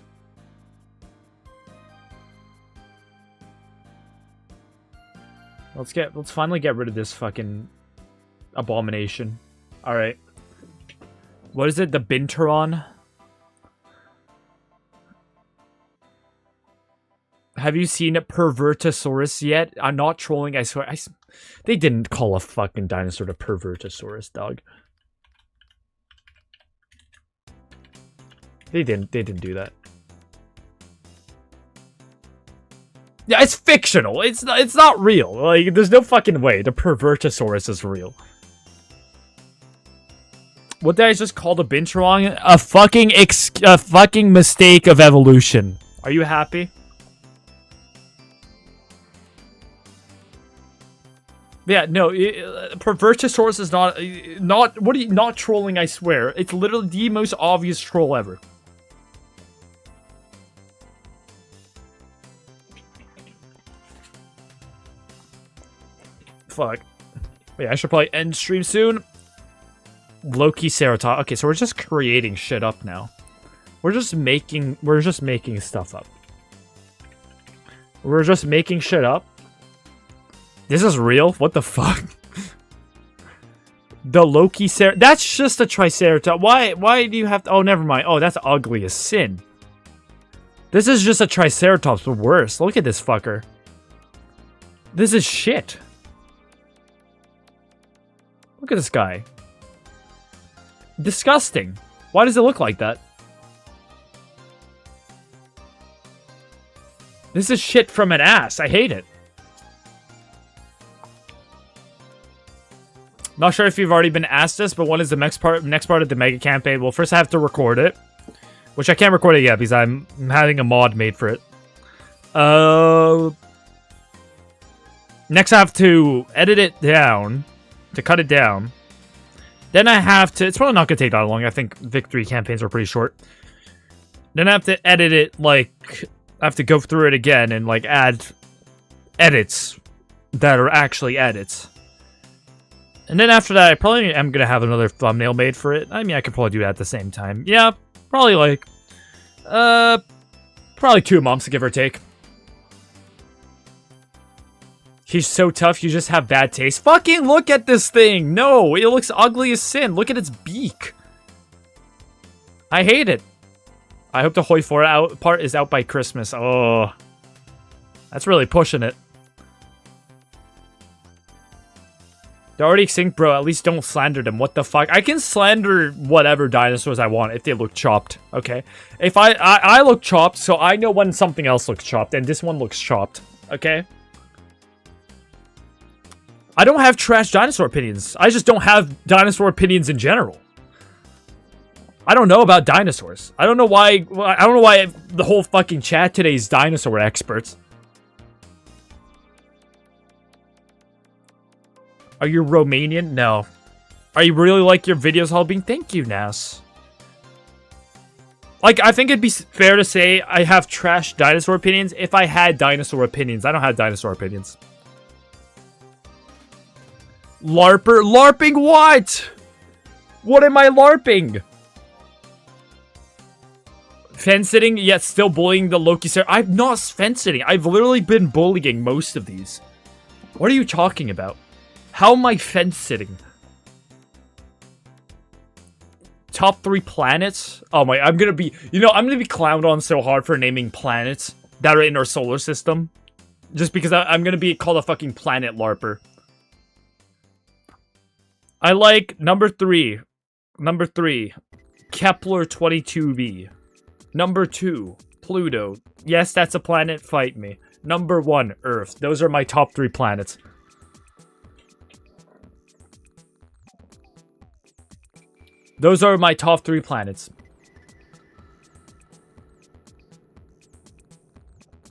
Let's finally get rid of this fucking abomination. Alright. What is it? The Binturon? Have you seen a Pervertosaurus yet? I'm not trolling, I swear. They didn't call a fucking dinosaur a Pervertosaurus, dog. They didn't do that. Yeah, it's fictional. It's not real. Like, there's no fucking way the Pervertosaurus is real. What did I just call the bench wrong? A fucking mistake of evolution. Are you happy? Yeah, no, Pervertosaurus is not, what are you, not trolling, I swear. It's literally the most obvious troll ever. Fuck. Wait, I should probably end stream soon. Loki Ceratops. Okay, so we're just creating shit up now. We're just making stuff up. We're just making shit up. This is real? What the fuck? The Loki that's just a Triceratops. Why do you have to... Oh, never mind. Oh, that's ugly as sin. This is just a Triceratops, but worse. Look at this fucker. This is shit. Look at this guy. Disgusting. Why does it look like that? This is shit from an ass. I hate it. Not sure if you've already been asked this, but when is the next part of the mega campaign? Well, first I have to record it, which I can't record it yet because I'm having a mod made for it. Next I have to edit it down, to cut it down. Then I have to... It's probably not going to take that long. I think victory campaigns are pretty short. Then I have to edit it, like... I have to go through it again and, like, add edits that are actually edits. And then after that, I probably am going to have another thumbnail made for it. I mean, I could probably do that at the same time. Yeah, probably, like... probably 2 months, give or take. He's so tough, you just have bad taste. Fucking look at this thing! No, it looks ugly as sin. Look at its beak. I hate it. I hope the Hoi 4 part is out by Christmas. Oh. That's really pushing it. They're already extinct, bro. At least don't slander them. What the fuck? I can slander whatever dinosaurs I want if they look chopped, okay? If I look chopped, so I know when something else looks chopped, and this one looks chopped, okay? I don't have trash dinosaur opinions. I just don't have dinosaur opinions in general. I don't know about dinosaurs. I don't know why the whole fucking chat today is dinosaur experts. Are you Romanian? No. Are you really like your videos, Halbing? Thank you, Nas. Like, I think it'd be fair to say I have trash dinosaur opinions if I had dinosaur opinions. I don't have dinosaur opinions. LARPer? LARPing what? What am I LARPing? Fence-sitting, yet still bullying the Loki sir. I'm not fence-sitting. I've literally been bullying most of these. What are you talking about? How am I fence-sitting? Top 3 planets? Oh my, I'm gonna be... You know, I'm gonna be clowned on so hard for naming planets that are in our solar system. Just because I'm gonna be called a fucking planet LARPer. I like number 3. Number 3. Kepler 22b. Number 2. Pluto. Yes, that's a planet. Fight me. Number 1. Earth. Those are my top 3 planets. Those are my top 3 planets.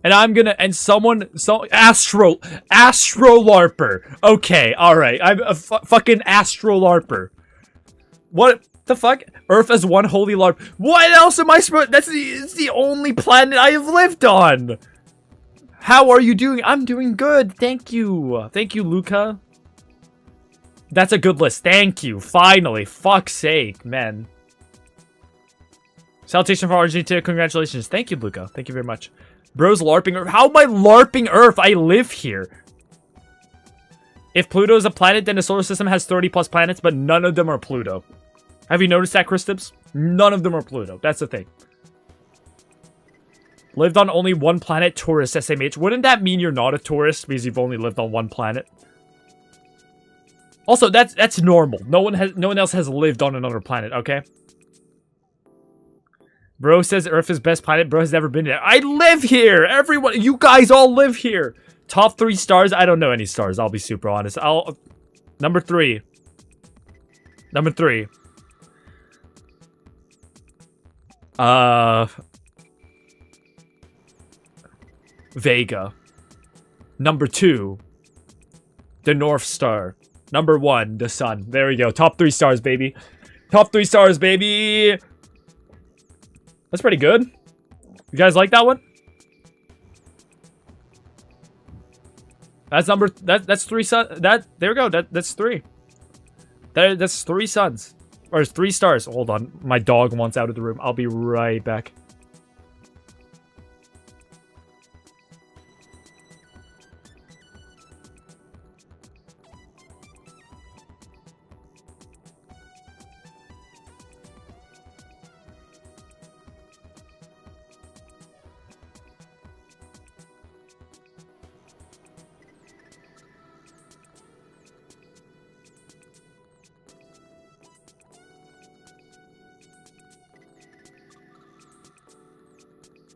And I'm gonna, and Astro LARPer. Okay, alright. I'm a fucking Astro LARPer. What the fuck? Earth as one holy LARP. What else am I supposed? It's the only planet I have lived on. How are you doing? I'm doing good. Thank you. Thank you, Luca. That's a good list. Thank you. Finally. Fuck's sake, man. Salutation from Argentina. Congratulations. Thank you, Luca. Thank you very much. Bro's LARPing Earth. How am I LARPing Earth? I live here. If Pluto is a planet, then the solar system has 30 plus planets, but none of them are Pluto. Have you noticed that, Kristips? None of them are Pluto. That's the thing. Lived on only one planet, tourist, SMH. Wouldn't that mean you're not a tourist because you've only lived on one planet? Also, that's normal. No one else has lived on another planet, okay? Bro says Earth is best planet. Bro has never been there. I live here! Everyone, you guys all live here! Top 3 stars? I don't know any stars, I'll be super honest. Number 3. Number 3. Vega. Number 2, the North Star. Number 1, the Sun. There we go. Top 3 stars, baby. Top 3 stars, baby. That's pretty good. You guys like that one? That's number. That's 3 sun. There we go. That's 3. That's 3 suns. Or 3 stars. Hold on. My dog wants out of the room. I'll be right back.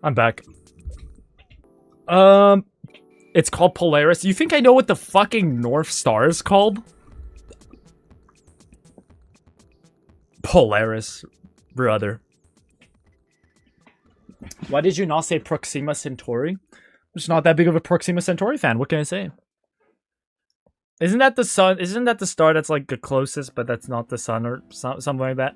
I'm back. It's called Polaris. You think I know what the fucking North Star is called? Polaris, brother. Why did you not say Proxima Centauri? I'm just not that big of a Proxima Centauri fan. What can I say? Isn't that the sun? Isn't that the star that's like the closest, but that's not the sun or something like that?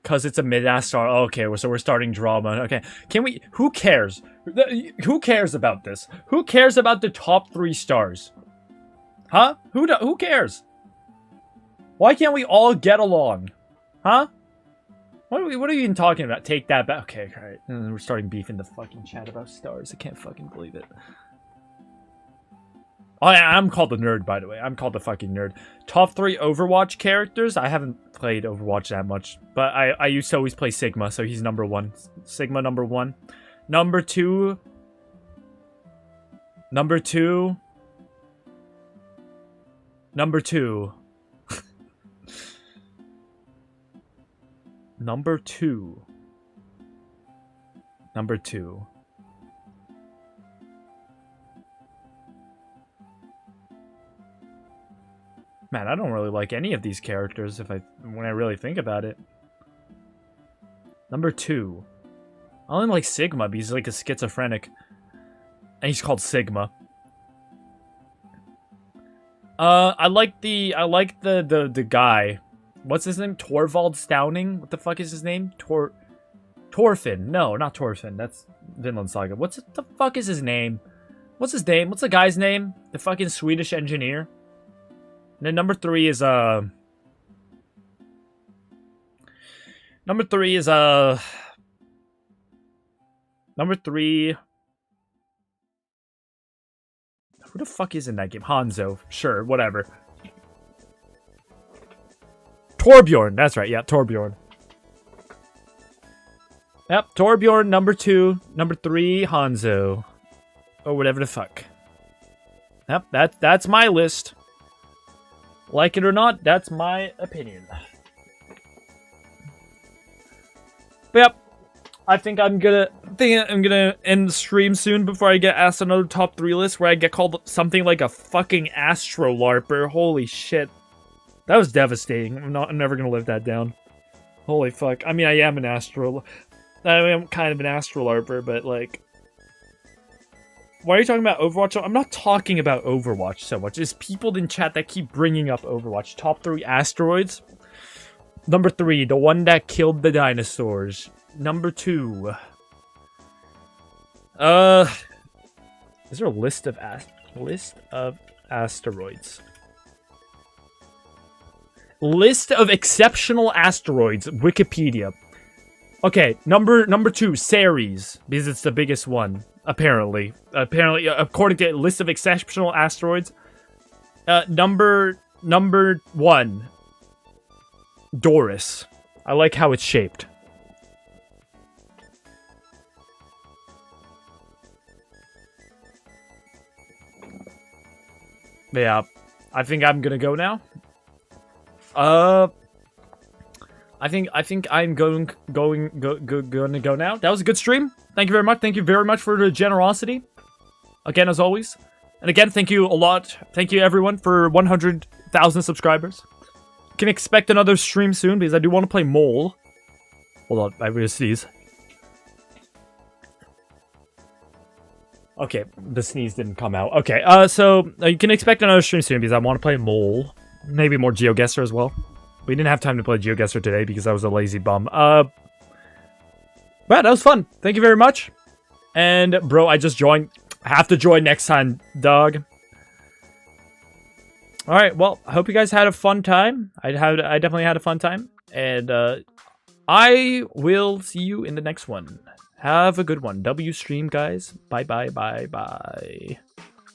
Because it's a mid-ass star. Oh, okay, so we're starting drama. Okay, can we... Who cares? Who cares about this? Who cares about the top 3 stars? Huh? Who cares? Why can't we all get along? Huh? What are you even talking about? Take that back. Okay, alright. We're starting beef in the fucking chat about stars. I can't fucking believe it. Oh, yeah, I'm called the nerd, by the way. I'm called the fucking nerd. Top 3 Overwatch characters. I haven't played Overwatch that much, but I used to always play Sigma, so he's number 1. Sigma number 1. Number 2. Number 2. Number 2. Number 2. Number 2. Man, I don't really like any of these characters when I really think about it. Number 2. I only like Sigma because he's like a schizophrenic. And he's called Sigma. I like the guy. What's his name? Torvald Stauning? What the fuck is his name? Torfin. No, not Torfin. That's Vinland Saga. The fuck is his name? What's his name? What's the guy's name? The fucking Swedish engineer. And then number 3 is Number 3 is Number 3. Who the fuck is in that game? Hanzo. Sure, whatever. Torbjorn. That's right. Yeah, Torbjorn. Yep, Torbjorn, number 2. Number 3, Hanzo. Or whatever the fuck. Yep, that's my list. Like it or not, that's my opinion. But yep, I think I'm gonna end the stream soon before I get asked another top 3 list where I get called something like a fucking Astro LARPer. Holy shit. That was devastating. I'm never gonna live that down. Holy fuck. I mean, I am kind of an Astro LARPer, but like, why are you talking about Overwatch? I'm not talking about Overwatch so much. It's people in chat that keep bringing up Overwatch. Top 3 asteroids. Number 3, the one that killed the dinosaurs. Number 2. Is there a list of asteroids? List of exceptional asteroids. Wikipedia. Okay, number 2, Ceres, because it's the biggest one. Apparently, according to a list of exceptional asteroids. Number 1, Doris. I like how it's shaped. Yeah, I think I'm gonna go now. I think I'm gonna go now. That was a good stream. Thank you very much. Thank you very much for the generosity. Again, as always. And again, thank you a lot. Thank you everyone for 100,000 subscribers. can expect another stream soon because I do want to play Mole. Hold on, I will sneeze. Okay, the sneeze didn't come out. Okay, so you can expect another stream soon because I want to play Mole. Maybe more GeoGuessr as well. We didn't have time to play GeoGuessr today because I was a lazy bum. But that was fun. Thank you very much. And bro, I just joined. I have to join next time, dog. All right. Well, I hope you guys had a fun time. I definitely had a fun time, and I will see you in the next one. Have a good one. W stream, guys. Bye, bye, bye, bye.